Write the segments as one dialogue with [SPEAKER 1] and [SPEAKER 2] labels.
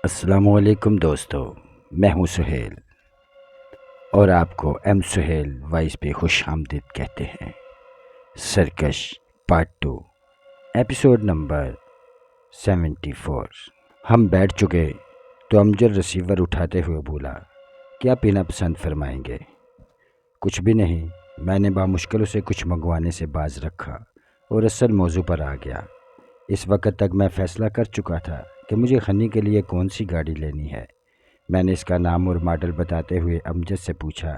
[SPEAKER 1] السلام علیکم دوستو، میں ہوں سہیل اور آپ کو ایم سہیل وائس پہ خوش آمدید کہتے ہیں۔ سرکش پارٹ 2 ایپیسوڈ نمبر 74۔ ہم بیٹھ چکے تو امجد ریسیور اٹھاتے ہوئے بولا، کیا پینا پسند فرمائیں گے؟ کچھ بھی نہیں، میں نے بامشکل اسے کچھ منگوانے سے باز رکھا اور اصل موضوع پر آ گیا۔ اس وقت تک میں فیصلہ کر چکا تھا کہ مجھے ہنی کے لیے کون سی گاڑی لینی ہے۔ میں نے اس کا نام اور ماڈل بتاتے ہوئے امجد سے پوچھا،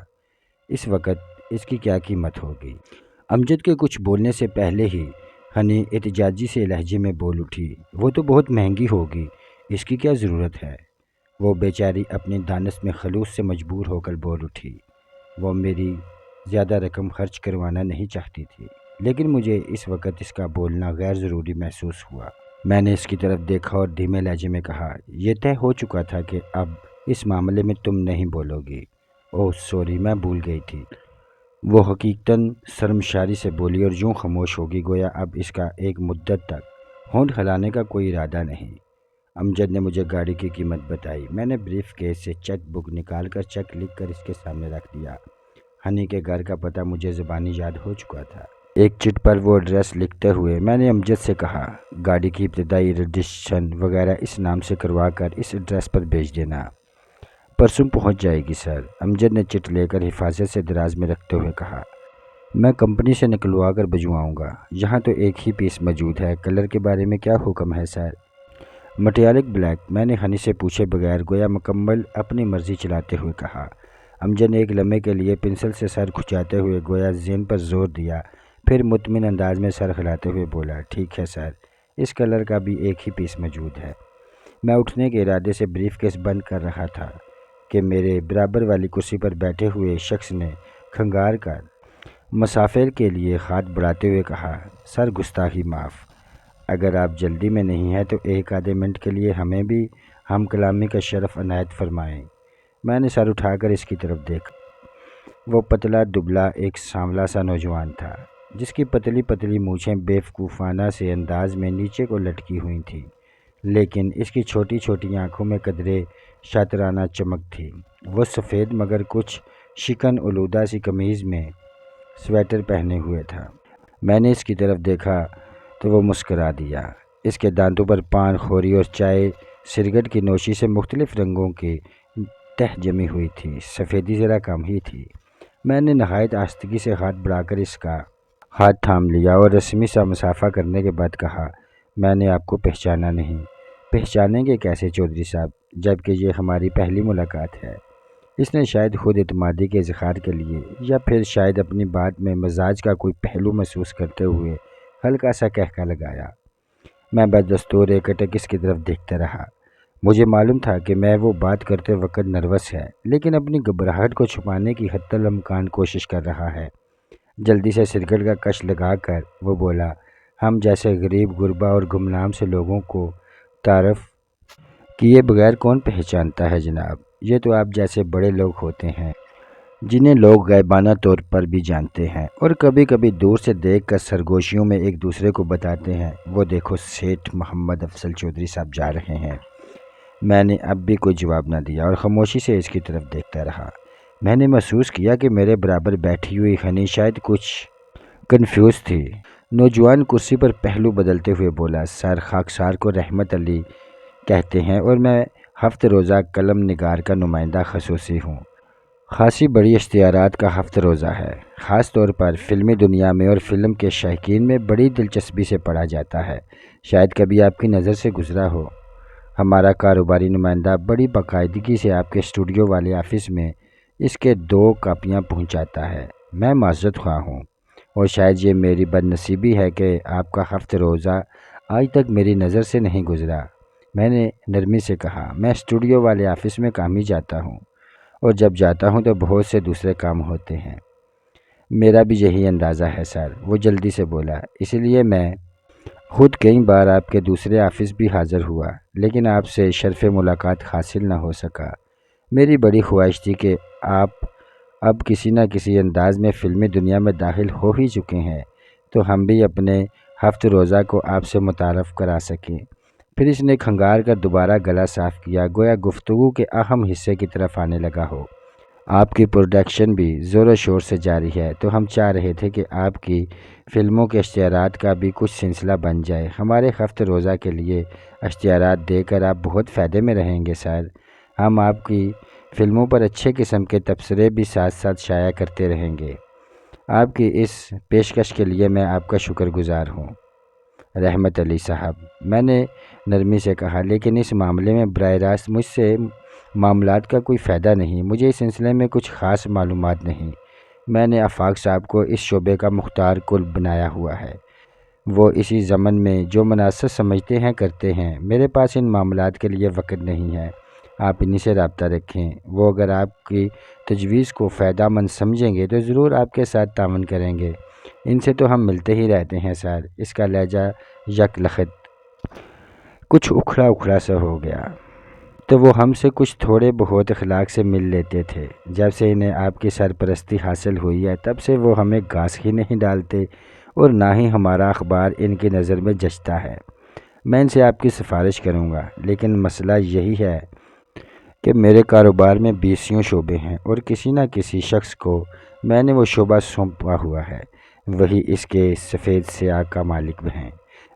[SPEAKER 1] اس وقت اس کی کیا قیمت ہوگی؟ امجد کے کچھ بولنے سے پہلے ہی ہنی احتجاجی سے لہجے میں بول اٹھی، وہ تو بہت مہنگی ہوگی، اس کی کیا ضرورت ہے؟ وہ بیچاری اپنی دانش میں خلوص سے مجبور ہو کر بول اٹھی۔ وہ میری زیادہ رقم خرچ کروانا نہیں چاہتی تھی، لیکن مجھے اس وقت اس کا بولنا غیر ضروری محسوس ہوا۔ میں نے اس کی طرف دیکھا اور دھیمے لہجے میں کہا، یہ طے ہو چکا تھا کہ اب اس معاملے میں تم نہیں بولو گی۔ اوہ سوری، میں بھول گئی تھی۔ وہ حقیقتاً شرمساری سے بولی اور یوں خاموش ہوگی گویا اب اس کا ایک مدت تک ہونٹ ہلانے کا کوئی ارادہ نہیں۔ امجد نے مجھے گاڑی کی قیمت بتائی۔ میں نے بریف کیس سے چیک بک نکال کر چیک لکھ کر اس کے سامنے رکھ دیا۔ ہنی کے گھر کا پتہ مجھے زبانی یاد ہو چکا تھا۔ ایک چٹ پر وہ ایڈریس لکھتے ہوئے میں نے امجد سے کہا، گاڑی کی ابتدائی رجسٹریشن وغیرہ اس نام سے کروا کر اس ایڈریس پر بھیج دینا۔ پرسوں پہنچ جائے گی سر۔ امجد نے چٹ لے کر حفاظت سے دراز میں رکھتے ہوئے کہا، میں کمپنی سے نکلوا کر بھجواؤں گا۔ یہاں تو ایک ہی پیس موجود ہے، کلر کے بارے میں کیا حکم ہے سر؟ مٹیالک بلیک، میں نے ہنی سے پوچھے بغیر گویا مکمل اپنی مرضی چلاتے ہوئے کہا۔ امجد نے ایک لمحے کے لیے پنسل سے سر کھچاتے ہوئے گویا ذہن پر زور دیا، پھر مطمئن انداز میں سر ہلاتے ہوئے بولا، ٹھیک ہے سر، اس کلر کا بھی ایک ہی پیس موجود ہے۔ میں اٹھنے کے ارادے سے بریف کیس بند کر رہا تھا کہ میرے برابر والی کرسی پر بیٹھے ہوئے شخص نے کھنگار کر مسافر کے لیے ہاتھ بڑھاتے ہوئے کہا، سر گستاخی معاف، اگر آپ جلدی میں نہیں ہیں تو ایک آدھے منٹ کے لیے ہمیں بھی ہم کلامی کا شرف عنایت فرمائیں۔ میں نے سر اٹھا کر اس کی طرف دیکھا۔ وہ پتلا دبلا ایک سانولا سا نوجوان تھا، جس کی پتلی پتلی مونچھیں بیوقوفانہ سے انداز میں نیچے کو لٹکی ہوئی تھیں، لیکن اس کی چھوٹی چھوٹی آنکھوں میں قدرے شاطرانہ چمک تھی۔ وہ سفید مگر کچھ شکن آلودہ سی قمیض میں سویٹر پہنے ہوئے تھا۔ میں نے اس کی طرف دیکھا تو وہ مسکرا دیا۔ اس کے دانتوں پر پان خوری اور چائے سگریٹ کی نوشی سے مختلف رنگوں کی تہ جمی ہوئی تھی، سفیدی ذرا کم ہی تھی۔ میں نے نہایت آہستگی سے ہاتھ بڑھا کر اس کا ہاتھ تھام لیا اور رسمی سا مصافحہ کرنے کے بعد کہا، میں نے آپ کو پہچانا نہیں۔ پہچانیں گے کیسے چودھری صاحب، جبکہ یہ ہماری پہلی ملاقات ہے؟ اس نے شاید خود اعتمادی کے اظہار کے لیے یا پھر شاید اپنی بات میں مزاج کا کوئی پہلو محسوس کرتے ہوئے ہلکا سا کہکا لگایا۔ میں بدستور ایک اٹک اس کی طرف دیکھتا رہا۔ مجھے معلوم تھا کہ میں وہ بات کرتے وقت نروس ہے، لیکن اپنی گھبراہٹ کو چھپانے کی حتی الامکان کوشش کر رہا ہے۔ جلدی سے سگریٹ کا کش لگا کر وہ بولا، ہم جیسے غریب غربا اور گمنام سے لوگوں کو تعارف کیے بغیر کون پہچانتا ہے جناب؟ یہ تو آپ جیسے بڑے لوگ ہوتے ہیں جنہیں لوگ غائبانہ طور پر بھی جانتے ہیں اور کبھی کبھی دور سے دیکھ کر سرگوشیوں میں ایک دوسرے کو بتاتے ہیں، وہ دیکھو سیٹھ محمد افضل چودھری صاحب جا رہے ہیں۔ میں نے اب بھی کوئی جواب نہ دیا اور خاموشی سے اس کی طرف دیکھتا رہا۔ میں نے محسوس کیا کہ میرے برابر بیٹھی ہوئی ہنی شاید کچھ کنفیوز تھی۔ نوجوان کرسی پر پہلو بدلتے ہوئے بولا، سر خاکسار کو رحمت علی کہتے ہیں اور میں ہفت روزہ قلم نگار کا نمائندہ خصوصی ہوں۔ خاصی بڑی اشتہارات کا ہفت روزہ ہے، خاص طور پر فلمی دنیا میں اور فلم کے شائقین میں بڑی دلچسپی سے پڑھا جاتا ہے۔ شاید کبھی آپ کی نظر سے گزرا ہو۔ ہمارا کاروباری نمائندہ بڑی باقاعدگی سے آپ کے اسٹوڈیو والے آفس میں اس کے 2 کاپیاں پہنچاتا ہے۔ میں معذرت خواہ ہوں اور شاید یہ میری بد نصیبی ہے کہ آپ کا ہفت روزہ آج تک میری نظر سے نہیں گزرا۔ میں نے نرمی سے کہا، میں اسٹوڈیو والے آفس میں کام ہی جاتا ہوں اور جب جاتا ہوں تو بہت سے دوسرے کام ہوتے ہیں۔ میرا بھی یہی اندازہ ہے سر، وہ جلدی سے بولا، اس لیے میں خود کئی بار آپ کے دوسرے آفس بھی حاضر ہوا، لیکن آپ سے شرف ملاقات حاصل نہ ہو سکا۔ میری بڑی خواہش تھی کہ آپ اب کسی نہ کسی انداز میں فلمی دنیا میں داخل ہو ہی چکے ہیں تو ہم بھی اپنے ہفت روزہ کو آپ سے متعارف کرا سکیں۔ پھر اس نے کھنگار کر دوبارہ گلا صاف کیا، گویا گفتگو کے اہم حصے کی طرف آنے لگا ہو۔ آپ کی پروڈکشن بھی زور و شور سے جاری ہے، تو ہم چاہ رہے تھے کہ آپ کی فلموں کے اشتہارات کا بھی کچھ سلسلہ بن جائے۔ ہمارے ہفت روزہ کے لیے اشتہارات دے کر آپ بہت فائدے میں رہیں گے سر۔ ہم آپ کی فلموں پر اچھے قسم کے تبصرے بھی ساتھ ساتھ شائع کرتے رہیں گے۔ آپ کی اس پیشکش کے لیے میں آپ کا شکر گزار ہوں۔ رحمت علی صاحب، میں نے نرمی سے کہا، لیکن اس معاملے میں براہ راست مجھ سے معاملات کا کوئی فائدہ نہیں۔ مجھے اس سلسلے میں کچھ خاص معلومات نہیں۔ میں نے آفاق صاحب کو اس شعبے کا مختار کل بنایا ہوا ہے۔ وہ اسی ضمن میں جو مناسب سمجھتے ہیں کرتے ہیں۔ میرے پاس ان معاملات کے لیے وقت نہیں ہے۔ آپ انہی سے رابطہ رکھیں۔ وہ اگر آپ کی تجویز کو فائدہ مند سمجھیں گے تو ضرور آپ کے ساتھ تعاون کریں گے۔ ان سے تو ہم ملتے ہی رہتے ہیں سر۔ اس کا لہجہ یک لخت کچھ اکھڑا اکھڑا سا ہو گیا۔ تو وہ ہم سے کچھ تھوڑے بہت اخلاق سے مل لیتے تھے۔ جب سے انہیں آپ کی سرپرستی حاصل ہوئی ہے تب سے وہ ہمیں گھاس ہی نہیں ڈالتے اور نہ ہی ہمارا اخبار ان کی نظر میں جچتا ہے۔ میں ان سے آپ کی سفارش کروں گا، لیکن مسئلہ یہی ہے کہ میرے کاروبار میں 20 شعبے ہیں اور کسی نہ کسی شخص کو میں نے وہ شعبہ سونپا ہوا ہے۔ وہی اس کے سفید سیاہ کا مالک ہیں۔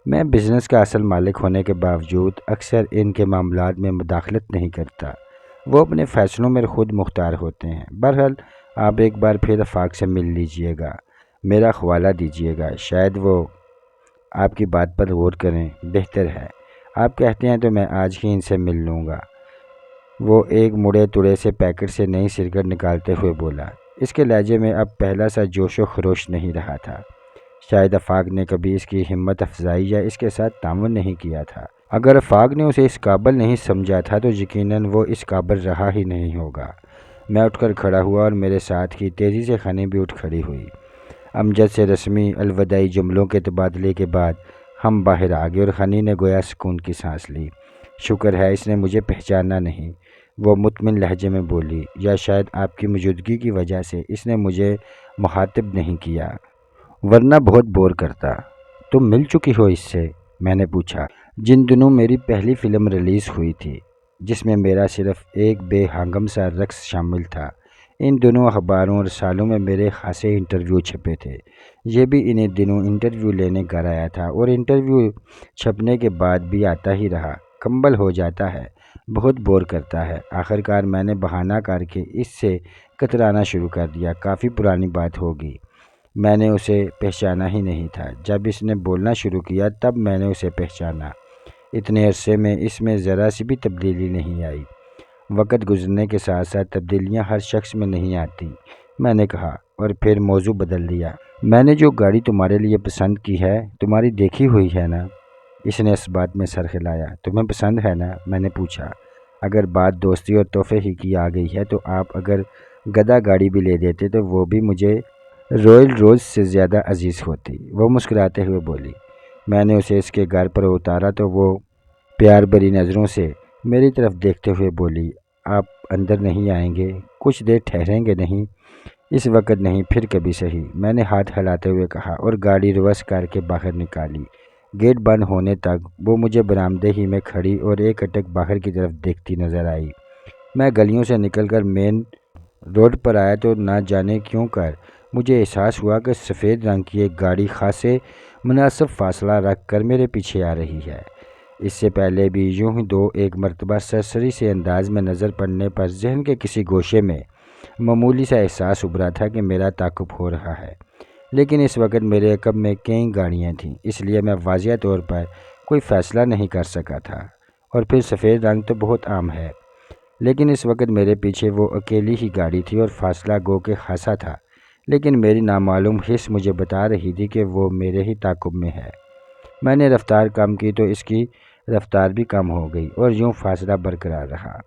[SPEAKER 1] میں بزنس کا اصل مالک ہونے کے باوجود اکثر ان کے معاملات میں مداخلت نہیں کرتا۔ وہ اپنے فیصلوں میں خود مختار ہوتے ہیں۔ بہرحال آپ ایک بار پھر آفاق سے مل لیجئے گا، میرا حوالہ دیجئے گا، شاید وہ آپ کی بات پر غور کریں۔ بہتر ہے، آپ کہتے ہیں تو میں آج ہی ان سے مل لوں گا۔ وہ ایک مڑے تڑے سے پیکٹ سے نئی سگریٹ نکالتے ہوئے بولا۔ اس کے لہجے میں اب پہلا سا جوش و خروش نہیں رہا تھا۔ شاید آفاق نے کبھی اس کی ہمت افزائی یا اس کے ساتھ تعاون نہیں کیا تھا۔ اگر آفاق نے اسے اس قابل نہیں سمجھا تھا تو یقیناً وہ اس قابل رہا ہی نہیں ہوگا۔ میں اٹھ کر کھڑا ہوا اور میرے ساتھ کی تیزی سے خنی بھی اٹھ کھڑی ہوئی۔ امجد سے رسمی الوداعی جملوں کے تبادلے کے بعد ہم باہر آ گئے اور خنی نے گویا سکون کی سانس لی۔ شکر ہے اس نے مجھے پہچانا نہیں، وہ مطمئن لہجے میں بولی، یا شاید آپ کی موجودگی کی وجہ سے اس نے مجھے مخاطب نہیں کیا، ورنہ بہت بور کرتا۔ تم مل چکی ہو اس سے؟ میں نے پوچھا۔ جن دنوں میری پہلی فلم ریلیز ہوئی تھی جس میں میرا صرف ایک بے ہنگم سا رقص شامل تھا، ان دنوں اخباروں اور رسالوں میں میرے خاصے انٹرویو چھپے تھے۔ یہ بھی انہیں دنوں انٹرویو لینے گھر آیا تھا اور انٹرویو چھپنے کے بعد بھی آتا ہی رہا۔ کمبل ہو جاتا ہے، بہت بور کرتا ہے۔ آخرکار میں نے بہانہ کر کے اس سے کترانا شروع کر دیا۔ کافی پرانی بات ہوگی، میں نے اسے پہچانا ہی نہیں تھا۔ جب اس نے بولنا شروع کیا تب میں نے اسے پہچانا۔ اتنے عرصے میں اس میں ذرا سی بھی تبدیلی نہیں آئی۔ وقت گزرنے کے ساتھ ساتھ تبدیلیاں ہر شخص میں نہیں آتی، میں نے کہا، اور پھر موضوع بدل دیا۔ میں نے جو گاڑی تمہارے لیے پسند کی ہے تمہاری دیکھی ہوئی ہے نا؟ اس نے اس بات میں سر ہلایا۔ تمہیں پسند ہے نا؟ میں نے پوچھا۔ اگر بات دوستی اور تحفے ہی کی آ گئی ہے تو آپ اگر گدا گاڑی بھی لے دیتے تو وہ بھی مجھے رویل روز سے زیادہ عزیز ہوتی، وہ مسکراتے ہوئے بولی۔ میں نے اسے اس کے گھر پر اتارا تو وہ پیار بھری نظروں سے میری طرف دیکھتے ہوئے بولی، آپ اندر نہیں آئیں گے؟ کچھ دیر ٹھہریں گے نہیں؟ اس وقت نہیں، پھر کبھی صحیح، میں نے ہاتھ ہلاتے ہوئے کہا اور گاڑی ریورس کر کے باہر نکالی۔ گیٹ بند ہونے تک وہ مجھے برآمدے ہی میں کھڑی اور ایک اٹک باہر کی طرف دیکھتی نظر آئی۔ میں گلیوں سے نکل کر مین روڈ پر آیا تو نہ جانے کیوں کر مجھے احساس ہوا کہ سفید رنگ کی ایک گاڑی خاصے مناسب فاصلہ رکھ کر میرے پیچھے آ رہی ہے۔ اس سے پہلے بھی یوں ہی ایک مرتبہ سرسری سے انداز میں نظر پڑنے پر ذہن کے کسی گوشے میں معمولی سا احساس ابھرا تھا کہ میرا تعاقب ہو رہا ہے، لیکن اس وقت میرے عقب میں کئی گاڑیاں تھیں، اس لیے میں واضح طور پر کوئی فیصلہ نہیں کر سکا تھا۔ اور پھر سفید رنگ تو بہت عام ہے، لیکن اس وقت میرے پیچھے وہ اکیلی ہی گاڑی تھی اور فاصلہ گو کہ خاصا تھا، لیکن میری نامعلوم حس مجھے بتا رہی تھی کہ وہ میرے ہی تعاقب میں ہے۔ میں نے رفتار کم کی تو اس کی رفتار بھی کم ہو گئی اور یوں فاصلہ برقرار رہا۔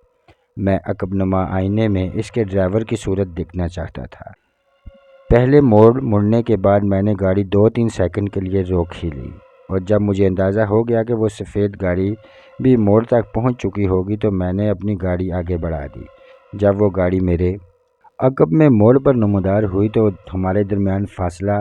[SPEAKER 1] میں عقب نما آئینے میں اس کے ڈرائیور کی صورت دیکھنا چاہتا تھا۔ پہلے مڑنے کے بعد میں نے گاڑی 2-3 سیکنڈ کے لیے روک ہی لی، اور جب مجھے اندازہ ہو گیا کہ وہ سفید گاڑی بھی موڑ تک پہنچ چکی ہوگی تو میں نے اپنی گاڑی آگے بڑھا دی۔ جب وہ گاڑی میرے عقب میں موڑ پر نمودار ہوئی تو ہمارے درمیان فاصلہ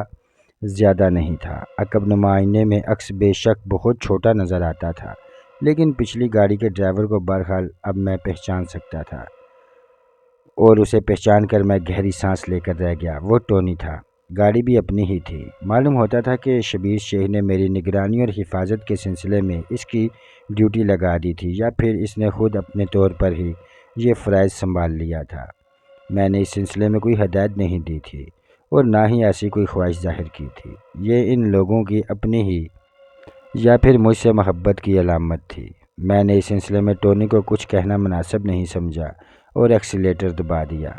[SPEAKER 1] زیادہ نہیں تھا۔ عقب نما آئینے میں عکس بے شک بہت چھوٹا نظر آتا تھا، لیکن پچھلی گاڑی کے ڈرائیور کو بہرحال اب میں پہچان سکتا تھا، اور اسے پہچان کر میں گہری سانس لے کر رہ گیا۔ وہ ٹونی تھا، گاڑی بھی اپنی ہی تھی۔ معلوم ہوتا تھا کہ شبیر شیخ نے میری نگرانی اور حفاظت کے سلسلے میں اس کی ڈیوٹی لگا دی تھی، یا پھر اس نے خود اپنے طور پر ہی یہ فرائض سنبھال لیا تھا۔ میں نے اس سلسلے میں کوئی ہدایت نہیں دی تھی اور نہ ہی ایسی کوئی خواہش ظاہر کی تھی۔ یہ ان لوگوں کی اپنی ہی یا پھر مجھ سے محبت کی علامت تھی۔ میں نے اس سلسلے میں ٹونی کو کچھ کہنا مناسب نہیں سمجھا اور ایکسیلیٹر دبا دیا۔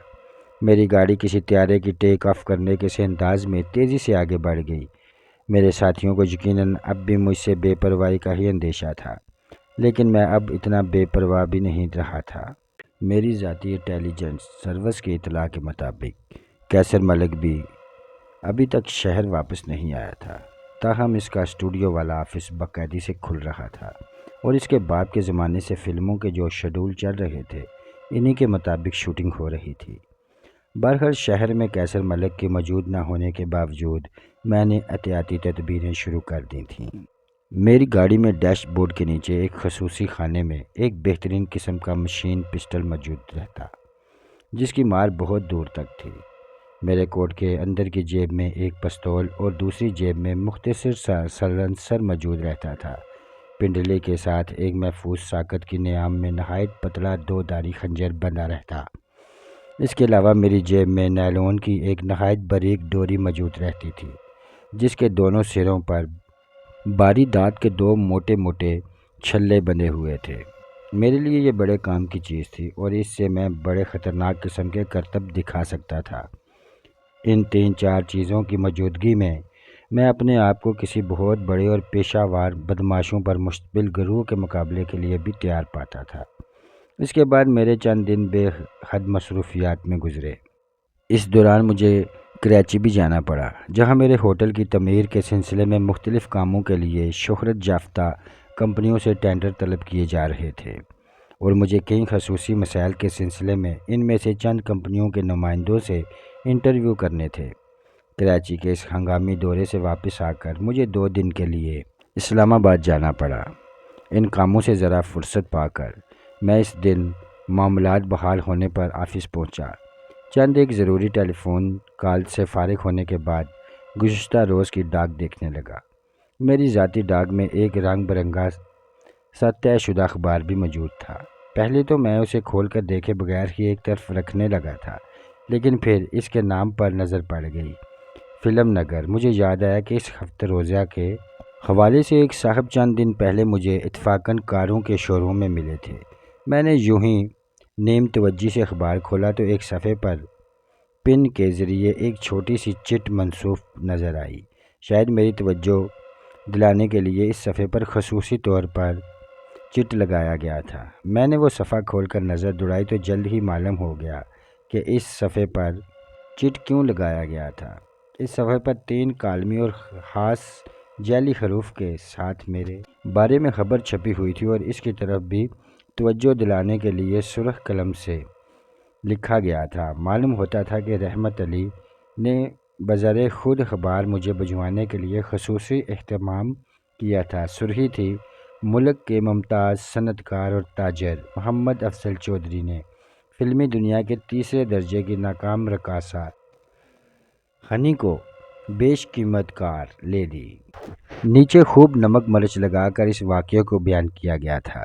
[SPEAKER 1] میری گاڑی کسی طیارے کی ٹیک آف کرنے کے سے انداز میں تیزی سے آگے بڑھ گئی۔ میرے ساتھیوں کو یقیناً اب بھی مجھ سے بے پرواہی کا ہی اندیشہ تھا، لیکن میں اب اتنا بے پرواہ بھی نہیں رہا تھا۔ میری ذاتی انٹیلیجنس سروس کی اطلاع کے مطابق قیصر ملک بھی ابھی تک شہر واپس نہیں آیا تھا، تاہم اس کا اسٹوڈیو والا آفس باقاعدگی سے کھل رہا تھا اور اس کے باپ کے زمانے سے فلموں کے جو شیڈول چل رہے تھے انہی کے مطابق شوٹنگ ہو رہی تھی۔ بہرحال شہر میں قیصر ملک کے موجود نہ ہونے کے باوجود میں نے احتیاطی تدبیریں شروع کر دی تھیں۔ میری گاڑی میں ڈیش بورڈ کے نیچے ایک خصوصی خانے میں ایک بہترین قسم کا مشین پسٹل موجود رہتا، جس کی مار بہت دور تک تھی۔ میرے کوٹ کے اندر کی جیب میں ایک پستول اور دوسری جیب میں مختصر سا سلنسر موجود رہتا تھا۔ پنڈلی کے ساتھ ایک محفوظ ساکت کی نیام میں نہایت پتلا دو دھاری خنجر بندھا رہتا۔ اس کے علاوہ میری جیب میں نیلون کی ایک نہایت باریک ڈوری موجود رہتی تھی، جس کے دونوں سروں پر باری دانت کے دو موٹے موٹے چھلے بندھے ہوئے تھے۔ میرے لیے یہ بڑے کام کی چیز تھی اور اس سے میں بڑے خطرناک قسم کے کرتب دکھا سکتا تھا۔ ان 3-4 چیزوں کی موجودگی میں اپنے آپ کو کسی بہت بڑے اور پیشہ ور بدماشوں پر مشتمل گروہ کے مقابلے کے لیے بھی تیار پاتا تھا۔ اس کے بعد میرے چند دن بے حد مصروفیات میں گزرے۔ اس دوران مجھے کراچی بھی جانا پڑا، جہاں میرے ہوٹل کی تعمیر کے سلسلے میں مختلف کاموں کے لیے شہرت یافتہ کمپنیوں سے ٹینڈر طلب کیے جا رہے تھے اور مجھے کئی خصوصی مسائل کے سلسلے میں ان میں سے چند کمپنیوں کے نمائندوں سے انٹرویو کرنے تھے۔ کراچی کے اس ہنگامی دورے سے واپس آ کر مجھے 2 دن کے لیے اسلام آباد جانا پڑا۔ ان کاموں سے ذرا فرصت پا کر میں اس دن معاملات بحال ہونے پر آفس پہنچا۔ چند ایک ضروری ٹیلی فون کال سے فارغ ہونے کے بعد گزشتہ روز کی ڈاک دیکھنے لگا۔ میری ذاتی ڈاک میں ایک رنگ برنگا سا طے شدہ اخبار بھی موجود تھا۔ پہلے تو میں اسے کھول کر دیکھے بغیر ہی ایک طرف رکھنے لگا تھا، لیکن پھر اس کے نام پر نظر پڑ گئی، فلم نگر۔ مجھے یاد آیا کہ اس ہفتہ روزہ کے حوالے سے ایک صاحب چند دن پہلے مجھے اتفاقاً کاروں کے شو روم میں ملے تھے۔ میں نے یوں ہی نیم توجہی سے اخبار کھولا تو ایک صفحے پر پن کے ذریعے ایک چھوٹی سی چٹ منسوب نظر آئی۔ شاید میری توجہ دلانے کے لیے اس صفحے پر خصوصی طور پر چٹ لگایا گیا تھا۔ میں نے وہ صفحہ کھول کر نظر دوڑائی تو جلد ہی معلوم ہو گیا کہ اس صفحے پر چٹ کیوں لگایا گیا تھا۔ اس صفحے پر 3 کالمی اور خاص جعلی حروف کے ساتھ میرے بارے میں خبر چھپی ہوئی تھی اور اس کی طرف بھی توجہ دلانے کے لیے سرخ قلم سے لکھا گیا تھا۔ معلوم ہوتا تھا کہ رحمت علی نے بذرِ خود اخبار مجھے بھجوانے کے لیے خصوصی اہتمام کیا تھا۔ سرخی تھی: ملک کے ممتاز صنعت کار اور تاجر محمد افضل چودھری نے فلمی دنیا کے تیسرے درجے کی ناکام رقاصہ ہنی کو بیش قیمت کار لے لی۔ نیچے خوب نمک مرچ لگا کر اس واقعے کو بیان کیا گیا تھا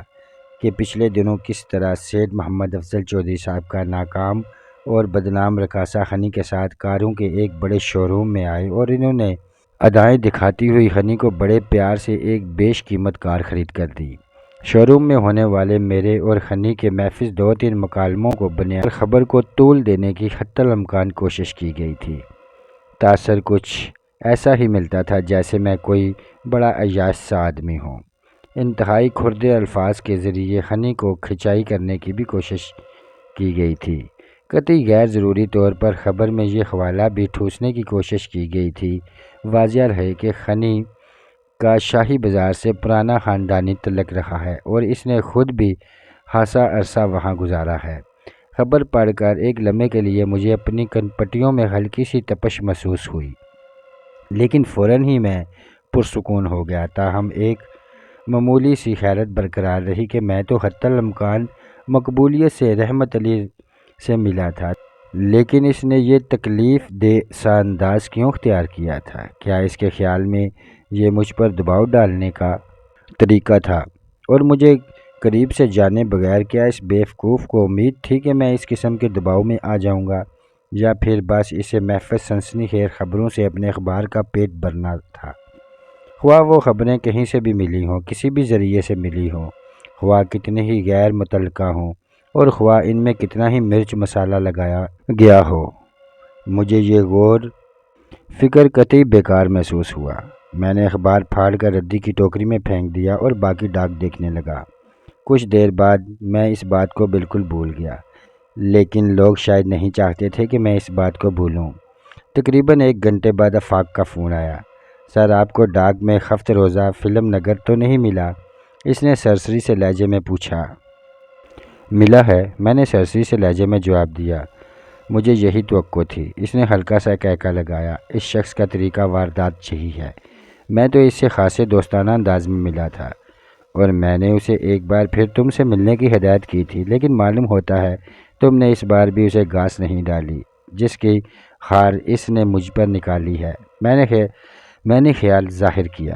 [SPEAKER 1] کہ پچھلے دنوں کس طرح سیٹھ محمد افضل چودھری صاحب کا ناکام اور بدنام رقاصہ ہنی کے ساتھ کاروں کے ایک بڑے شو روم میں آئے اور انہوں نے ادائیں دکھاتی ہوئی ہنی کو بڑے پیار سے ایک بیش قیمت کار خرید کر دی۔ شو روم میں ہونے والے میرے اور ہنی کے محض 2-3 مکالموں کو بنیاد پر خبر کو طول دینے کی حتی الامکان کوشش کی گئی تھی۔ تاثر کچھ ایسا ہی ملتا تھا جیسے میں کوئی بڑا عیاش سا آدمی ہوں۔ انتہائی کھردے الفاظ کے ذریعے ہنی کو کھچائی کرنے کی بھی کوشش کی گئی تھی۔ قطعی غیر ضروری طور پر خبر میں یہ حوالہ بھی ٹھوسنے کی کوشش کی گئی تھی۔ واضح رہے کہ ہنی کا شاہی بازار سے پرانا خاندانی تعلق رہا ہے اور اس نے خود بھی خاصا عرصہ وہاں گزارا ہے۔ خبر پڑھ کر ایک لمحے کے لیے مجھے اپنی کنپٹیوں میں ہلکی سی تپش محسوس ہوئی، لیکن فوراً ہی میں پرسکون ہو گیا۔ تاہم ایک معمولی سی حیرت برقرار رہی کہ میں تو حتی الامکان مقبولیت سے رحمت علی سے ملا تھا، لیکن اس نے یہ تکلیف دہ سا انداز کیوں اختیار کیا تھا؟ کیا اس کے خیال میں یہ مجھ پر دباؤ ڈالنے کا طریقہ تھا؟ اور مجھے قریب سے جانے بغیر کیا اس بیوقوف کو امید تھی کہ میں اس قسم کے دباؤ میں آ جاؤں گا، یا پھر بس اسے محض سنسنی خیز خبروں سے اپنے اخبار کا پیٹ بھرنا تھا؟ خواہ وہ خبریں کہیں سے بھی ملی ہوں، کسی بھی ذریعے سے ملی ہوں، خواہ کتنے ہی غیر متعلقہ ہوں، اور خواہ ان میں کتنا ہی مرچ مسالہ لگایا گیا ہو، مجھے یہ غور فکر قطعی بیکار محسوس ہوا۔ میں نے اخبار پھاڑ کر ردی کی ٹوکری میں پھینک دیا اور باقی ڈاک دیکھنے لگا۔ کچھ دیر بعد میں اس بات کو بالکل بھول گیا، لیکن لوگ شاید نہیں چاہتے تھے کہ میں اس بات کو بھولوں۔ تقریباً 1 گھنٹے بعد آفاق کا فون آیا۔ سر، آپ کو ڈاک میں ہفت روزہ فلم نگر تو نہیں ملا؟ اس نے سرسری سے لہجے میں پوچھا۔ ملا ہے، میں نے سرسری سے لہجے میں جواب دیا۔ مجھے یہی توقع تھی، اس نے ہلکا سا کہکا لگایا۔ اس شخص کا طریقہ واردات یہی ہے۔ میں تو اس سے خاصے دوستانہ انداز میں ملا تھا، اور میں نے اسے ایک بار پھر تم سے ملنے کی ہدایت کی تھی، لیکن معلوم ہوتا ہے تم نے اس بار بھی اسے گھاس نہیں ڈالی، جس کی خار اس نے مجھ پر نکالی ہے۔ میں نے خیال ظاہر کیا۔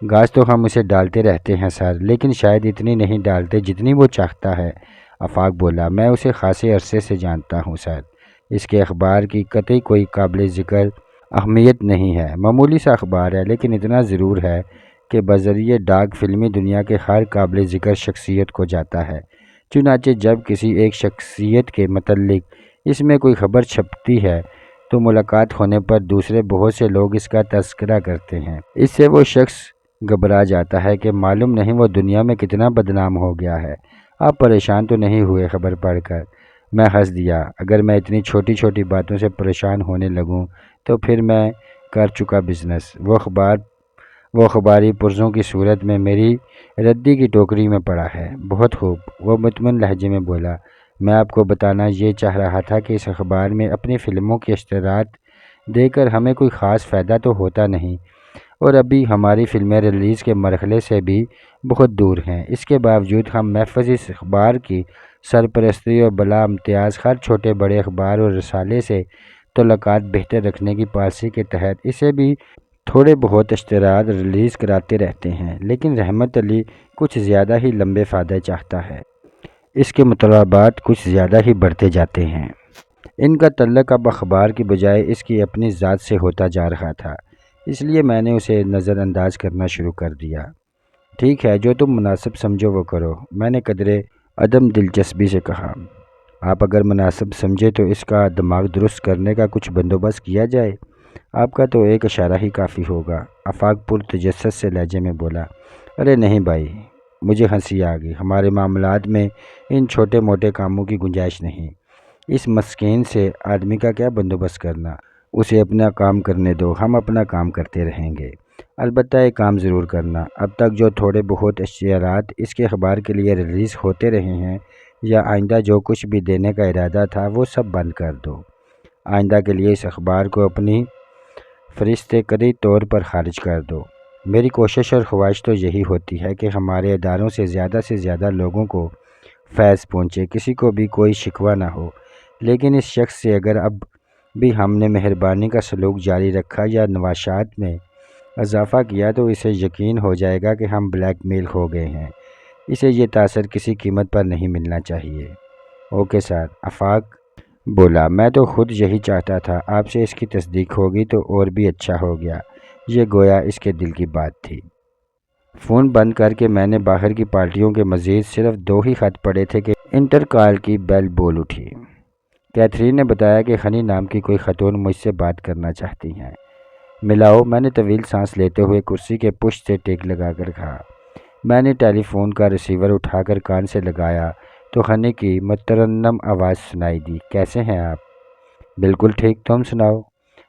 [SPEAKER 1] گھاس تو ہم اسے ڈالتے رہتے ہیں سر، لیکن شاید اتنی نہیں ڈالتے جتنی وہ چاہتا ہے۔ آفاق بولا۔ میں اسے خاصے عرصے سے جانتا ہوں سر، اس کے اخبار کی قطعی کوئی قابل ذکر اہمیت نہیں ہے، معمولی سا اخبار ہے، لیکن اتنا ضرور ہے کہ بذریعہ ڈاک فلمی دنیا کے ہر قابل ذکر شخصیت کو جاتا ہے۔ چنانچہ جب کسی ایک شخصیت کے متعلق اس میں کوئی خبر چھپتی ہے تو ملاقات ہونے پر دوسرے بہت سے لوگ اس کا تذکرہ کرتے ہیں۔ اس سے وہ شخص گھبرا جاتا ہے کہ معلوم نہیں وہ دنیا میں کتنا بدنام ہو گیا ہے۔ آپ پریشان تو نہیں ہوئے خبر پڑھ کر؟ میں ہنس دیا۔ اگر میں اتنی چھوٹی چھوٹی باتوں سے پریشان ہونے لگوں تو پھر میں کر چکا بزنس۔ وہ اخباری پرزوں کی صورت میں میری ردی کی ٹوکری میں پڑا ہے۔ بہت خوب، وہ مطمئن لہجے میں بولا۔ میں آپ کو بتانا یہ چاہ رہا تھا کہ اس اخبار میں اپنی فلموں کے اشتہارات دے کر ہمیں کوئی خاص فائدہ تو ہوتا نہیں، اور ابھی ہماری فلمیں ریلیز کے مرحلے سے بھی بہت دور ہیں۔ اس کے باوجود ہم محض اس اخبار کی سرپرستی اور بلا امتیاز ہر چھوٹے بڑے اخبار اور رسالے سے تعلقات بہتر رکھنے کی پالیسی کے تحت اسے بھی تھوڑے بہت اشتہارات ریلیز کراتے رہتے ہیں، لیکن رحمت علی کچھ زیادہ ہی لمبے فائدے چاہتا ہے۔ اس کے مطالبات کچھ زیادہ ہی بڑھتے جاتے ہیں۔ ان کا تعلق اب اخبار کی بجائے اس کی اپنی ذات سے ہوتا جا رہا تھا، اس لیے میں نے اسے نظر انداز کرنا شروع کر دیا۔ ٹھیک ہے، جو تم مناسب سمجھو وہ کرو، میں نے قدرے عدم دلچسپی سے کہا۔ آپ اگر مناسب سمجھے تو اس کا دماغ درست کرنے کا کچھ بندوبست کیا جائے۔ آپ کا تو ایک اشارہ ہی کافی ہوگا، آفاق پرتجسس سے لہجے میں بولا۔ ارے نہیں بھائی، مجھے ہنسی آ گئی۔ ہمارے معاملات میں ان چھوٹے موٹے کاموں کی گنجائش نہیں۔ اس مسکین سے آدمی کا کیا بندوبست کرنا؟ اسے اپنا کام کرنے دو، ہم اپنا کام کرتے رہیں گے۔ البتہ ایک کام ضرور کرنا، اب تک جو تھوڑے بہت اشتہارات اس کے اخبار کے لیے ریلیز ہوتے رہے ہیں یا آئندہ جو کچھ بھی دینے کا ارادہ تھا وہ سب بند کر دو۔ آئندہ کے لیے اس اخبار کو اپنی فہرست قطعی طور پر خارج کر دو۔ میری کوشش اور خواہش تو یہی ہوتی ہے کہ ہمارے اداروں سے زیادہ لوگوں کو فیض پہنچے، کسی کو بھی کوئی شکوہ نہ ہو، لیکن اس شخص سے اگر اب بھی ہم نے مہربانی کا سلوک جاری رکھا یا نواشات میں اضافہ کیا تو اسے یقین ہو جائے گا کہ ہم بلیک میل ہو گئے ہیں۔ اسے یہ تاثر کسی قیمت پر نہیں ملنا چاہیے۔ اوکے سر، آفاق بولا۔ میں تو خود یہی چاہتا تھا، آپ سے اس کی تصدیق ہوگی تو اور بھی اچھا ہو گیا۔ یہ گویا اس کے دل کی بات تھی۔ فون بند کر کے میں نے باہر کی پارٹیوں کے مزید صرف 2 ہی خط پڑے تھے کہ انٹرکال کی بیل بول اٹھی۔ کیتھرین نے بتایا کہ ہنی نام کی کوئی خاتون مجھ سے بات کرنا چاہتی ہیں۔ ملاؤ، میں نے طویل سانس لیتے ہوئے کرسی کے پشت سے ٹیک لگا کر کہا۔ میں نے ٹیلی فون کا ریسیور اٹھا کر کان سے لگایا تو ہنی کی مترنم آواز سنائی دی۔ کیسے ہیں آپ؟ بالکل ٹھیک، تم سناؤ؟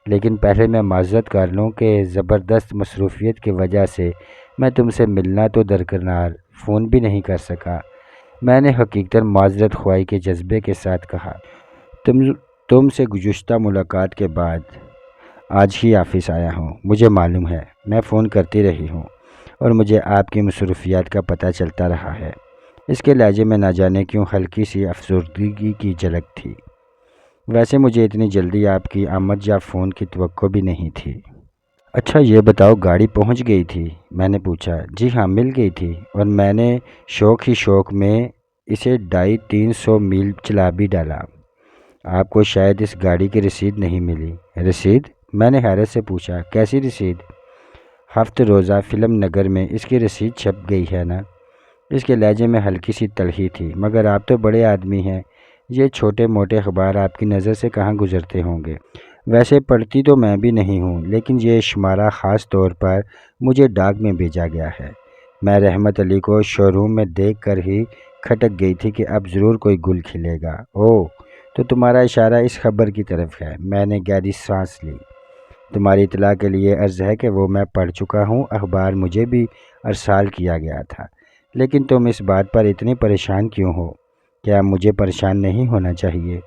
[SPEAKER 1] لیکن پہلے میں معذرت کر لوں کہ زبردست مصروفیت کی وجہ سے میں تم سے ملنا تو درکنار فون بھی نہیں کر سکا۔ میں نے حقیقتاً معذرت خواہی کے جذبے کے ساتھ کہا۔ تم سے گزشتہ ملاقات کے بعد آج ہی آفس آیا ہوں۔ مجھے معلوم ہے، میں فون کرتی رہی ہوں، اور مجھے آپ کی مصروفیات کا پتہ چلتا رہا ہے۔ اس کے لہجے میں نہ جانے کیوں ہلکی سی افسردگی کی جھلک تھی۔ ویسے مجھے اتنی جلدی آپ کی آمد یا فون کی توقع بھی نہیں تھی۔ اچھا یہ بتاؤ گاڑی پہنچ گئی تھی؟ میں نے پوچھا۔ جی ہاں مل گئی تھی، اور میں نے شوق میں اسے 250-300 میل چلا بھی ڈالا۔ آپ کو شاید اس گاڑی کی رسید نہیں ملی۔ رسید؟ میں نے حیرت سے پوچھا۔ کیسی رسید؟ ہفتہ روزہ فلم نگر میں اس کی رسید چھپ گئی ہے نا؟ اس کے لہجے میں ہلکی سی تلخی تھی۔ مگر آپ تو بڑے آدمی ہیں، یہ چھوٹے موٹے اخبار آپ کی نظر سے کہاں گزرتے ہوں گے؟ ویسے پڑھتی تو میں بھی نہیں ہوں، لیکن یہ شمارہ خاص طور پر مجھے ڈاک میں بھیجا گیا ہے۔ میں رحمت علی کو شو روم میں دیکھ کر ہی کھٹک گئی تھی کہ اب ضرور کوئی گل کھلے گا۔ اوہ، تو تمہارا اشارہ اس خبر کی طرف ہے۔ میں نے گہری سانس لی۔ تمہاری اطلاع کے لیے عرض ہے کہ وہ میں پڑھ چکا ہوں، اخبار مجھے بھی ارسال کیا گیا تھا۔ لیکن تم اس بات پر اتنی پریشان کیوں ہو؟ کیا مجھے پریشان نہیں ہونا چاہیے؟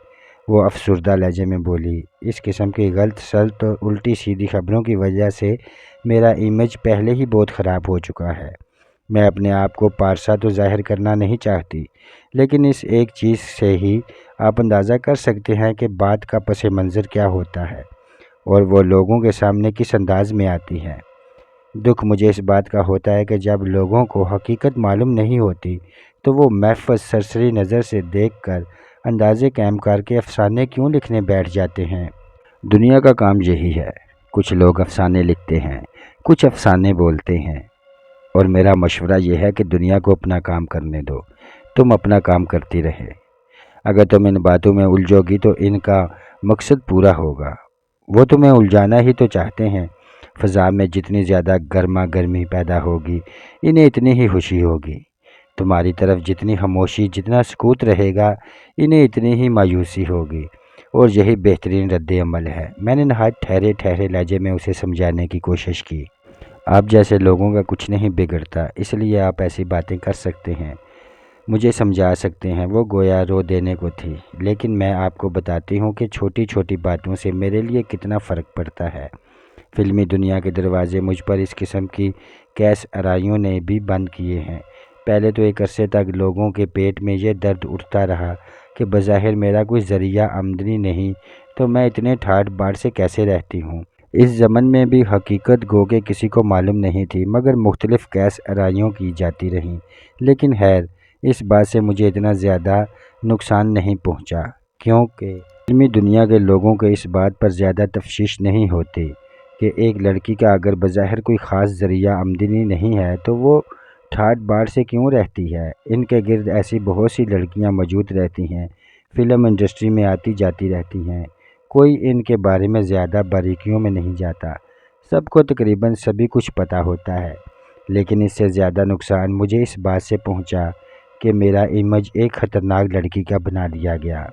[SPEAKER 1] وہ افسردہ لہجے میں بولی۔ اس قسم کی غلط سلط اور الٹی سیدھی خبروں کی وجہ سے میرا امیج پہلے ہی بہت خراب ہو چکا ہے۔ میں اپنے آپ کو پارسا تو ظاہر کرنا نہیں چاہتی، لیکن اس ایک چیز سے ہی آپ اندازہ کر سکتے ہیں کہ بات کا پس منظر کیا ہوتا ہے اور وہ لوگوں کے سامنے کس انداز میں آتی ہے۔ دکھ مجھے اس بات کا ہوتا ہے کہ جب لوگوں کو حقیقت معلوم نہیں ہوتی تو وہ محفوظ سرسری نظر سے دیکھ کر اندازے قائم کر کے افسانے کیوں لکھنے بیٹھ جاتے ہیں۔ دنیا کا کام یہی ہے، کچھ لوگ افسانے لکھتے ہیں، کچھ افسانے بولتے ہیں، اور میرا مشورہ یہ ہے کہ دنیا کو اپنا کام کرنے دو، تم اپنا کام کرتی رہے۔ اگر تم ان باتوں میں الجھو گی تو ان کا مقصد پورا ہوگا۔ وہ تمہیں الجھانا ہی تو چاہتے ہیں۔ فضا میں جتنی زیادہ گرما گرمی پیدا ہوگی، انہیں اتنی ہی خوشی ہوگی۔ تمہاری طرف جتنی خاموشی، جتنا سکوت رہے گا، انہیں اتنی ہی مایوسی ہوگی، اور یہی بہترین رد عمل ہے۔ میں نے نہایت ٹھہرے لہجے میں اسے سمجھانے کی کوشش کی۔ آپ جیسے لوگوں کا کچھ نہیں بگڑتا، اس لیے آپ ایسی باتیں کر سکتے ہیں، مجھے سمجھا سکتے ہیں۔ وہ گویا رو دینے کو تھی، لیکن میں آپ کو بتاتی ہوں کہ چھوٹی چھوٹی باتوں سے میرے لیے کتنا فرق پڑتا ہے۔ فلمی دنیا کے دروازے مجھ پر اس قسم کی کیس آرائیوں نے بھی بند کیے ہیں۔ پہلے تو ایک عرصے تک لوگوں کے پیٹ میں یہ درد اٹھتا رہا کہ بظاہر میرا کوئی ذریعہ آمدنی نہیں، تو میں اتنے ٹھاٹھ باٹھ سے کیسے رہتی ہوں۔ اس زمن میں بھی حقیقت گو کہ کسی کو معلوم نہیں تھی، مگر مختلف کیس آرائیوں کی جاتی رہیں۔ لیکن خیر، اس بات سے مجھے اتنا زیادہ نقصان نہیں پہنچا، کیونکہ فلمی دنیا کے لوگوں کو اس بات پر زیادہ تشویش نہیں ہوتی کہ ایک لڑکی کا اگر بظاہر کوئی خاص ذریعہ آمدنی نہیں ہے تو وہ ٹھاٹھ باٹھ سے کیوں رہتی ہے۔ ان کے گرد ایسی بہت سی لڑکیاں موجود رہتی ہیں، فلم انڈسٹری میں آتی جاتی رہتی ہیں، کوئی ان کے بارے میں زیادہ باریکیوں میں نہیں جاتا، سب کو تقریباً سبھی کچھ پتہ ہوتا ہے۔ لیکن اس سے زیادہ نقصان مجھے اس بات سے پہنچا کہ میرا امیج ایک خطرناک لڑکی کا بنا دیا گیا۔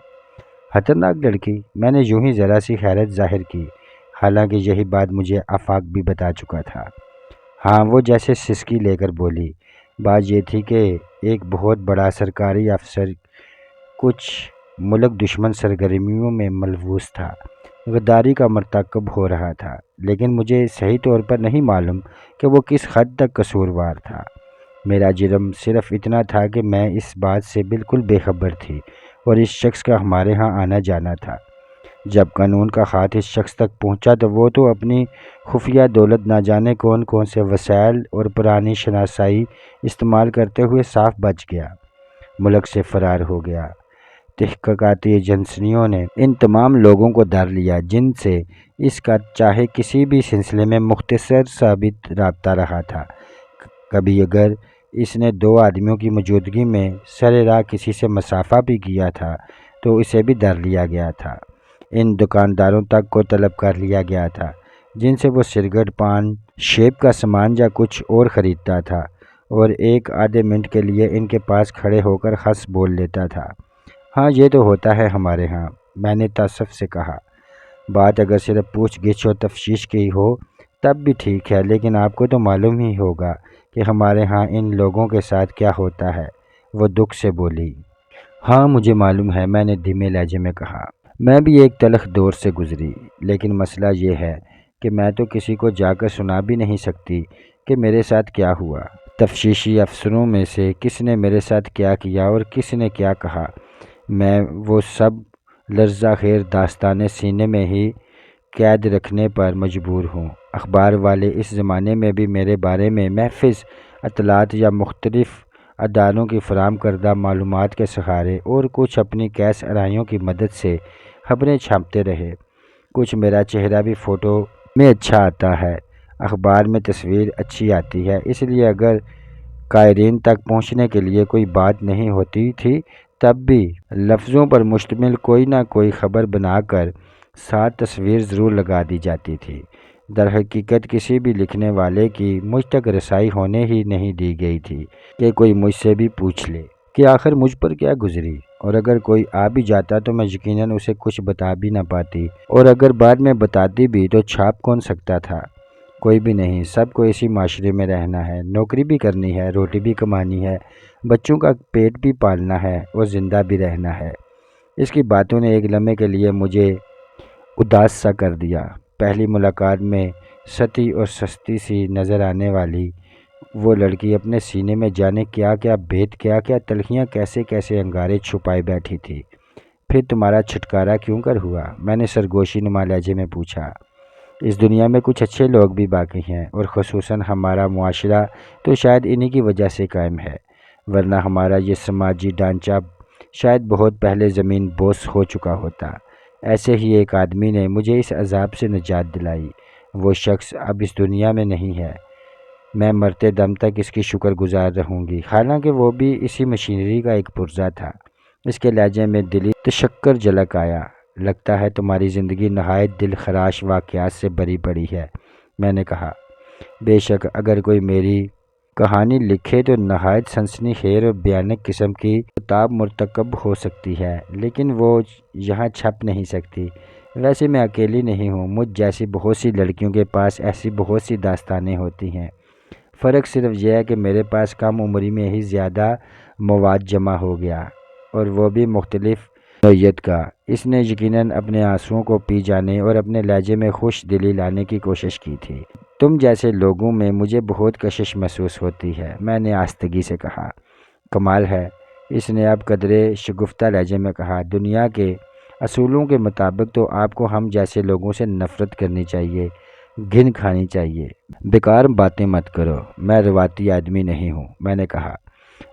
[SPEAKER 1] خطرناک لڑکی؟ میں نے یوں ہی ذرا سی حیرت ظاہر کی، حالانکہ یہی بات مجھے آفاق بھی بتا چکا تھا۔ ہاں، وہ جیسے سسکی لے کر بولی۔ بات یہ تھی کہ ایک بہت بڑا سرکاری افسر کچھ ملک دشمن سرگرمیوں میں ملوث تھا، غداری کا مرتکب ہو رہا تھا، لیکن مجھے صحیح طور پر نہیں معلوم کہ وہ کس حد تک قصوروار تھا۔ میرا جرم صرف اتنا تھا کہ میں اس بات سے بالکل بے خبر تھی، اور اس شخص کا ہمارے ہاں آنا جانا تھا۔ جب قانون کا خط اس شخص تک پہنچا تو وہ تو اپنی خفیہ دولت نہ جانے کون کون سے وسائل اور پرانی شناسائی استعمال کرتے ہوئے صاف بچ گیا، ملک سے فرار ہو گیا۔ تحقیقاتی ایجنسیوں نے ان تمام لوگوں کو دھر لیا جن سے اس کا چاہے کسی بھی سلسلے میں مختصر ثابت رابطہ رہا تھا۔ کبھی اگر اس نے 2 آدمیوں کی موجودگی میں سر راہ کسی سے مصافحہ بھی کیا تھا تو اسے بھی دھر لیا گیا تھا۔ ان دکانداروں تک کو طلب کر لیا گیا تھا جن سے وہ سگریٹ، پان، شیپ کا سامان یا کچھ اور خریدتا تھا، اور ایک آدھے منٹ کے لیے ان کے پاس کھڑے ہو کر خس بول لیتا تھا۔ ہاں، یہ تو ہوتا ہے ہمارے ہاں، میں نے تأسف سے کہا۔ بات اگر صرف پوچھ گچھ اور تفتیش کی ہو تب بھی ٹھیک ہے، لیکن آپ کو تو معلوم ہی ہوگا کہ ہمارے ہاں ان لوگوں کے ساتھ کیا ہوتا ہے، وہ دکھ سے بولی۔ ہاں مجھے معلوم ہے، میں نے دھیمے لہجے میں کہا۔ میں بھی ایک تلخ دور سے گزری، لیکن مسئلہ یہ ہے کہ میں تو کسی کو جا کر سنا بھی نہیں سکتی کہ میرے ساتھ کیا ہوا، تفتیشی افسروں میں سے کس نے میرے ساتھ کیا کیا اور کس نے کیا کہا۔ میں وہ سب لرزہ خیز داستانیں سینے میں ہی قید رکھنے پر مجبور ہوں۔ اخبار والے اس زمانے میں بھی میرے بارے میں محفوظ اطلاعات یا مختلف اداروں کی فراہم کردہ معلومات کے سہارے اور کچھ اپنی کیس آرائیوں کی مدد سے خبریں چھاپتے رہے۔ کچھ میرا چہرہ بھی فوٹو میں اچھا آتا ہے، اخبار میں تصویر اچھی آتی ہے، اس لیے اگر قارئین تک پہنچنے کے لیے کوئی بات نہیں ہوتی تھی تب بھی لفظوں پر مشتمل کوئی نہ کوئی خبر بنا کر ساتھ تصویر ضرور لگا دی جاتی تھی۔ در حقیقت کسی بھی لکھنے والے کی مجھ تک رسائی ہونے ہی نہیں دی گئی تھی کہ کوئی مجھ سے بھی پوچھ لے کہ آخر مجھ پر کیا گزری، اور اگر کوئی آ بھی جاتا تو میں یقیناً اسے کچھ بتا بھی نہ پاتی، اور اگر بعد میں بتاتی بھی تو چھاپ کون سکتا تھا؟ کوئی بھی نہیں۔ سب کو اسی معاشرے میں رہنا ہے، نوکری بھی کرنی ہے، روٹی بھی کمانی ہے، بچوں کا پیٹ بھی پالنا ہے اور زندہ بھی رہنا ہے۔ اس کی باتوں نے ایک لمحے کے لیے مجھے اداس سا کر دیا۔ پہلی ملاقات میں ستی اور سستی سی نظر آنے والی وہ لڑکی اپنے سینے میں جانے کیا کیا بھید، کیا کیا تلخیاں، کیسے کیسے انگارے چھپائے بیٹھی تھی۔ پھر تمہارا چھٹکارا کیوں کر ہوا؟ میں نے سرگوشی نما لہجے میں پوچھا۔ اس دنیا میں کچھ اچھے لوگ بھی باقی ہیں، اور خصوصاً ہمارا معاشرہ تو شاید انہی کی وجہ سے قائم ہے، ورنہ ہمارا یہ سماجی ڈھانچہ شاید بہت پہلے زمین بوس ہو چکا ہوتا۔ ایسے ہی ایک آدمی نے مجھے اس عذاب سے نجات دلائی۔ وہ شخص اب اس دنیا میں نہیں ہے۔ میں مرتے دم تک اس کی شکر گزار رہوں گی، حالانکہ وہ بھی اسی مشینری کا ایک پرزہ تھا۔ اس کے لہجے میں دلی تشکر جھلک آیا۔ لگتا ہے تمہاری زندگی نہایت دل خراش واقعات سے بھری پڑی ہے، میں نے کہا۔ بے شک، اگر کوئی میری کہانی لکھے تو نہایت سنسنی خیز اور بھیانک قسم کی کتاب مرتکب ہو سکتی ہے، لیکن وہ یہاں چھپ نہیں سکتی۔ ویسے میں اکیلی نہیں ہوں، مجھ جیسی بہت سی لڑکیوں کے پاس ایسی بہت سی داستانیں ہوتی ہیں۔ فرق صرف یہ ہے کہ میرے پاس کم عمری میں ہی زیادہ مواد جمع ہو گیا، اور وہ بھی مختلف نوعیت کا۔ اس نے یقیناً اپنے آنسوؤں کو پی جانے اور اپنے لہجے میں خوش دلی لانے کی کوشش کی تھی۔ تم جیسے لوگوں میں مجھے بہت کشش محسوس ہوتی ہے، میں نے آہستگی سے کہا۔ کمال ہے، اس نے اب قدرے شگفتہ لہجے میں کہا۔ دنیا کے اصولوں کے مطابق تو آپ کو ہم جیسے لوگوں سے نفرت کرنی چاہیے، گھن کھانی چاہیے۔ بیکار باتیں مت کرو، میں روایتی آدمی نہیں ہوں، میں نے کہا۔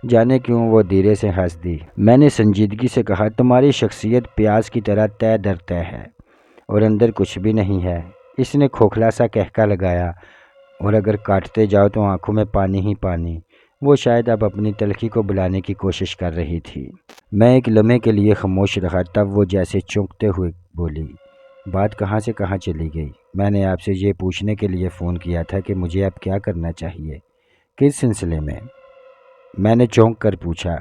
[SPEAKER 1] جانے کیوں وہ دھیرے سے ہنس دی۔ میں نے سنجیدگی سے کہا، تمہاری شخصیت پیاز کی طرح تہ در تہ ہے اور اندر کچھ بھی نہیں ہے۔ اس نے کھوکھلا سا کہکا لگایا، اور اگر کاٹتے جاؤ تو آنکھوں میں پانی ہی پانی۔ وہ شاید اب اپنی تلخی کو بلانے کی کوشش کر رہی تھی۔ میں ایک لمحے کے لیے خاموش رہا، تب وہ جیسے چونکتے ہوئے بولی، بات کہاں سے کہاں چلی گئی؟ میں نے آپ سے یہ پوچھنے کے لیے فون کیا تھا کہ مجھے اب کیا کرنا چاہیے۔ کس سلسلے میں؟ میں نے چونک کر پوچھا۔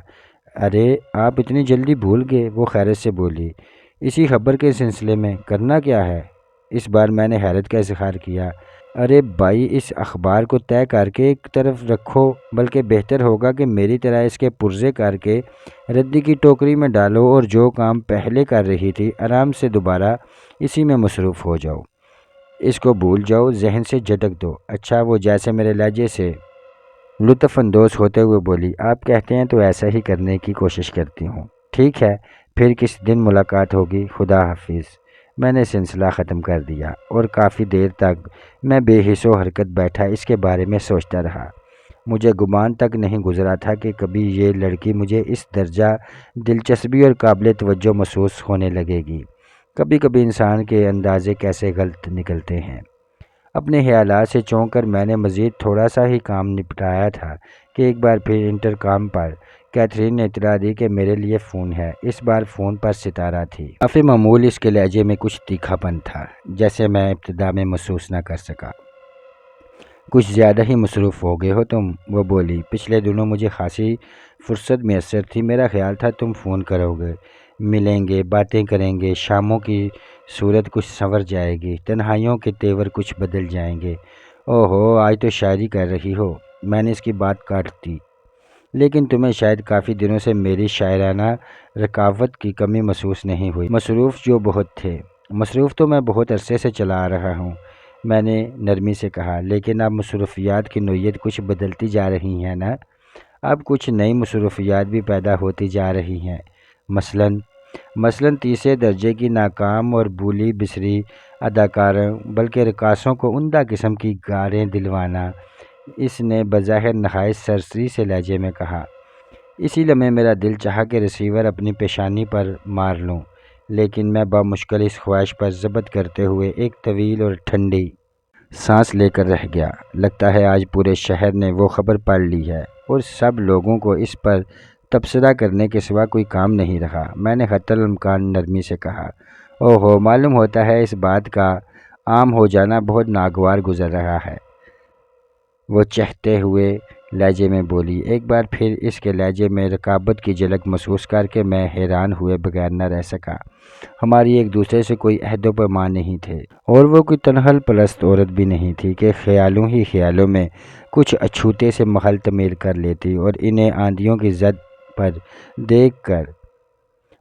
[SPEAKER 1] ارے آپ اتنی جلدی بھول گئے، وہ خیرت سے بولی۔ اسی خبر کے سلسلے میں۔ کرنا کیا ہے؟ اس بار میں نے حیرت کا اظہار کیا۔ ارے بھائی، اس اخبار کو طے کر کے ایک طرف رکھو، بلکہ بہتر ہوگا کہ میری طرح اس کے پرزے کر کے ردی کی ٹوکری میں ڈالو، اور جو کام پہلے کر رہی تھی آرام سے دوبارہ اسی میں مصروف ہو جاؤ۔ اس کو بھول جاؤ، ذہن سے جھٹک دو۔ اچھا، وہ جیسے میرے لہجے سے لطف اندوز ہوتے ہوئے بولی، آپ کہتے ہیں تو ایسا ہی کرنے کی کوشش کرتی ہوں۔ ٹھیک ہے، پھر کس دن ملاقات ہوگی؟ خدا حافظ۔ میں نے سلسلہ ختم کر دیا، اور کافی دیر تک میں بے حس و حرکت بیٹھا اس کے بارے میں سوچتا رہا۔ مجھے گمان تک نہیں گزرا تھا کہ کبھی یہ لڑکی مجھے اس درجہ دلچسپی اور قابل توجہ محسوس ہونے لگے گی۔ کبھی کبھی انسان کے اندازے کیسے غلط نکلتے ہیں۔ اپنے خیالات سے چونک کر میں نے مزید تھوڑا سا ہی کام نپٹایا تھا کہ ایک بار پھر انٹرکام پر کیتھرین نے اطلاع دی کہ میرے لیے فون ہے۔ اس بار فون پر ستارہ تھی۔ کافی معمول اس کے لہجے میں کچھ تیکھا پن تھا، جیسے میں ابتدا میں محسوس نہ کر سکا۔ کچھ زیادہ ہی مصروف ہو گئے ہو تم، وہ بولی۔ پچھلے دنوں مجھے خاصی فرصت میسر تھی، میرا خیال تھا تم فون کرو گے، ملیں گے، باتیں کریں گے، شاموں کی صورت کچھ سنور جائے گی، تنہائیوں کے تیور کچھ بدل جائیں گے۔ اوہ ہو، آج تو شاعری کر رہی ہو، میں نے اس کی بات کاٹ دی۔ لیکن تمہیں شاید کافی دنوں سے میری شاعرانہ رکاوٹ کی کمی محسوس نہیں ہوئی۔ مصروف جو بہت تھے۔ مصروف تو میں بہت عرصے سے چلا آ رہا ہوں، میں نے نرمی سے کہا، لیکن اب مصروفیات کی نوعیت کچھ بدلتی جا رہی ہیں نا؟ اب کچھ نئی مصروفیات بھی پیدا ہوتی جا رہی ہیں، مثلاً تیسرے درجے کی ناکام اور بھولی بسری اداکاروں بلکہ رقاصوں کو عمدہ قسم کی گاریں دلوانا۔ اس نے بظاہر نہایت سرسری سے لہجے میں کہا۔ اسی لمحے میرا دل چاہا کہ ریسیور اپنی پیشانی پر مار لوں، لیکن میں بمشکل اس خواہش پر ضبط کرتے ہوئے ایک طویل اور ٹھنڈی سانس لے کر رہ گیا۔ لگتا ہے آج پورے شہر نے وہ خبر پڑھ لی ہے اور سب لوگوں کو اس پر تبصرہ کرنے کے سوا کوئی کام نہیں رہا۔ میں نے حتی الامکان نرمی سے کہا، اوہو، معلوم ہوتا ہے اس بات کا عام ہو جانا بہت ناگوار گزر رہا ہے۔ وہ چہتے ہوئے لہجے میں بولی۔ ایک بار پھر اس کے لہجے میں رقابت کی جھلک محسوس کر کے میں حیران ہوئے بغیر نہ رہ سکا۔ ہماری ایک دوسرے سے کوئی عہد و پیمان نہیں تھے، اور وہ کوئی تنحل پرست عورت بھی نہیں تھی کہ خیالوں ہی خیالوں میں کچھ اچھوتے سے محل تعمیر کر لیتی اور انہیں آندھیوں کی زد پر دیکھ کر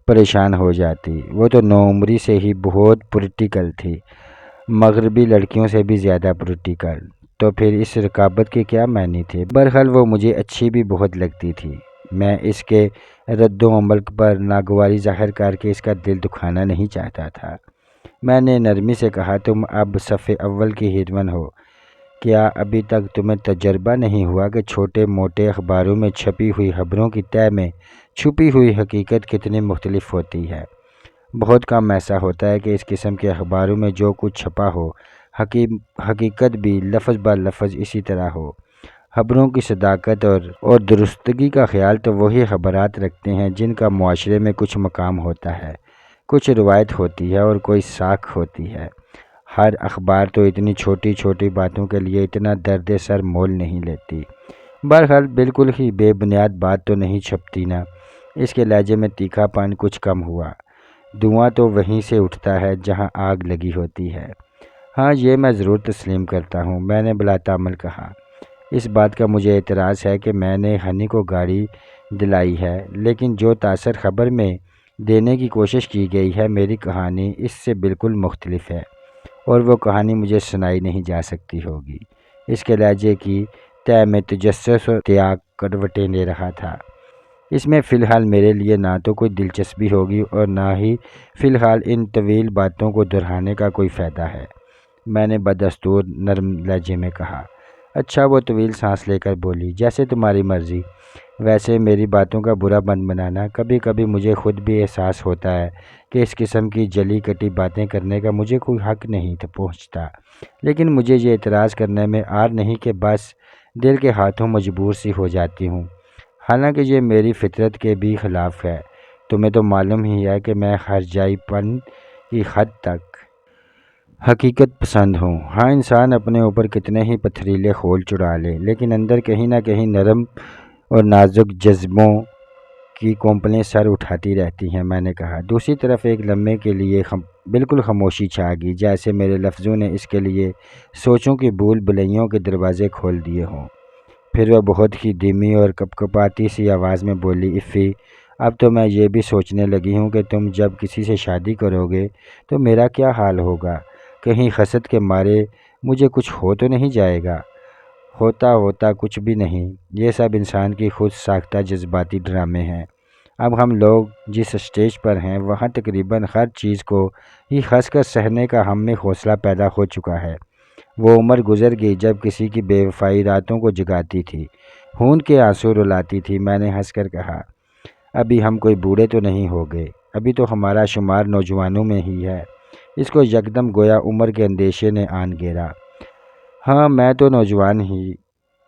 [SPEAKER 1] پریشان ہو جاتی۔ وہ تو نوعمری سے ہی بہت پریکٹیکل تھی، مغربی لڑکیوں سے بھی زیادہ پریکٹیکل۔ تو پھر اس رقابت کے کیا معنی تھے؟ بہرحال وہ مجھے اچھی بھی بہت لگتی تھی۔ میں اس کے رد و عمل پر ناگواری ظاہر کر کے اس کا دل دکھانا نہیں چاہتا تھا۔ میں نے نرمی سے کہا، تم اب صف اول کی ہیروئن ہو، کیا ابھی تک تمہیں تجربہ نہیں ہوا کہ چھوٹے موٹے اخباروں میں چھپی ہوئی خبروں کی تہہ میں چھپی ہوئی حقیقت کتنی مختلف ہوتی ہے؟ بہت کم ایسا ہوتا ہے کہ اس قسم کے اخباروں میں جو کچھ چھپا ہو حقیقت بھی لفظ بہ لفظ اسی طرح ہو۔ خبروں کی صداقت اور درستگی کا خیال تو وہی خبرات رکھتے ہیں جن کا معاشرے میں کچھ مقام ہوتا ہے، کچھ روایت ہوتی ہے اور کوئی ساکھ ہوتی ہے۔ ہر اخبار تو اتنی چھوٹی چھوٹی باتوں کے لیے اتنا درد سر مول نہیں لیتی۔ بہرحال بالکل ہی بے بنیاد بات تو نہیں چھپتی نا؟ اس کے لہجے میں تیکھا پن کچھ کم ہوا۔ دھواں تو وہیں سے اٹھتا ہے جہاں آگ لگی ہوتی ہے۔ ہاں، یہ میں ضرور تسلیم کرتا ہوں، میں نے بلا تامل کہا۔ اس بات کا مجھے اعتراض ہے کہ میں نے ہنی کو گاڑی دلائی ہے، لیکن جو تاثر خبر میں دینے کی کوشش کی گئی ہے، میری کہانی اس سے بالکل مختلف ہے، اور وہ کہانی مجھے سنائی نہیں جا سکتی ہوگی۔ اس کے لہجے کی تہہ میں تجسس و تیاگ کروٹیں لے رہا تھا۔ اس میں فی الحال میرے لیے نہ تو کوئی دلچسپی ہوگی اور نہ ہی فی الحال ان طویل باتوں کو دہرانے کا کوئی فائدہ ہے، میں نے بدستور نرم لہجے میں کہا۔ اچھا، وہ طویل سانس لے کر بولی، جیسے تمہاری مرضی۔ ویسے میری باتوں کا برا مت منانا، کبھی کبھی مجھے خود بھی احساس ہوتا ہے کہ اس قسم کی جلی کٹی باتیں کرنے کا مجھے کوئی حق نہیں پہنچتا، لیکن مجھے یہ اعتراض کرنے میں آر نہیں کہ بس دل کے ہاتھوں مجبور سی ہو جاتی ہوں، حالانکہ یہ میری فطرت کے بھی خلاف ہے۔ تمہیں تو معلوم ہی ہے کہ میں ہرجائی پن کی حد تک حقیقت پسند ہوں۔ ہاں، انسان اپنے اوپر کتنے ہی پتھریلے خول چڑھا لے، لیکن اندر کہیں نہ کہیں نرم اور نازک جذبوں کی کونپلیں سر اٹھاتی رہتی ہیں، میں نے کہا۔ دوسری طرف ایک لمحے کے لیے بالکل خاموشی چھا گئی، جیسے میرے لفظوں نے اس کے لیے سوچوں کی بھول بھلیوں کے دروازے کھول دیے ہوں۔ پھر وہ بہت ہی دھیمی اور کپکپاتی سی آواز میں بولی، افی، اب تو میں یہ بھی سوچنے لگی ہوں کہ تم جب کسی سے شادی کرو گے تو میرا کیا حال ہوگا؟ کہیں حسد کے مارے مجھے کچھ ہو تو نہیں جائے گا؟ ہوتا کچھ بھی نہیں، یہ سب انسان کی خود ساختہ جذباتی ڈرامے ہیں۔ اب ہم لوگ جس سٹیج پر ہیں وہاں تقریباً ہر چیز کو ہی ہنس کر سہنے کا ہم میں حوصلہ پیدا ہو چکا ہے۔ وہ عمر گزر گئی جب کسی کی بے وفائی راتوں کو جگاتی تھی، خون کے آنسو رلاتی تھی، میں نے ہنس کر کہا۔ ابھی ہم کوئی بوڑھے تو نہیں ہو گئے، ابھی تو ہمارا شمار نوجوانوں میں ہی ہے۔ اس کو یکدم گویا عمر کے اندیشے نے آن گھیرا۔ ہاں، میں تو نوجوان ہی،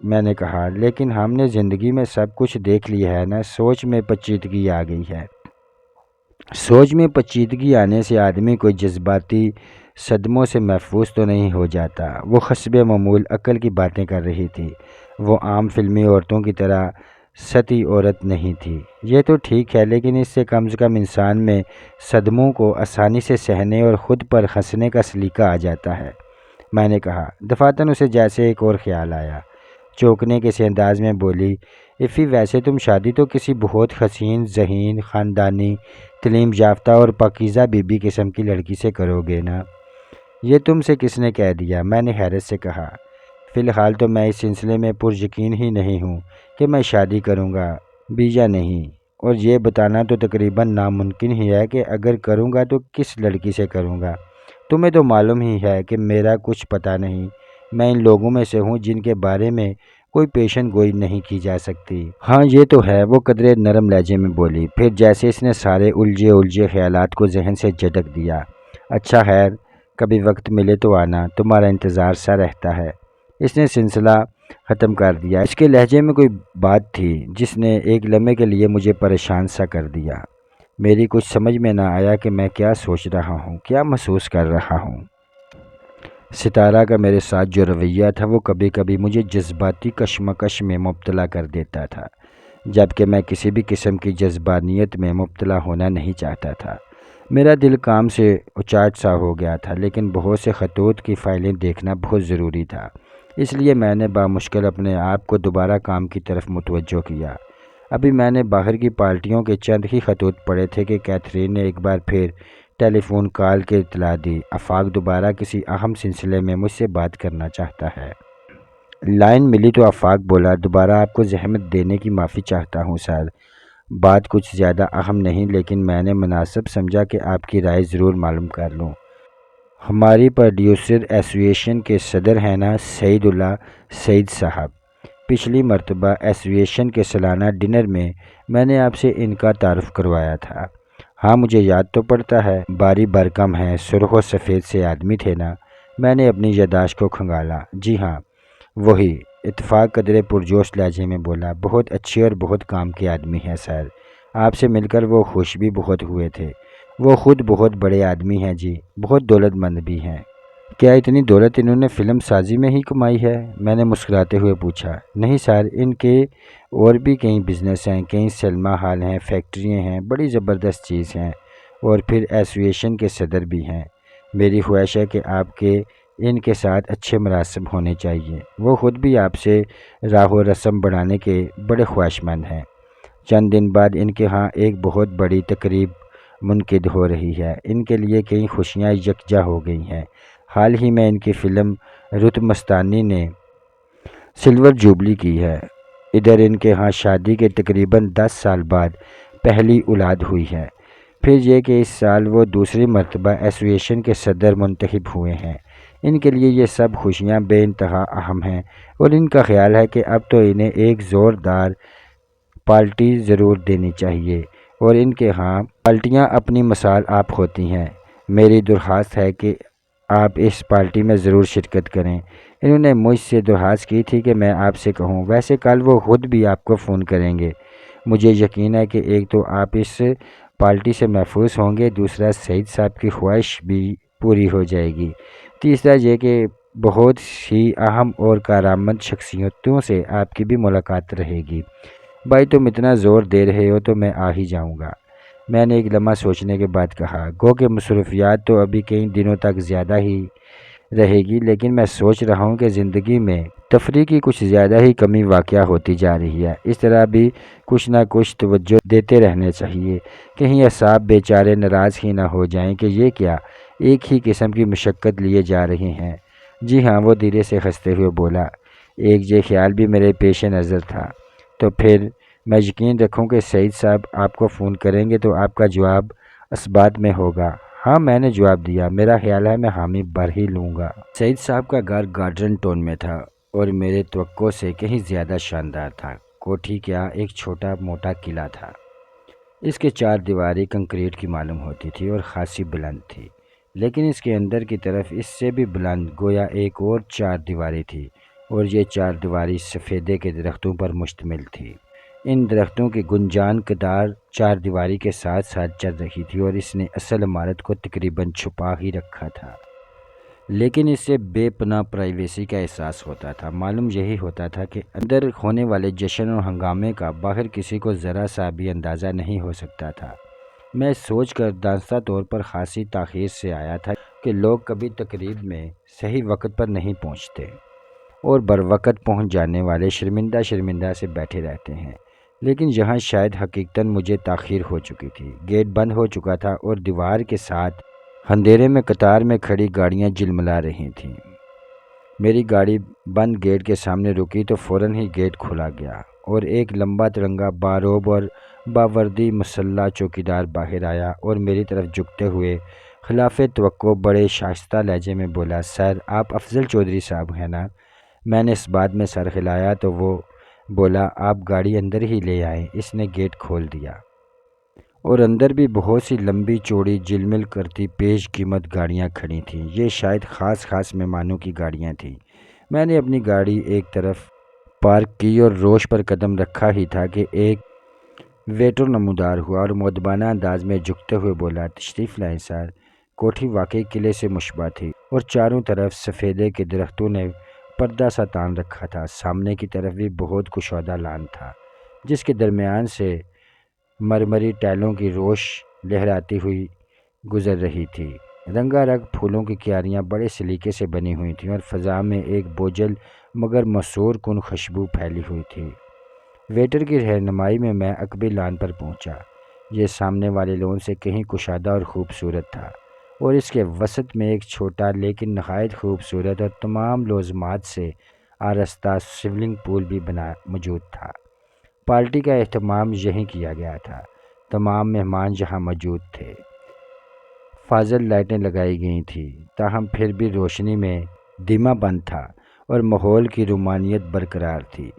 [SPEAKER 1] میں نے کہا، لیکن ہم نے زندگی میں سب کچھ دیکھ لیا ہے نا۔ سوچ میں پیچیدگی آ گئی ہے۔ سوچ میں پیچیدگی آنے سے آدمی کوئی جذباتی صدموں سے محفوظ تو نہیں ہو جاتا۔ وہ حسب معمول عقل کی باتیں کر رہی تھی، وہ عام فلمی عورتوں کی طرح سطحی عورت نہیں تھی۔ یہ تو ٹھیک ہے، لیکن اس سے کم انسان میں صدموں کو آسانی سے سہنے اور خود پر ہنسنے کا سلیقہ آ جاتا ہے، میں نے کہا۔ دفعتاً اسے جیسے ایک اور خیال آیا، چونکنے کے سے انداز میں بولی، افی، ویسے تم شادی تو کسی بہت حسین، ذہین، خاندانی، تعلیم یافتہ اور پاکیزہ بی بی قسم کی لڑکی سے کرو گے نا؟ یہ تم سے کس نے کہہ دیا؟ میں نے حیرت سے کہا۔ فی الحال تو میں اس سلسلے میں پریقین ہی نہیں ہوں کہ میں شادی کروں گا بھی یا نہیں، اور یہ بتانا تو تقریباً ناممکن ہی ہے کہ اگر کروں گا تو کس لڑکی سے کروں گا۔ تمہیں تو معلوم ہی ہے کہ میرا کچھ پتہ نہیں، میں ان لوگوں میں سے ہوں جن کے بارے میں کوئی پیشن گوئی نہیں کی جا سکتی۔ ہاں یہ تو ہے، وہ قدرے نرم لہجے میں بولی، پھر جیسے اس نے سارے الجھے خیالات کو ذہن سے جھٹک دیا۔ اچھا خیر، کبھی وقت ملے تو آنا، تمہارا انتظار سا رہتا ہے۔ اس نے سلسلہ ختم کر دیا۔ اس کے لہجے میں کوئی بات تھی جس نے ایک لمحے کے لیے مجھے پریشان سا کر دیا۔ میری کچھ سمجھ میں نہ آیا کہ میں کیا سوچ رہا ہوں، کیا محسوس کر رہا ہوں۔ ستارہ کا میرے ساتھ جو رویہ تھا وہ کبھی کبھی مجھے جذباتی کشمکش میں مبتلا کر دیتا تھا، جبکہ میں کسی بھی قسم کی جذبانیت میں مبتلا ہونا نہیں چاہتا تھا۔ میرا دل کام سے اچاٹ سا ہو گیا تھا، لیکن بہت سے خطوط کی فائلیں دیکھنا بہت ضروری تھا، اس لیے میں نے بامشکل اپنے آپ کو دوبارہ کام کی طرف متوجہ کیا۔ ابھی میں نے باہر کی پارٹیوں کے چند ہی خطوط پڑھے تھے کہ کیتھرین نے ایک بار پھر ٹیلی فون کال کے اطلاع دی۔ آفاق دوبارہ کسی اہم سلسلے میں مجھ سے بات کرنا چاہتا ہے۔ لائن ملی تو آفاق بولا، دوبارہ آپ کو زحمت دینے کی معافی چاہتا ہوں سر، بات کچھ زیادہ اہم نہیں، لیکن میں نے مناسب سمجھا کہ آپ کی رائے ضرور معلوم کر لوں۔ ہماری پروڈیوسر ایسوسی ایشن کے صدر ہیں نا سعید اللہ سعید صاحب، پچھلی مرتبہ ایسوسی ایشن کے سالانہ ڈنر میں نے آپ سے ان کا تعارف کروایا تھا۔ ہاں مجھے یاد تو پڑتا ہے، باری برکم ہیں، سرخ و سفید سے آدمی تھے نا؟ میں نے اپنی یادداشت کو کھنگالا۔ جی ہاں وہی، اتفاق قدرے پرجوش لہجے میں بولا، بہت اچھے اور بہت کام کے آدمی ہیں سر، آپ سے مل کر وہ خوش بھی بہت ہوئے تھے۔ وہ خود بہت بڑے آدمی ہیں جی، بہت دولت مند بھی ہیں۔ کیا اتنی دولت انہوں نے فلم سازی میں ہی کمائی ہے؟ میں نے مسکراتے ہوئے پوچھا۔ نہیں سر، ان کے اور بھی کئی بزنس ہیں، کئی سینما ہال ہیں، فیکٹریاں ہیں، بڑی زبردست چیز ہیں، اور پھر ایسوسی ایشن کے صدر بھی ہیں۔ میری خواہش ہے کہ آپ کے ان کے ساتھ اچھے مراسم ہونے چاہیے۔ وہ خود بھی آپ سے راہ و رسم بڑھانے کے بڑے خواہش مند ہیں۔ چند دن بعد ان کے ہاں ایک بہت بڑی تقریب منعقد ہو رہی ہے، ان کے لیے کئی خوشیاں یکجا ہو گئی ہیں۔ حال ہی میں ان کی فلم رت مستانی نے سلور جوبلی کی ہے۔ ادھر ان کے ہاں شادی کے تقریباً 10 سال بعد پہلی اولاد ہوئی ہے۔ پھر یہ کہ اس سال وہ دوسری مرتبہ ایسوسی ایشن کے صدر منتخب ہوئے ہیں۔ ان کے لیے یہ سب خوشیاں بے انتہا اہم ہیں، اور ان کا خیال ہے کہ اب تو انہیں ایک زوردار پارٹی ضرور دینی چاہیے، اور ان کے ہاں پارٹیاں اپنی مثال آپ ہوتی ہیں۔ میری درخواست ہے کہ آپ اس پارٹی میں ضرور شرکت کریں۔ انہوں نے مجھ سے درخواست کی تھی کہ میں آپ سے کہوں، ویسے کل وہ خود بھی آپ کو فون کریں گے۔ مجھے یقین ہے کہ ایک تو آپ اس پارٹی سے محفوظ ہوں گے، دوسرا سعید صاحب کی خواہش بھی پوری ہو جائے گی، تیسرا یہ کہ بہت ہی اہم اور کارآمد شخصیتوں سے آپ کی بھی ملاقات رہے گی۔ بھائی تم اتنا زور دے رہے ہو تو میں آ ہی جاؤں گا، میں نے ایک لمحہ سوچنے کے بعد کہا۔ گو کہ مصروفیات تو ابھی کئی دنوں تک زیادہ ہی رہے گی، لیکن میں سوچ رہا ہوں کہ زندگی میں تفریح کی کچھ زیادہ ہی کمی واقع ہوتی جا رہی ہے، اس طرح بھی کچھ نہ کچھ توجہ دیتے رہنا چاہیے، کہیں اصحاب بیچارے ناراض ہی نہ ہو جائیں کہ یہ کیا ایک ہی قسم کی مشقت لیے جا رہے ہیں۔ جی ہاں، وہ دھیرے سے ہنستے ہوئے بولا، ایک یہ خیال بھی میرے پیش نظر تھا۔ تو پھر میں یقین رکھوں کہ سعید صاحب آپ کو فون کریں گے تو آپ کا جواب اثبات میں ہوگا؟ ہاں میں نے جواب دیا، میرا خیال ہے میں حامی بھر ہی لوں گا۔ سعید صاحب کا گھر گارڈن ٹون میں تھا اور میرے توقع سے کہیں زیادہ شاندار تھا۔ کوٹھی کیا، ایک چھوٹا موٹا قلعہ تھا۔ اس کے 4 دیواری کنکریٹ کی معلوم ہوتی تھی اور خاصی بلند تھی، لیکن اس کے اندر کی طرف اس سے بھی بلند گویا ایک اور 4 دیواری تھی، اور یہ 4 دیواری سفیدے کے درختوں پر مشتمل تھی۔ ان درختوں کی گنجان قدار 4 دیواری کے ساتھ ساتھ چل رہی تھی، اور اس نے اصل عمارت کو تقریباً چھپا ہی رکھا تھا، لیکن اس سے بے پناہ پرائیویسی کا احساس ہوتا تھا۔ معلوم یہی ہوتا تھا کہ اندر ہونے والے جشن اور ہنگامے کا باہر کسی کو ذرا سا بھی اندازہ نہیں ہو سکتا تھا۔ میں سوچ کر دانستہ طور پر خاصی تاخیر سے آیا تھا کہ لوگ کبھی تقریب میں صحیح وقت پر نہیں پہنچتے، اور بروقت پہنچ جانے والے شرمندہ سے بیٹھے رہتے ہیں، لیکن یہاں شاید حقیقتاً مجھے تاخیر ہو چکی تھی۔ گیٹ بند ہو چکا تھا اور دیوار کے ساتھ اندھیرے میں قطار میں کھڑی گاڑیاں جلملا رہی تھیں۔ میری گاڑی بند گیٹ کے سامنے رکی تو فوراً ہی گیٹ کھولا گیا اور ایک لمبا ترنگا باروب اور باوردی مسلح چوکیدار باہر آیا اور میری طرف جھکتے ہوئے خلاف توقع بڑے شائستہ لہجے میں بولا، سر آپ افضل چودھری صاحب ہیں نا؟ میں نے اس بات میں سر ہلایا تو وہ بولا، آپ گاڑی اندر ہی لے آئیں۔ اس نے گیٹ کھول دیا اور اندر بھی بہت سی لمبی چوڑی جلمل کرتی پیش قیمت گاڑیاں کھڑی تھیں۔ یہ شاید خاص مہمانوں کی گاڑیاں تھیں۔ میں نے اپنی گاڑی ایک طرف پارک کی اور روش پر قدم رکھا ہی تھا کہ ایک ویٹر نمودار ہوا اور مؤدبانہ انداز میں جھکتے ہوئے بولا، تشریف لائیں سر۔ کوٹھی واقعی قلعے سے مشبہ تھی اور چاروں طرف سفیدے کے درختوں نے پردہ سا تان رکھا تھا۔ سامنے کی طرف بھی بہت کشادہ لان تھا جس کے درمیان سے مرمری ٹائلوں کی روش لہراتی ہوئی گزر رہی تھی۔ رنگا رنگ پھولوں کی کیاریاں بڑے سلیقے سے بنی ہوئی تھیں اور فضا میں ایک بوجھل مگر مسحور کن خوشبو پھیلی ہوئی تھی۔ ویٹر کی رہنمائی میں میں عقبی لان پر پہنچا۔ یہ سامنے والے لون سے کہیں کشادہ اور خوبصورت تھا اور اس کے وسط میں ایک چھوٹا لیکن نہایت خوبصورت اور تمام لوازمات سے آراستہ سوئمنگ پول بھی موجود تھا۔ پارٹی کا اہتمام یہیں کیا گیا تھا۔ تمام مہمان یہاں موجود تھے۔ فاضل لائٹیں لگائی گئی تھیں، تاہم پھر بھی روشنی میں دھیما بند تھا اور ماحول کی رومانیت برقرار تھی۔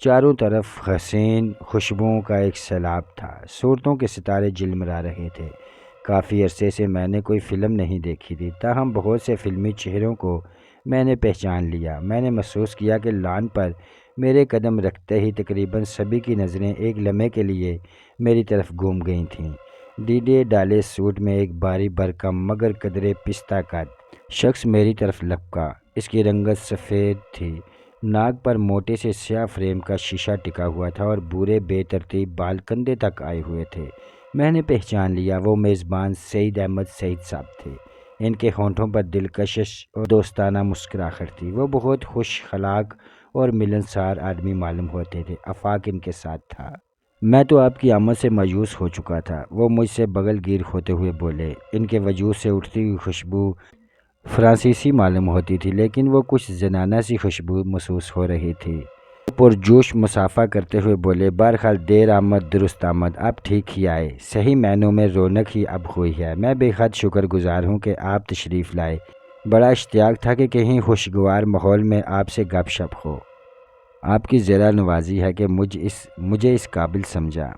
[SPEAKER 1] چاروں طرف حسین خوشبوؤں کا ایک سیلاب تھا۔ صورتوں کے ستارے جلملا رہے تھے۔ کافی عرصے سے میں نے کوئی فلم نہیں دیکھی تھی، تاہم بہت سے فلمی چہروں کو میں نے پہچان لیا۔ میں نے محسوس کیا کہ لان پر میرے قدم رکھتے ہی تقریباً سبھی کی نظریں ایک لمحے کے لیے میری طرف گھوم گئی تھیں۔ ڈیڈے ڈالے سوٹ میں ایک بھاری بھرکم مگر قدرے پستہ قد شخص میری طرف لپکا۔ اس کی رنگت سفید تھی، ناک پر موٹے سے سیاہ فریم کا شیشہ ٹکا ہوا تھا اور بورے بے ترتیب بال کندھے تک آئے ہوئے تھے۔ میں نے پہچان لیا، وہ میزبان سعید احمد سعید صاحب تھے۔ ان کے ہونٹوں پر دلکش اور دوستانہ مسکراہٹ تھی۔ وہ بہت خوش اخلاق اور ملنسار آدمی معلوم ہوتے تھے۔ آفاق ان کے ساتھ تھا۔ میں تو آپ کی آمد سے مایوس ہو چکا تھا، وہ مجھ سے بغل گیر ہوتے ہوئے بولے۔ ان کے وجود سے اٹھتی ہوئی خوشبو فرانسیسی معلوم ہوتی تھی، لیکن وہ کچھ زنانہ سی خوشبو محسوس ہو رہی تھی۔ وہ پرجوش مصافحہ کرتے ہوئے بولے، بہرحال دیر آمد درست آمد، آپ ٹھیک ہی آئے۔ صحیح معنوں میں رونق ہی اب ہوئی ہے۔ میں بے حد شکر گزار ہوں کہ آپ تشریف لائے۔ بڑا اشتیاق تھا کہ کہیں خوشگوار ماحول میں آپ سے گپ شپ ہو۔ آپ کی زیرہ نوازی ہے کہ مجھے اس قابل سمجھا۔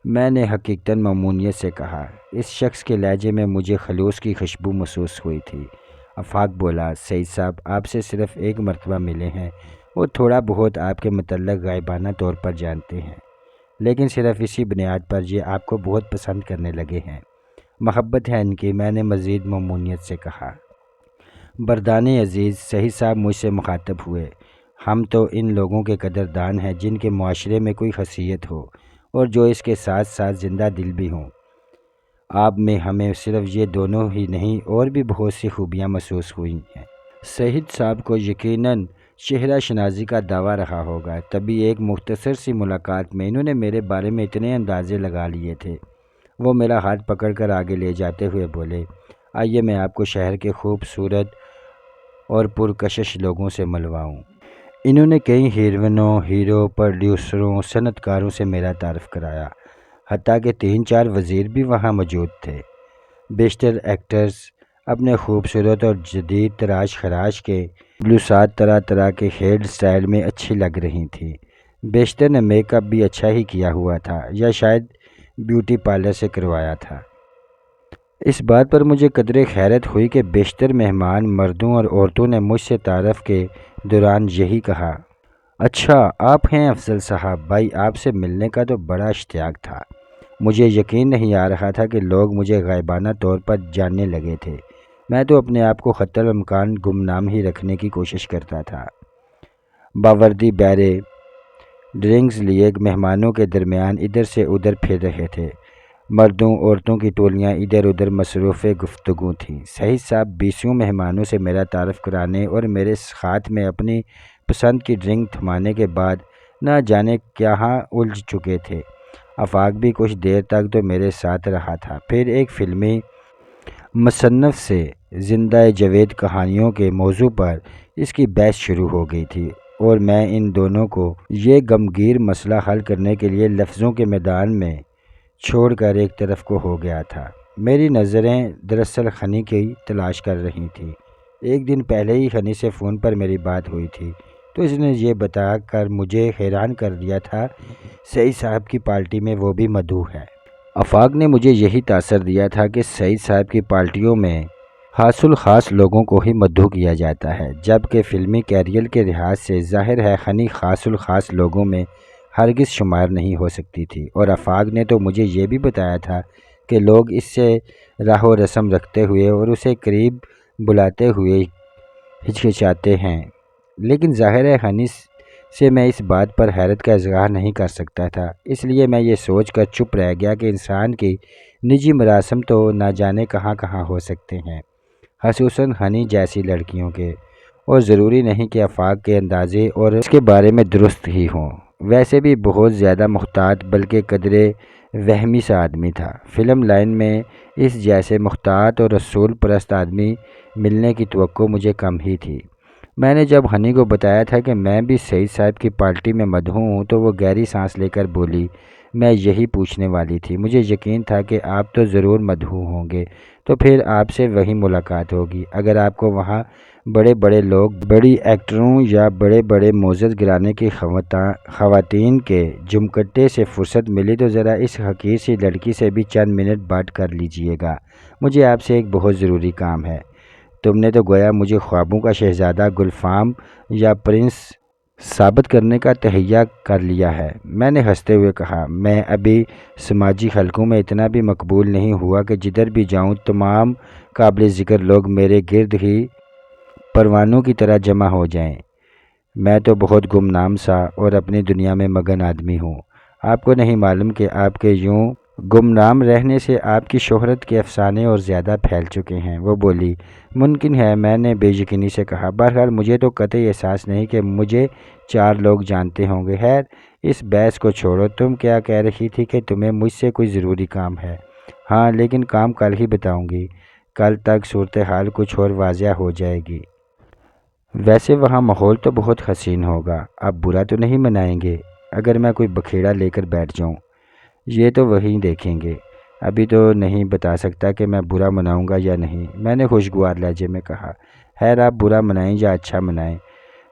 [SPEAKER 1] میں نے حقیقتاً ممنونیت سے کہا۔ اس شخص کے لہجے میں مجھے خلوص کی خوشبو محسوس ہوئی تھی۔ آفاق بولا، سعید صاحب آپ سے صرف ایک مرتبہ ملے ہیں اور تھوڑا بہت آپ کے متعلق غائبانہ طور پر جانتے ہیں، لیکن صرف اسی بنیاد پر یہ آپ کو بہت پسند کرنے لگے ہیں۔ محبت ہے ان کی، میں نے مزید ممنونیت سے کہا۔ بردانی عزیز، سعید صاحب مجھ سے مخاطب ہوئے، ہم تو ان لوگوں کے قدردان ہیں جن کے معاشرے میں کوئی خاصیت ہو اور جو اس کے ساتھ ساتھ زندہ دل بھی ہوں۔ آپ میں ہمیں صرف یہ دونوں ہی نہیں اور بھی بہت سی خوبیاں محسوس ہوئی ہیں۔ سعید صاحب کو یقیناً چہرہ شناسی کا دعویٰ رہا ہوگا، تبھی ایک مختصر سی ملاقات میں انہوں نے میرے بارے میں اتنے اندازے لگا لیے تھے۔ وہ میرا ہاتھ پکڑ کر آگے لے جاتے ہوئے بولے، آئیے میں آپ کو شہر کے خوبصورت اور پرکشش لوگوں سے ملواؤں۔ انہوں نے کئی ہیروئنوں، ہیرو، پروڈیوسروں، صنعت کاروں سے میرا تعارف کرایا، حتیٰ کہ 3-4 وزیر بھی وہاں موجود تھے۔ بیشتر ایکٹرز اپنے خوبصورت اور جدید تراش خراش کے بلوسات طرح طرح کے ہیئر سٹائل میں اچھی لگ رہی تھیں۔ بیشتر نے میک اپ بھی اچھا ہی کیا ہوا تھا یا شاید بیوٹی پارلر سے کروایا تھا۔ اس بات پر مجھے قدرے حیرت ہوئی کہ بیشتر مہمان مردوں اور عورتوں نے مجھ سے تعارف کے دوران یہی کہا، اچھا آپ ہیں افضل صاحب، بھائی آپ سے ملنے کا تو بڑا اشتیاق تھا۔ مجھے یقین نہیں آ رہا تھا کہ لوگ مجھے غائبانہ طور پر جاننے لگے تھے۔ میں تو اپنے آپ کو خطر الامکان گمنام ہی رکھنے کی کوشش کرتا تھا۔ باوردی بیرے ڈرنکس لیے مہمانوں کے درمیان ادھر سے ادھر پھر رہے تھے۔ مردوں عورتوں کی ٹولیاں ادھر ادھر مصروف گفتگو تھیں۔ سعید صاحب 20 مہمانوں سے میرا تعارف کرانے اور میرے ہاتھ میں اپنی پسند کی ڈرنک تھمانے کے بعد نہ جانے کہاں الجھ چکے تھے۔ آفاق بھی کچھ دیر تک تو میرے ساتھ رہا تھا، پھر ایک فلمی مصنف سے زندہ جاوید کہانیوں کے موضوع پر اس کی بحث شروع ہو گئی تھی اور میں ان دونوں کو یہ غمگین مسئلہ حل کرنے کے لیے لفظوں کے میدان میں چھوڑ کر ایک طرف کو ہو گیا تھا۔ میری نظریں دراصل ہنی کی تلاش کر رہی تھیں۔ ایک دن پہلے ہی ہنی سے فون پر میری بات ہوئی تھی تو اس نے یہ بتا کر مجھے حیران کر دیا تھا، سعید صاحب کی پارٹی میں وہ بھی مدعو ہے۔ آفاق نے مجھے یہی تاثر دیا تھا کہ سعید صاحب کی پارٹیوں میں خاص الخاص لوگوں کو ہی مدعو کیا جاتا ہے، جبکہ فلمی کیریئر کے لحاظ سے ظاہر ہے ہنی خاص الخاص لوگوں میں ہرگز شمار نہیں ہو سکتی تھی۔ اور آفاق نے تو مجھے یہ بھی بتایا تھا کہ لوگ اس سے راہ و رسم رکھتے ہوئے اور اسے قریب بلاتے ہوئے ہچکچاتے ہیں، لیکن ظاہر ہے ہنی سے میں اس بات پر حیرت کا اظہار نہیں کر سکتا تھا۔ اس لیے میں یہ سوچ کر چپ رہ گیا کہ انسان کی نجی مراسم تو نہ جانے کہاں کہاں ہو سکتے ہیں، خصوصاً ہنی جیسی لڑکیوں کے، اور ضروری نہیں کہ آفاق کے اندازے اور اس کے بارے میں درست ہی ہوں۔ ویسے بھی بہت زیادہ محتاط بلکہ قدرے وہمی سا آدمی تھا۔ فلم لائن میں اس جیسے محتاط اور اصول پرست آدمی ملنے کی توقع مجھے کم ہی تھی۔ میں نے جب ہنی کو بتایا تھا کہ میں بھی سعید صاحب کی پارٹی میں مدعو ہوں تو وہ گہری سانس لے کر بولی، میں یہی پوچھنے والی تھی۔ مجھے یقین تھا کہ آپ تو ضرور مدعو ہوں گے، تو پھر آپ سے وہی ملاقات ہوگی۔ اگر آپ کو وہاں بڑے بڑے لوگ، بڑی ایکٹروں یا بڑے بڑے معزز گھرانے کی خواتین کے جمکٹے سے فرصت ملی تو ذرا اس حقیر سی لڑکی سے بھی چند منٹ بات کر لیجئے گا۔ مجھے آپ سے ایک بہت ضروری کام ہے۔ تم نے تو گویا مجھے خوابوں کا شہزادہ، گلفام یا پرنس ثابت کرنے کا تہیہ کر لیا ہے۔ میں نے ہنستے ہوئے کہا، میں ابھی سماجی حلقوں میں اتنا بھی مقبول نہیں ہوا کہ جدھر بھی جاؤں تمام قابل ذکر لوگ میرے گرد ہی پروانوں کی طرح جمع ہو جائیں۔ میں تو بہت گمنام سا اور اپنی دنیا میں مگن آدمی ہوں۔ آپ کو نہیں معلوم کہ آپ کے یوں گمنام رہنے سے آپ کی شہرت کے افسانے اور زیادہ پھیل چکے ہیں۔ وہ بولی، ممکن ہے، میں نے بے یقینی سے کہا۔ بہرحال مجھے تو قطعی احساس نہیں کہ مجھے 4 لوگ جانتے ہوں گے۔ خیر، اس بحث کو چھوڑو، تم کیا کہہ رہی تھی کہ تمہیں مجھ سے کوئی ضروری کام ہے؟ ہاں، لیکن کام کل ہی بتاؤں گی۔ کل تک صورتحال کچھ اور واضح ہو جائے گی۔ ویسے وہاں ماحول تو بہت حسین ہوگا، آپ برا تو نہیں منائیں گے اگر میں کوئی بکھیڑا لے کر بیٹھ جاؤں؟ یہ تو وہیں دیکھیں گے، ابھی تو نہیں بتا سکتا کہ میں برا مناؤں گا یا نہیں، میں نے خوشگوار لہجے میں کہا۔ خیر، آپ برا منائیں یا اچھا منائیں،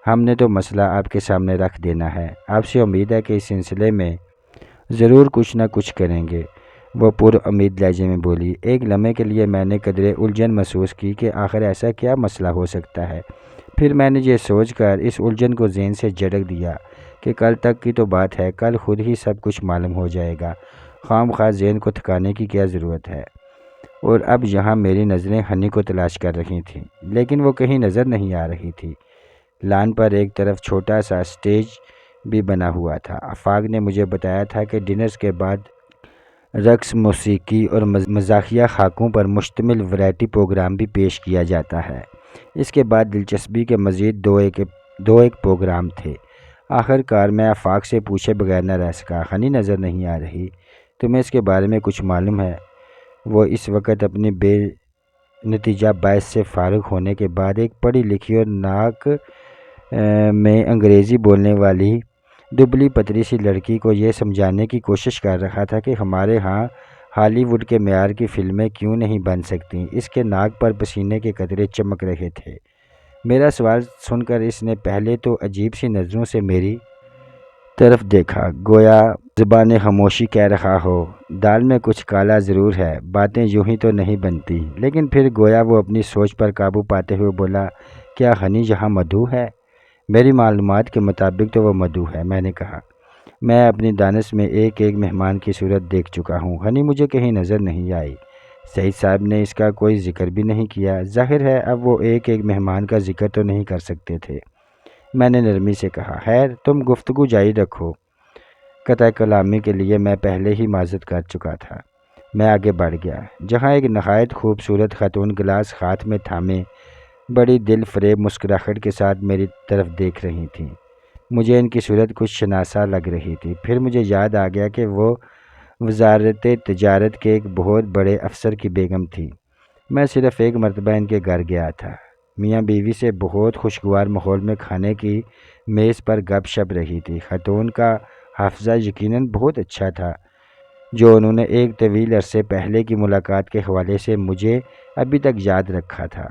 [SPEAKER 1] ہم نے تو مسئلہ آپ کے سامنے رکھ دینا ہے۔ آپ سے امید ہے کہ اس سلسلے میں ضرور کچھ نہ کچھ کریں گے، وہ پر امید لہجے میں بولی۔ ایک لمحے کے لیے میں نے قدرے الجھن محسوس کی کہ آخر ایسا کیا مسئلہ ہو سکتا ہے۔ پھر میں نے یہ سوچ کر اس الجھن کو ذہن سے جھٹک دیا کہ کل تک کی تو بات ہے، کل خود ہی سب کچھ معلوم ہو جائے گا، خواہ مخواہ ذہن کو تھکانے کی کیا ضرورت ہے۔ اور اب یہاں میری نظریں ہنی کو تلاش کر رہی تھیں، لیکن وہ کہیں نظر نہیں آ رہی تھی۔ لان پر ایک طرف چھوٹا سا اسٹیج بھی بنا ہوا تھا۔ آفاق نے مجھے بتایا تھا کہ ڈنرز کے بعد رقص، موسیقی اور مزاحیہ خاکوں پر مشتمل ویرائٹی پروگرام بھی پیش کیا جاتا ہے۔ اس کے بعد دلچسپی کے مزید دو ایک پروگرام تھے۔ آخر کار میں آفاق سے پوچھے بغیر نہ رہ سکا، ہنی نظر نہیں آ رہی، تمہیں اس کے بارے میں کچھ معلوم ہے؟ وہ اس وقت اپنی بے نتیجہ بحث سے فارغ ہونے کے بعد ایک پڑھی لکھی اور ناک میں انگریزی بولنے والی دبلی پتلی سی لڑکی کو یہ سمجھانے کی کوشش کر رہا تھا کہ ہمارے ہاں ہالی ووڈ کے معیار کی فلمیں کیوں نہیں بن سکتی۔ اس کے ناک پر پسینے کے قطرے چمک رہے تھے۔ میرا سوال سن کر اس نے پہلے تو عجیب سی نظروں سے میری طرف دیکھا، گویا زبان خاموشی کہہ رہا ہو، دال میں کچھ کالا ضرور ہے، باتیں یوں ہی تو نہیں بنتی۔ لیکن پھر گویا وہ اپنی سوچ پر قابو پاتے ہوئے بولا، کیا ہنی یہاں مدعو ہے؟ میری معلومات کے مطابق تو وہ مدعو ہے، میں نے کہا۔ میں اپنی دانش میں ایک مہمان کی صورت دیکھ چکا ہوں، ہنی مجھے کہیں نظر نہیں آئی۔ سعید صاحب نے اس کا کوئی ذکر بھی نہیں کیا، ظاہر ہے اب وہ ایک مہمان کا ذکر تو نہیں کر سکتے تھے۔ میں نے نرمی سے کہا، خیر، تم گفتگو جاری رکھو۔ قطع کلامی کے لیے میں پہلے ہی معذرت کر چکا تھا۔ میں آگے بڑھ گیا، جہاں ایک نہایت خوبصورت خاتون گلاس ہاتھ میں تھامے بڑی دل فریب مسکراہٹ کے ساتھ میری طرف دیکھ رہی تھیں۔ مجھے ان کی صورت کچھ شناسا لگ رہی تھی۔ پھر مجھے یاد آ گیا کہ وہ وزارت تجارت کے ایک بہت بڑے افسر کی بیگم تھی۔ میں صرف ایک مرتبہ ان کے گھر گیا تھا۔ میاں بیوی سے بہت خوشگوار ماحول میں کھانے کی میز پر گپ شپ رہی تھی۔ خاتون کا حافظہ یقیناً بہت اچھا تھا، جو انہوں نے ایک طویل عرصے پہلے کی ملاقات کے حوالے سے مجھے ابھی تک یاد رکھا تھا۔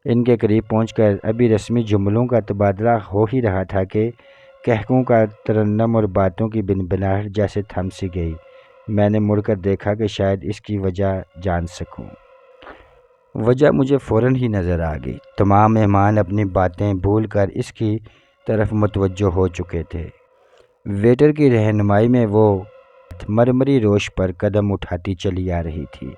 [SPEAKER 1] ان کے قریب پہنچ کر ابھی رسمی جملوں کا تبادلہ ہو ہی رہا تھا کہ کہکوں کا ترنم اور باتوں کی بنبناہٹ جیسے تھم سی گئی۔ میں نے مڑ کر دیکھا کہ شاید اس کی وجہ جان سکوں۔ وجہ مجھے فوراً ہی نظر آ گئی۔ تمام مہمان اپنی باتیں بھول کر اس کی طرف متوجہ ہو چکے تھے۔ ویٹر کی رہنمائی میں وہ مرمری روش پر قدم اٹھاتی چلی آ رہی تھی۔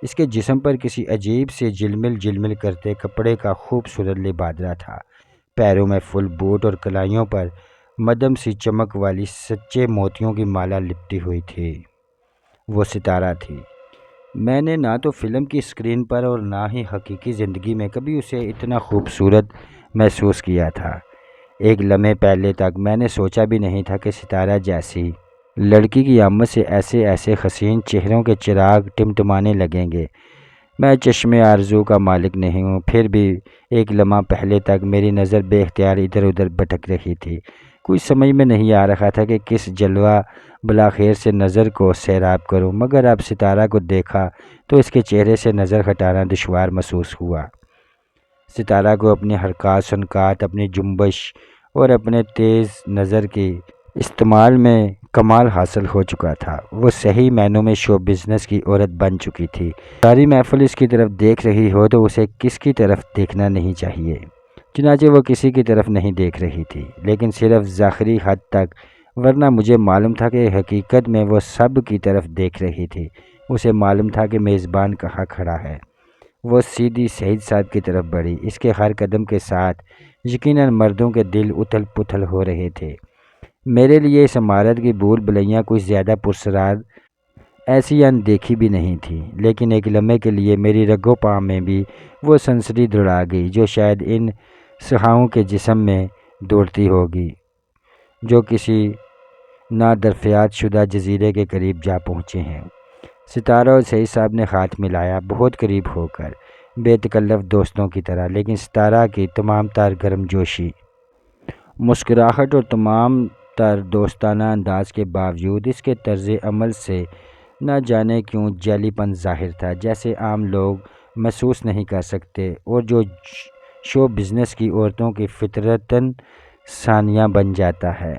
[SPEAKER 1] اس کے جسم پر کسی عجیب سے جلمل کرتے کپڑے کا خوبصورت لبادرہ تھا۔ پیروں میں فل بوٹ اور کلائیوں پر مدھم سی چمک والی سچے موتیوں کی مالا لپٹی ہوئی تھی۔ وہ ستارہ تھی۔ میں نے نہ تو فلم کی اسکرین پر اور نہ ہی حقیقی زندگی میں کبھی اسے اتنا خوبصورت محسوس کیا تھا۔ ایک لمحے پہلے تک میں نے سوچا بھی نہیں تھا کہ ستارہ جیسی لڑکی کی آمد سے ایسے حسین چہروں کے چراغ ٹمٹمانے لگیں گے۔ میں چشم آرزو کا مالک نہیں ہوں، پھر بھی ایک لمحہ پہلے تک میری نظر بے اختیار ادھر ادھر بھٹک رہی تھی۔ کوئی سمجھ میں نہیں آ رہا تھا کہ کس جلوہ بلاخیر سے نظر کو سیراب کروں، مگر اب ستارہ کو دیکھا تو اس کے چہرے سے نظر ہٹانا دشوار محسوس ہوا۔ ستارہ کو اپنی حرکات سنکات، اپنی جنبش اور اپنے تیز نظر کی استعمال میں کمال حاصل ہو چکا تھا۔ وہ صحیح معنوں میں شو بزنس کی عورت بن چکی تھی۔ ساری محفل اس کی طرف دیکھ رہی ہو تو اسے کس کی طرف دیکھنا نہیں چاہیے؟ چنانچہ وہ کسی کی طرف نہیں دیکھ رہی تھی، لیکن صرف ظاہری حد تک، ورنہ مجھے معلوم تھا کہ حقیقت میں وہ سب کی طرف دیکھ رہی تھی۔ اسے معلوم تھا کہ میزبان کہاں کھڑا ہے۔ وہ سیدھی سعید صاحب کی طرف بڑھی۔ اس کے ہر قدم کے ساتھ یقیناً مردوں کے دل اتھل پتھل ہو رہے تھے۔ میرے لیے اس عمارت کی بھول بھلیاں کچھ زیادہ پرسرار ایسی اندیکھی بھی نہیں تھی، لیکن ایک لمحے کے لیے میری رگو پاں میں بھی وہ سنسنی دوڑا گئی جو شاید ان سیاحوں کے جسم میں دوڑتی ہوگی جو کسی نادریافت شدہ جزیرے کے قریب جا پہنچے ہیں۔ ستارہ اور سعید صاحب نے ہاتھ ملایا، بہت قریب ہو کر، بے تکلف دوستوں کی طرح، لیکن ستارہ کی تمام تر گرم جوشی، مسکراہٹ اور تمام تر دوستانہ انداز کے باوجود اس کے طرز عمل سے نہ جانے کیوں جیلی پن ظاہر تھا، جیسے عام لوگ محسوس نہیں کر سکتے اور جو شو بزنس کی عورتوں کی فطرتاً ثانیہ بن جاتا ہے۔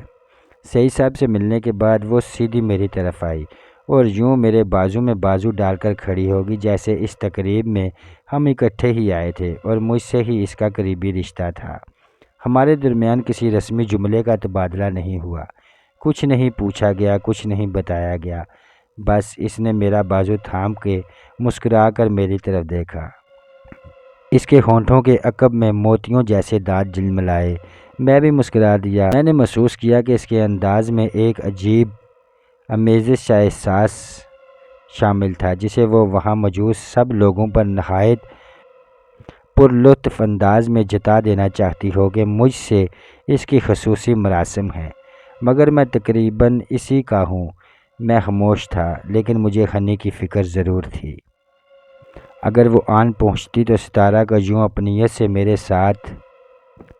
[SPEAKER 1] سعید صاحب سے ملنے کے بعد وہ سیدھی میری طرف آئی اور یوں میرے بازو میں بازو ڈال کر کھڑی ہوگی جیسے اس تقریب میں ہم اکٹھے ہی آئے تھے اور مجھ سے ہی اس کا قریبی رشتہ تھا۔ ہمارے درمیان کسی رسمی جملے کا تبادلہ نہیں ہوا، کچھ نہیں پوچھا گیا، کچھ نہیں بتایا گیا، بس اس نے میرا بازو تھام کے مسکرا کر میری طرف دیکھا۔ اس کے ہونٹوں کے عقب میں موتیوں جیسے دانت جھلملائے۔ میں بھی مسکرا دیا۔ میں نے محسوس کیا کہ اس کے انداز میں ایک عجیب آمیزش کا احساس شامل تھا جسے وہ وہاں موجود سب لوگوں پر نہایت پرلطف انداز میں جتا دینا چاہتی ہو کہ مجھ سے اس کی خصوصی مراسم ہیں، مگر میں تقریباً اسی کا ہوں۔ میں خاموش تھا، لیکن مجھے ہنی کی فکر ضرور تھی۔ اگر وہ آن پہنچتی تو ستارہ کا یوں اپنیت سے میرے ساتھ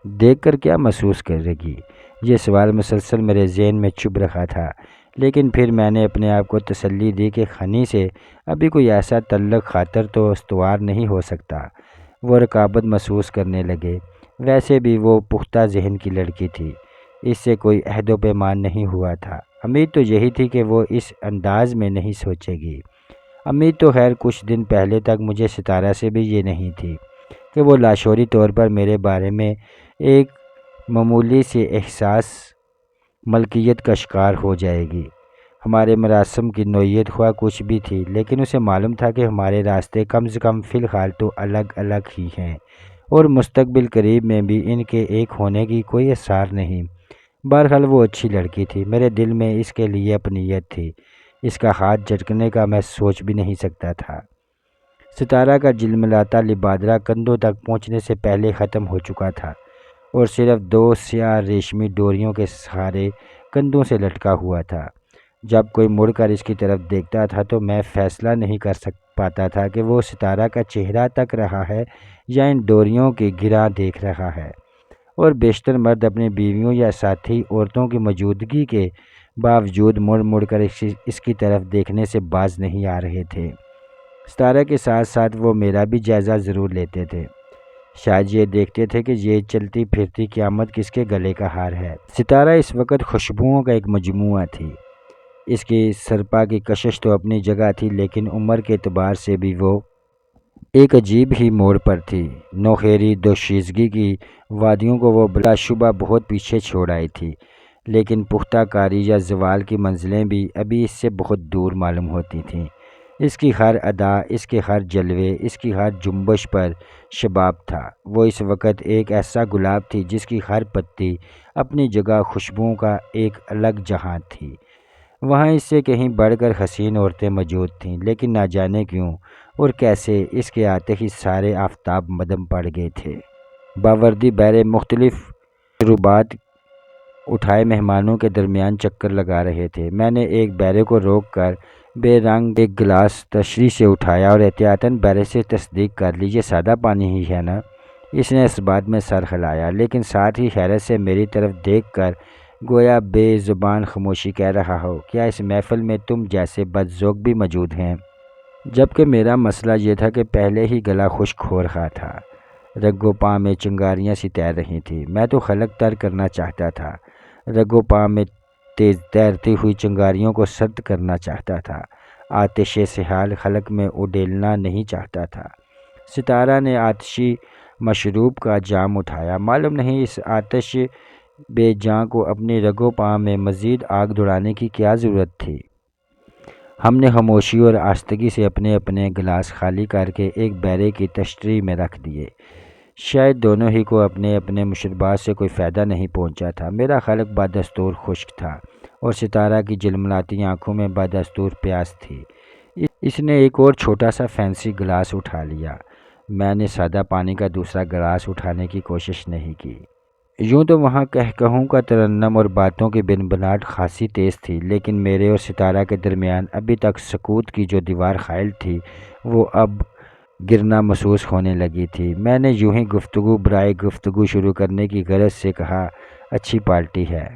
[SPEAKER 1] دیکھ کر کیا محسوس کرے گی؟ یہ سوال مسلسل میرے ذہن میں چبھ رہا تھا، لیکن پھر میں نے اپنے آپ کو تسلی دی کہ ہنی سے ابھی کوئی ایسا تعلق خاطر تو استوار نہیں ہو سکتا۔ وہ رقابت محسوس کرنے لگے۔ ویسے بھی وہ پختہ ذہن کی لڑکی تھی، اس سے کوئی عہد و پیمان نہیں ہوا تھا۔ امید تو یہی تھی کہ وہ اس انداز میں نہیں سوچے گی۔ امید تو خیر کچھ دن پہلے تک مجھے ستارہ سے بھی یہ نہیں تھی کہ وہ لاشعوری طور پر میرے بارے میں ایک معمولی سے احساس ملکیت کا شکار ہو جائے گی۔ ہمارے مراسم کی نوعیت خواہ کچھ بھی تھی، لیکن اسے معلوم تھا کہ ہمارے راستے کم سے کم فی الحال تو الگ الگ ہی ہیں اور مستقبل قریب میں بھی ان کے ایک ہونے کی کوئی آثار نہیں۔ بہرحال وہ اچھی لڑکی تھی، میرے دل میں اس کے لیے اپنیت تھی، اس کا ہاتھ جھٹکنے کا میں سوچ بھی نہیں سکتا تھا۔ ستارہ کا جھلملاتا لبادرہ کندھوں تک پہنچنے سے پہلے ختم ہو چکا تھا اور صرف دو سیاہ ریشمی ڈوریوں کے سہارے کندھوں سے لٹکا ہوا تھا۔ جب کوئی مڑ کر اس کی طرف دیکھتا تھا تو میں فیصلہ نہیں کر پاتا تھا کہ وہ ستارہ کا چہرہ تک رہا ہے یا ان ڈوریوں کی گرہ دیکھ رہا ہے، اور بیشتر مرد اپنی بیویوں یا ساتھی عورتوں کی موجودگی کے باوجود مڑ مڑ کر اس کی طرف دیکھنے سے باز نہیں آ رہے تھے۔ ستارہ کے ساتھ ساتھ وہ میرا بھی جائزہ ضرور لیتے تھے، شاید یہ دیکھتے تھے کہ یہ چلتی پھرتی قیامت کس کے گلے کا ہار ہے۔ ستارہ اس وقت خوشبوؤں کا ایک مجموعہ تھی۔ اس کی سرپا کی کشش تو اپنی جگہ تھی، لیکن عمر کے اعتبار سے بھی وہ ایک عجیب ہی موڑ پر تھی۔ نوخیری دوشیزگی کی وادیوں کو وہ بلا شبہ بہت پیچھے چھوڑ آئی تھی، لیکن پختہ کاری یا زوال کی منزلیں بھی ابھی اس سے بہت دور معلوم ہوتی تھیں۔ اس کی ہر ادا، اس کے ہر جلوے، اس کی ہر جنبش پر شباب تھا۔ وہ اس وقت ایک ایسا گلاب تھی جس کی ہر پتی اپنی جگہ خوشبوؤں کا ایک الگ جہاں تھی۔ وہاں اس سے کہیں بڑھ کر حسین عورتیں موجود تھیں، لیکن نہ جانے کیوں اور کیسے اس کے آتے ہی سارے آفتاب مدم پڑ گئے تھے۔ باوردی بیرے مختلف شروبات اٹھائے مہمانوں کے درمیان چکر لگا رہے تھے۔ میں نے ایک بیرے کو روک کر بے رنگ ایک گلاس تشریح سے اٹھایا اور احتیاطاً بیرے سے تصدیق کر لی، یہ سادہ پانی ہی ہے نا؟ اس نے اس بات میں سر ہلایا، لیکن ساتھ ہی حیرت سے میری طرف دیکھ کر گویا بے زبان خاموشی کہہ رہا ہو، کیا اس محفل میں تم جیسے بدذوق بھی موجود ہیں؟ جبکہ میرا مسئلہ یہ تھا کہ پہلے ہی گلا خشک ہو رہا تھا، رگوں پاں میں چنگاریاں سی تیر رہی تھیں۔ میں تو خلق تر کرنا چاہتا تھا، رگوں پاں میں تیرتی ہوئی چنگاریوں کو سرد کرنا چاہتا تھا، آتش سحال خلق میں اڈیلنا نہیں چاہتا تھا۔ ستارہ نے آتشی مشروب کا جام اٹھایا۔ معلوم نہیں اس آتش بے جاں کو اپنی رگوں پاں میں مزید آگ دوڑانے کی کیا ضرورت تھی؟ ہم نے خاموشی اور آستگی سے اپنے اپنے گلاس خالی کر کے ایک بیرے کی تشتری میں رکھ دیے۔ شاید دونوں ہی کو اپنے اپنے مشروبات سے کوئی فائدہ نہیں پہنچا تھا۔ میرا خلق بدستور خشک تھا اور ستارہ کی جلملاتی آنکھوں میں بدستور پیاس تھی۔ اس نے ایک اور چھوٹا سا فینسی گلاس اٹھا لیا۔ میں نے سادہ پانی کا دوسرا گلاس اٹھانے کی کوشش نہیں کی۔ یوں تو وہاں قہقہوں کا ترنم اور باتوں کی بنبناہٹ خاصی تیز تھی، لیکن میرے اور ستارہ کے درمیان ابھی تک سکوت کی جو دیوار قائم تھی وہ اب گرنا محسوس ہونے لگی تھی۔ میں نے یوں ہی گفتگو برائے گفتگو شروع کرنے کی غرض سے کہا، اچھی پارٹی ہے۔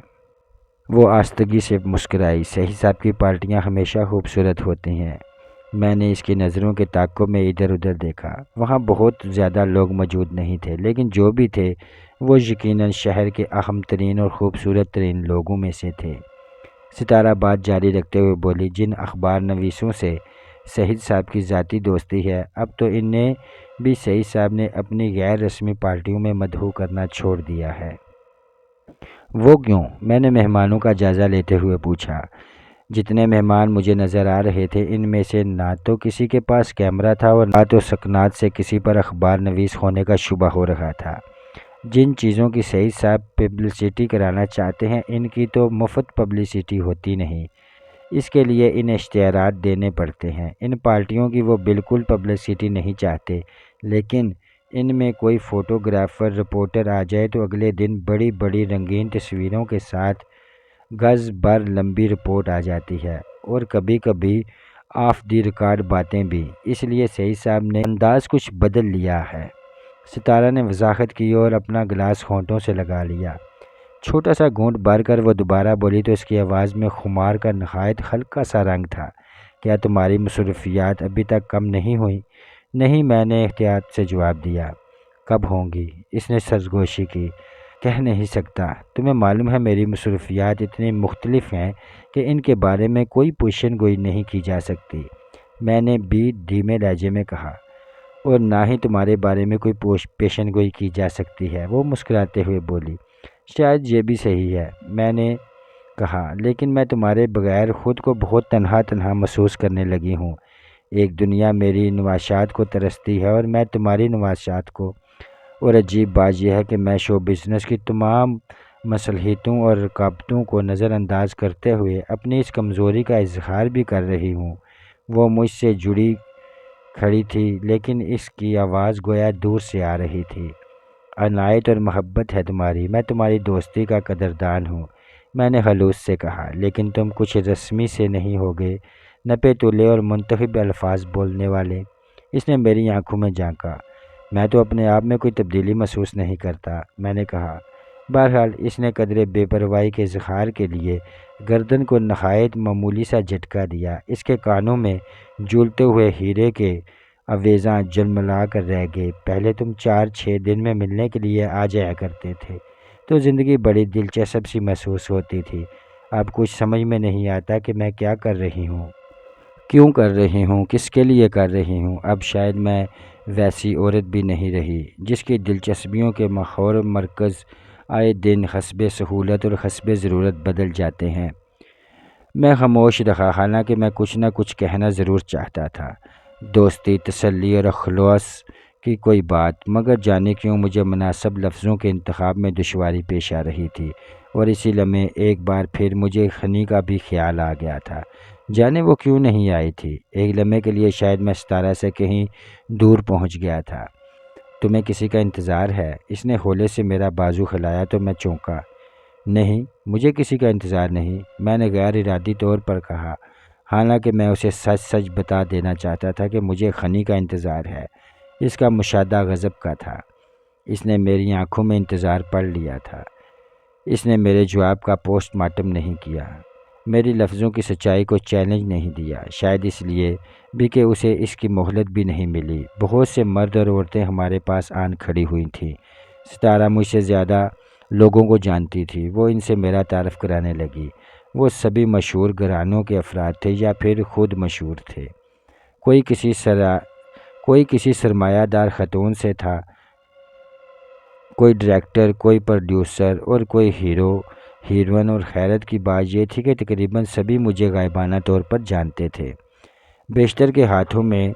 [SPEAKER 1] وہ آستگی سے مسکرائی، صحیح صاحب کی پارٹیاں ہمیشہ خوبصورت ہوتی ہیں۔ میں نے اس کی نظروں کے تعاقب میں ادھر ادھر دیکھا۔ وہاں بہت زیادہ لوگ موجود نہیں تھے، لیکن جو بھی تھے وہ یقیناً شہر کے اہم ترین اور خوبصورت ترین لوگوں میں سے تھے۔ ستارہ بات جاری رکھتے ہوئے بولی، جن اخبار نویسوں سے سعید صاحب کی ذاتی دوستی ہے، اب تو انہیں بھی سعید صاحب نے اپنی غیر رسمی پارٹیوں میں مدعو کرنا چھوڑ دیا ہے۔ وہ کیوں؟ میں نے مہمانوں کا جائزہ لیتے ہوئے پوچھا۔ جتنے مہمان مجھے نظر آ رہے تھے ان میں سے نہ تو کسی کے پاس کیمرہ تھا اور نہ تو سکنات سے کسی پر اخبار نویس ہونے کا شبہ ہو رہا تھا۔ جن چیزوں کی سعید صاحب پبلسٹی کرانا چاہتے ہیں ان کی تو مفت پبلسٹی ہوتی نہیں، اس کے لیے انہیں اشتہارات دینے پڑتے ہیں۔ ان پارٹیوں کی وہ بالکل پبلسٹی نہیں چاہتے، لیکن ان میں کوئی فوٹوگرافر رپورٹر آ جائے تو اگلے دن بڑی بڑی رنگین تصویروں کے ساتھ گز بھر لمبی رپورٹ آ جاتی ہے، اور کبھی کبھی آف دی ریکارڈ باتیں بھی۔ اس لیے سعید صاحب نے انداز کچھ بدل لیا ہے۔ ستارہ نے وضاحت کی اور اپنا گلاس ہونٹوں سے لگا لیا۔ چھوٹا سا گھونٹ بھر کر وہ دوبارہ بولی تو اس کی آواز میں خمار کا نہایت ہلکا سا رنگ تھا، کیا تمہاری مصروفیات ابھی تک کم نہیں ہوئیں؟ نہیں، میں نے احتیاط سے جواب دیا۔ کب ہوں گی؟ اس نے سرگوشی کی۔ کہہ نہیں سکتا۔ تمہیں معلوم ہے میری مصروفیات اتنی مختلف ہیں کہ ان کے بارے میں کوئی پیشن گوئی نہیں کی جا سکتی، میں نے بھی دھیمے لہجے میں کہا، اور نہ ہی تمہارے بارے میں کوئی پیشن گوئی کی جا سکتی ہے۔ وہ مسکراتے ہوئے بولی، شاید یہ بھی صحیح ہے، میں نے کہا، لیکن میں تمہارے بغیر خود کو بہت تنہا تنہا محسوس کرنے لگی ہوں۔ ایک دنیا میری نواشات کو ترستی ہے اور میں تمہاری نواشات کو، اور عجیب بات یہ ہے کہ میں شو بزنس کی تمام مصلحتوں اور رکاوٹوں کو نظر انداز کرتے ہوئے اپنی اس کمزوری کا اظہار بھی کر رہی ہوں۔ وہ مجھ سے جڑی کھڑی تھی، لیکن اس کی آواز گویا دور سے آ رہی تھی۔ عنایت اور محبت ہے تمہاری، میں تمہاری دوستی کا قدردان ہوں۔ میں نے خلوص سے کہا، لیکن تم کچھ رسمی سے نہیں ہوگے، نپے تلے اور منتخب الفاظ بولنے والے۔ اس نے میری آنکھوں میں جھانکا۔ میں تو اپنے آپ میں کوئی تبدیلی محسوس نہیں کرتا، میں نے کہا۔ بہرحال اس نے قدرے بے پرواہی کے اظہار کے لیے گردن کو نہایت معمولی سا جھٹکا دیا۔ اس کے کانوں میں جھولتے ہوئے ہیرے کے آویزاں جلملا کر رہ گئے۔ پہلے تم 4-6 دن میں ملنے کے لیے آ جایا کرتے تھے تو زندگی بڑی دلچسپ سی محسوس ہوتی تھی۔ اب کچھ سمجھ میں نہیں آتا کہ میں کیا کر رہی ہوں، کیوں کر رہی ہوں، کس کے لیے کر رہی ہوں۔ اب شاید میں ویسی عورت بھی نہیں رہی جس کی دلچسپیوں کے محور مرکز آئے دن حسب سہولت اور حسب ضرورت بدل جاتے ہیں۔ میں خاموش رہا، حالانکہ میں کچھ نہ کچھ کہنا ضرور چاہتا تھا، دوستی، تسلی اور اخلاص کی کوئی بات، مگر جانے کیوں مجھے مناسب لفظوں کے انتخاب میں دشواری پیش آ رہی تھی، اور اسی لمحے ایک بار پھر مجھے خنی کا بھی خیال آ گیا تھا۔ جانے وہ کیوں نہیں آئی تھی؟ ایک لمحے کے لیے شاید میں ستارہ سے کہیں دور پہنچ گیا تھا۔ تمہیں کسی کا انتظار ہے؟ اس نے ہولے سے میرا بازو ہلایا تو میں چونکا۔ نہیں، مجھے کسی کا انتظار نہیں، میں نے غیر ارادی طور پر کہا، حالانکہ میں اسے سچ سچ بتا دینا چاہتا تھا کہ مجھے خنی کا انتظار ہے۔ اس کا مشاہدہ غضب کا تھا۔ اس نے میری آنکھوں میں انتظار پڑھ لیا تھا۔ اس نے میرے جواب کا پوسٹ مارٹم نہیں کیا، میری لفظوں کی سچائی کو چیلنج نہیں دیا، شاید اس لیے بھی کہ اسے اس کی مہلت بھی نہیں ملی۔ بہت سے مرد اور عورتیں ہمارے پاس آن کھڑی ہوئی تھیں۔ ستارہ مجھ سے زیادہ لوگوں کو جانتی تھی۔ وہ ان سے میرا تعارف کرانے لگی۔ وہ سبھی مشہور گھرانوں کے افراد تھے یا پھر خود مشہور تھے۔ کوئی کسی سرمایہ دار خاتون سے تھا، کوئی ڈائریکٹر، کوئی پروڈیوسر اور کوئی ہیرو ہیروئن، اور حیرت کی بات یہ تھی کہ تقریباً سبھی مجھے غائبانہ طور پر جانتے تھے۔ بیشتر کے ہاتھوں میں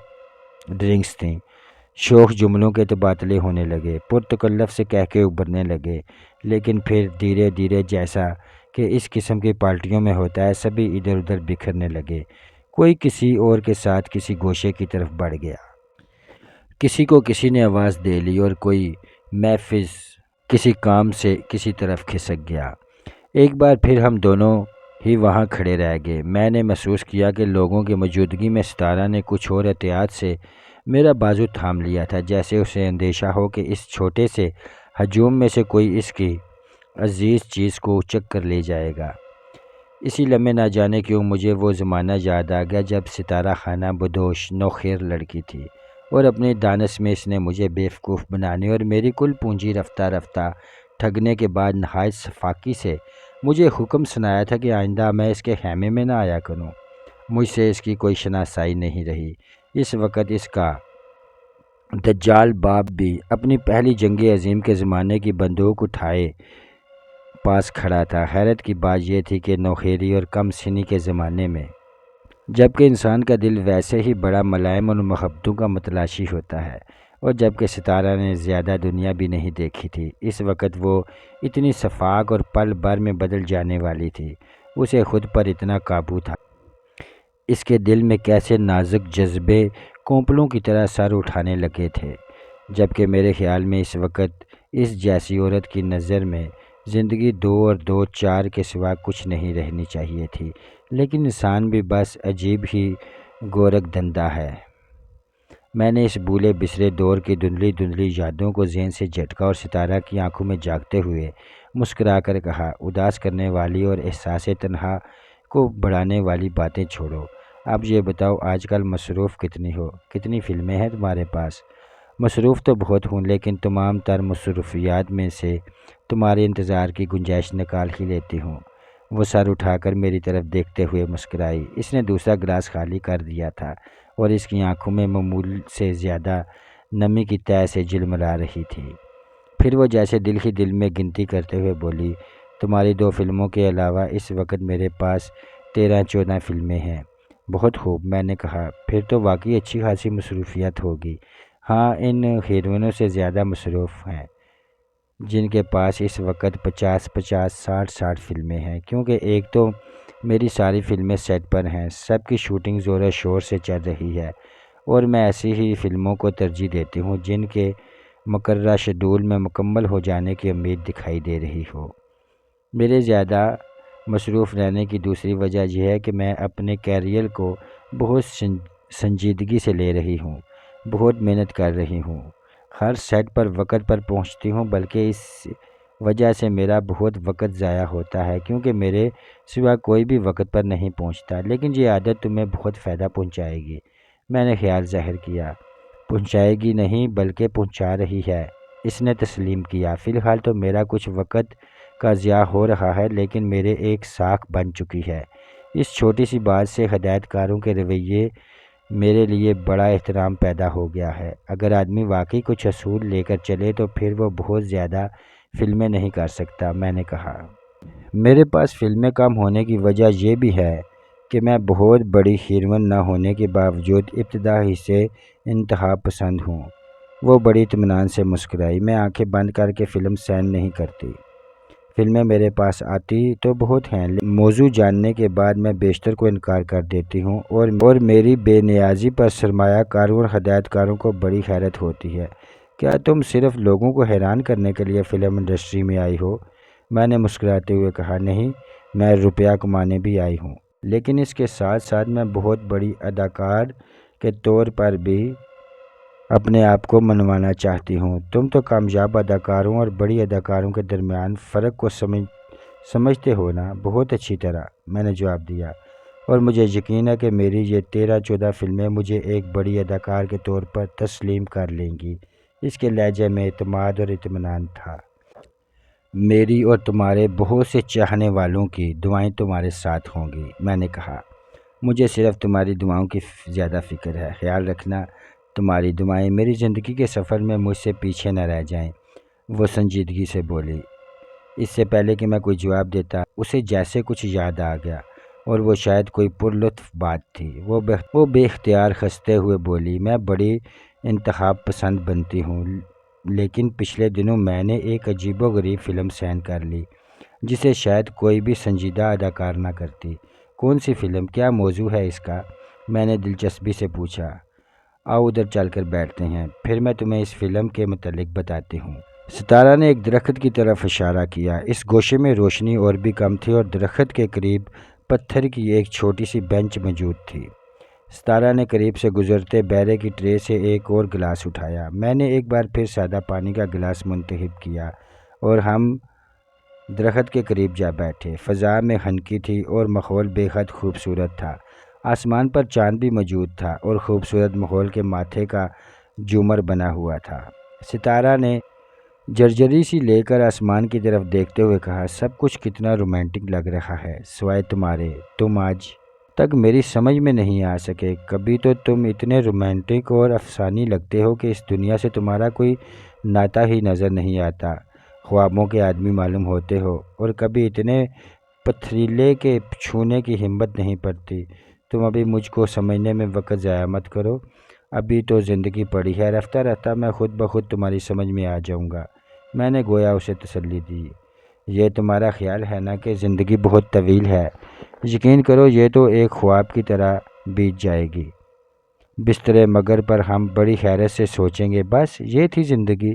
[SPEAKER 1] ڈرنکس تھیں۔ شوخ جملوں کے تبادلے ہونے لگے، پرتکلف سے کہہ کے ابھرنے لگے، لیکن پھر دھیرے دھیرے جیسا کہ اس قسم کی پارٹیوں میں ہوتا ہے، سبھی ادھر ادھر بکھرنے لگے۔ کوئی کسی اور کے ساتھ کسی گوشے کی طرف بڑھ گیا، کسی کو کسی نے آواز دے لی، اور کوئی محفظ کسی کام سے کسی طرف کھسک گیا۔ ایک بار پھر ہم دونوں ہی وہاں کھڑے رہ گئے۔ میں نے محسوس کیا کہ لوگوں کی موجودگی میں ستارہ نے کچھ اور احتیاط سے میرا بازو تھام لیا تھا، جیسے اسے اندیشہ ہو کہ اس چھوٹے سے ہجوم میں سے کوئی اس کی عزیز چیز کو اچک کر لے جائے گا۔ اسی لمحے نہ جانے کیوں مجھے وہ زمانہ یاد آ گیا جب ستارہ خانہ بدوش نوخیر لڑکی تھی، اور اپنے دانش میں اس نے مجھے بیوقوف بنانے اور میری کل پونجی رفتہ رفتہ ٹھگنے کے بعد نہایت شفاقی سے مجھے حکم سنایا تھا کہ آئندہ میں اس کے خیمے میں نہ آیا کروں۔ مجھ سے اس کی کوئی شناسائی نہیں رہی۔ اس وقت اس کا دجال باپ بھی اپنی پہلی جنگ عظیم کے زمانے کی بندوق اٹھائے پاس کھڑا تھا۔ حیرت کی بات یہ تھی کہ نوخیری اور کم سنی کے زمانے میں، جبکہ انسان کا دل ویسے ہی بڑا ملائم اور محبتوں کا متلاشی ہوتا ہے، اور جبکہ ستارہ نے زیادہ دنیا بھی نہیں دیکھی تھی، اس وقت وہ اتنی شفاق اور پل بھر میں بدل جانے والی تھی۔ اسے خود پر اتنا قابو تھا۔ اس کے دل میں کیسے نازک جذبے کونپلوں کی طرح سر اٹھانے لگے تھے، جبکہ میرے خیال میں اس وقت اس جیسی عورت کی نظر میں زندگی 2 اور 2 4 کے سوا کچھ نہیں رہنی چاہیے تھی۔ لیکن انسان بھی بس عجیب ہی گورکھ دھندا ہے۔ میں نے اس بھولے بسرے دور کی دھندلی دھندلی یادوں کو ذہن سے جھٹکا اور ستارہ کی آنکھوں میں جھانکتے ہوئے مسکرا کر کہا، اداس کرنے والی اور احساس تنہا کو بڑھانے والی باتیں چھوڑو۔ اب یہ بتاؤ آج کل مصروف کتنی ہو؟ کتنی فلمیں ہیں تمہارے پاس؟ مصروف تو بہت ہوں، لیکن تمام تر مصروفیات میں سے تمہارے انتظار کی گنجائش نکال ہی لیتی ہوں۔ وہ سر اٹھا کر میری طرف دیکھتے ہوئے مسکرائی۔ اس نے دوسرا گلاس خالی کر دیا تھا، اور اس کی آنکھوں میں معمول سے زیادہ نمی کی تہ سے جلملا رہی تھی۔ پھر وہ جیسے دل ہی دل میں گنتی کرتے ہوئے بولی، تمہاری 2 فلموں کے علاوہ اس وقت میرے پاس 13-14 فلمیں ہیں۔ بہت خوب، میں نے کہا، پھر تو واقعی اچھی خاصی مصروفیت ہوگی۔ ہاں، ان ہیروئنوں سے زیادہ مصروف ہیں جن کے پاس اس وقت 50-50 60-60 فلمیں ہیں، کیونکہ ایک تو میری ساری فلمیں سیٹ پر ہیں، سب کی شوٹنگ زور و شور سے چل رہی ہے، اور میں ایسی ہی فلموں کو ترجیح دیتی ہوں جن کے مقررہ شیڈول میں مکمل ہو جانے کی امید دکھائی دے رہی ہو۔ میرے زیادہ مصروف رہنے کی دوسری وجہ یہ ہے کہ میں اپنے کیریئر کو بہت سنجیدگی سے لے رہی ہوں، بہت محنت کر رہی ہوں، ہر سیٹ پر وقت پر پہنچتی ہوں، بلکہ اس وجہ سے میرا بہت وقت ضائع ہوتا ہے کیونکہ میرے سوا کوئی بھی وقت پر نہیں پہنچتا، لیکن یہ عادت تمہیں بہت فائدہ پہنچائے گی۔ میں نے خیال ظاہر کیا۔ پہنچائے گی نہیں بلکہ پہنچا رہی ہے، اس نے تسلیم کیا۔ فی الحال تو میرا کچھ وقت کا ضیاع ہو رہا ہے، لیکن میرے ایک ساکھ بن چکی ہے۔ اس چھوٹی سی بات سے ہدایت کاروں کے رویے میرے لیے بڑا احترام پیدا ہو گیا ہے۔ اگر آدمی واقعی کچھ اصول لے کر چلے تو پھر وہ بہت زیادہ فلمیں نہیں کر سکتا، میں نے کہا۔ میرے پاس فلمیں کم ہونے کی وجہ یہ بھی ہے کہ میں بہت بڑی ہیروئن نہ ہونے کے باوجود ابتدا ہی سے انتہا پسند ہوں۔ وہ بڑی اطمینان سے مسکرائی۔ میں آنکھیں بند کر کے فلم سین نہیں کرتی۔ فلمیں میرے پاس آتی تو بہت ہیں، لیکن موضوع جاننے کے بعد میں بیشتر کو انکار کر دیتی ہوں، اور میری بے نیازی پر سرمایہ کاروں اور ہدایت کاروں کو بڑی حیرت ہوتی ہے۔ کیا تم صرف لوگوں کو حیران کرنے کے لیے فلم انڈسٹری میں آئی ہو؟ میں نے مسکراتے ہوئے کہا، نہیں، میں روپیہ کمانے بھی آئی ہوں، لیکن اس کے ساتھ ساتھ میں بہت بڑی اداکار کے طور پر بھی اپنے آپ کو منوانا چاہتی ہوں۔ تم تو کامیاب اداکاروں اور بڑی اداکاروں کے درمیان فرق کو سمجھتے ہو نا؟ بہت اچھی طرح، میں نے جواب دیا، اور مجھے یقین ہے کہ میری یہ 13-14 فلمیں مجھے ایک بڑی اداکار کے طور پر تسلیم کر لیں گی۔ اس کے لہجے میں اعتماد اور اطمینان تھا۔ میری اور تمہارے بہت سے چاہنے والوں کی دعائیں تمہارے ساتھ ہوں گی، میں نے کہا۔ مجھے صرف تمہاری دعاؤں کی زیادہ فکر ہے۔ خیال رکھنا، تمہاری دعائیں میری زندگی کے سفر میں مجھ سے پیچھے نہ رہ جائیں، وہ سنجیدگی سے بولی۔ اس سے پہلے کہ میں کوئی جواب دیتا، اسے جیسے کچھ یاد آ گیا، اور وہ شاید کوئی پرلطف بات تھی۔ وہ بے اختیار ہنستے ہوئے بولی، میں بڑی انتہا پسند بنتی ہوں، لیکن پچھلے دنوں میں نے ایک عجیب و غریب فلم سین کر لی جسے شاید کوئی بھی سنجیدہ اداکار نہ کرتی۔ کون سی فلم؟ کیا موضوع ہے اس کا؟ میں نے دلچسپی سے پوچھا۔ آؤ ادھر چل کر بیٹھتے ہیں، پھر میں تمہیں اس فلم کے متعلق بتاتی ہوں۔ ستارہ نے ایک درخت کی طرف اشارہ کیا۔ اس گوشے میں روشنی اور بھی کم تھی، اور درخت کے قریب پتھر کی ایک چھوٹی سی بینچ موجود تھی۔ ستارہ نے قریب سے گزرتے بیرے کی ٹرے سے ایک اور گلاس اٹھایا۔ میں نے ایک بار پھر سادہ پانی کا گلاس منتخب کیا، اور ہم درخت کے قریب جا بیٹھے۔ فضا میں ہنکی تھی اور ماحول بے حد خوبصورت تھا۔ آسمان پر چاند بھی موجود تھا، اور خوبصورت ماحول کے ماتھے کا جھومر بنا ہوا تھا۔ ستارہ نے جرجری سی لے کر آسمان کی طرف دیکھتے ہوئے کہا، سب کچھ کتنا رومانٹک لگ رہا ہے، سوائے تمہارے۔ تم آج تک میری سمجھ میں نہیں آ سکے۔ کبھی تو تم اتنے رومانٹک اور افسانوی لگتے ہو کہ اس دنیا سے تمہارا کوئی ناتا ہی نظر نہیں آتا۔ خوابوں کے آدمی معلوم ہوتے ہو، اور کبھی اتنے پتھریلے کہ چھونے کی ہمت نہیں پڑتی۔ تم ابھی مجھ کو سمجھنے میں وقت ضائع مت کرو، ابھی تو زندگی پڑی ہے، رفتہ رفتہ میں خود بخود تمہاری سمجھ میں آ جاؤں گا۔ میں نے گویا اسے تسلی دی۔ یہ تمہارا خیال ہے نا کہ زندگی بہت طویل ہے؟ یقین کرو یہ تو ایک خواب کی طرح بیت جائے گی۔ بستر مگر پر ہم بڑی حیرت سے سوچیں گے، بس یہ تھی زندگی؟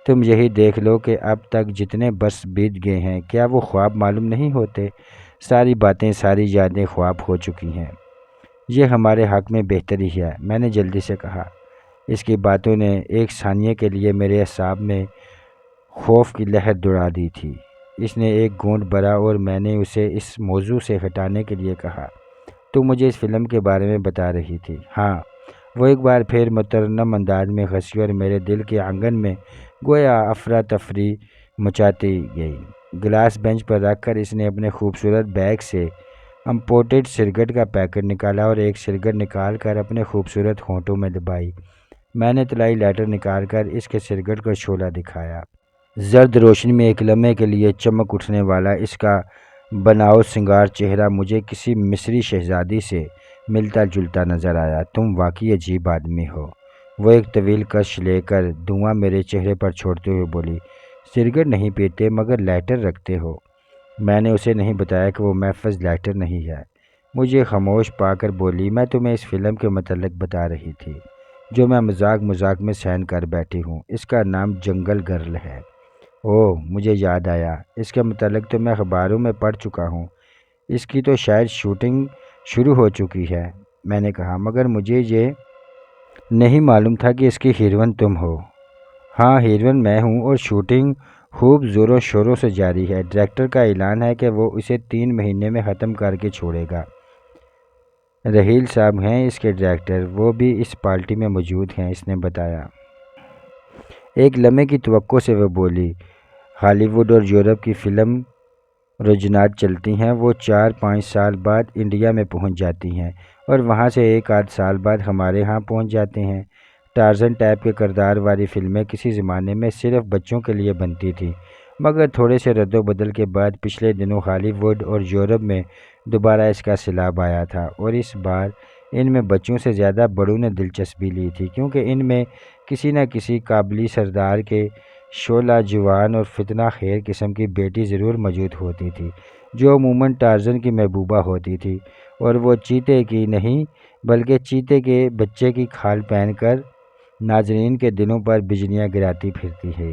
[SPEAKER 1] تم یہی دیکھ لو کہ اب تک جتنے برس بیت گئے ہیں، کیا وہ خواب معلوم نہیں ہوتے؟ ساری باتیں، ساری یادیں خواب ہو چکی ہیں۔ یہ ہمارے حق میں بہتری ہے، میں نے جلدی سے کہا۔ اس کی باتوں نے ایک ثانیے کے لیے میرے اعصاب میں خوف کی لہر دوڑا دی تھی۔ اس نے ایک گھونٹ بھرا، اور میں نے اسے اس موضوع سے ہٹانے کے لیے کہا، تو مجھے اس فلم کے بارے میں بتا رہی تھی۔ ہاں، وہ ایک بار پھر مترنم انداز میں ہنسی، اور میرے دل کے آنگن میں گویا افراتفری مچاتی گئی۔ گلاس بینچ پر رکھ کر اس نے اپنے خوبصورت بیگ سے امپورٹڈ سگریٹ کا پیکٹ نکالا، اور ایک سگریٹ نکال کر اپنے خوبصورت ہونٹوں میں دبائی۔ میں نے طلائی لائٹر نکال کر اس کے سگریٹ کا شعلہ دکھایا۔ زرد روشنی میں ایک لمحے کے لیے چمک اٹھنے والا اس کا بناؤ سنگار چہرہ مجھے کسی مصری شہزادی سے ملتا جلتا نظر آیا۔ تم واقعی عجیب آدمی ہو، وہ ایک طویل کش لے کر دھواں میرے چہرے پر چھوڑتے ہوئے بولی۔ سگریٹ نہیں پیتے مگر لائٹر رکھتے ہو؟ میں نے اسے نہیں بتایا کہ وہ محفظ لائٹر نہیں ہے۔ مجھے خاموش پا کر بولی، میں تمہیں اس فلم کے متعلق بتا رہی تھی جو میں مذاق مذاق میں سین کر بیٹھی ہوں۔ اس کا نام جنگل گرل ہے۔ اوہ، مجھے یاد آیا، اس کے متعلق تو میں اخباروں میں پڑھ چکا ہوں۔ اس کی تو شاید شوٹنگ شروع ہو چکی ہے۔ میں نے کہا مگر مجھے یہ نہیں معلوم تھا کہ اس کی ہیروئن تم ہو۔ ہاں ہیروئن میں ہوں اور شوٹنگ خوب زوروں شوروں سے جاری ہے۔ ڈائریکٹر کا اعلان ہے کہ وہ اسے 3 مہینے میں ختم کر کے چھوڑے گا۔ رحیل صاحب ہیں اس کے ڈائریکٹر، وہ بھی اس پارٹی میں موجود ہیں، اس نے بتایا۔ ایک لمحے کی توقع سے وہ بولی، ہالی ووڈ اور یورپ کی فلم رجحانات چلتی ہیں، وہ 4-5 سال بعد انڈیا میں پہنچ جاتی ہیں اور وہاں سے 1-8 سال بعد ہمارے ہاں پہنچ جاتے ہیں۔ ٹارزن ٹائپ کے کردار والی فلمیں کسی زمانے میں صرف بچوں کے لیے بنتی تھیں، مگر تھوڑے سے رد و بدل کے بعد پچھلے دنوں ہالی ووڈ اور یورپ میں دوبارہ اس کا سیلاب آیا تھا، اور اس بار ان میں بچوں سے زیادہ بڑوں نے دلچسپی لی تھی، کیونکہ ان میں کسی نہ کسی قابلی سردار کے شعلہ جوان اور فتنہ خیر قسم کی بیٹی ضرور موجود ہوتی تھی، جو عموماً ٹارزن کی محبوبہ ہوتی تھی، اور وہ چیتے کی نہیں بلکہ چیتے کے بچے کی کھال پہن کر ناظرین کے دلوں پر بجلیاں گراتی پھرتی ہے۔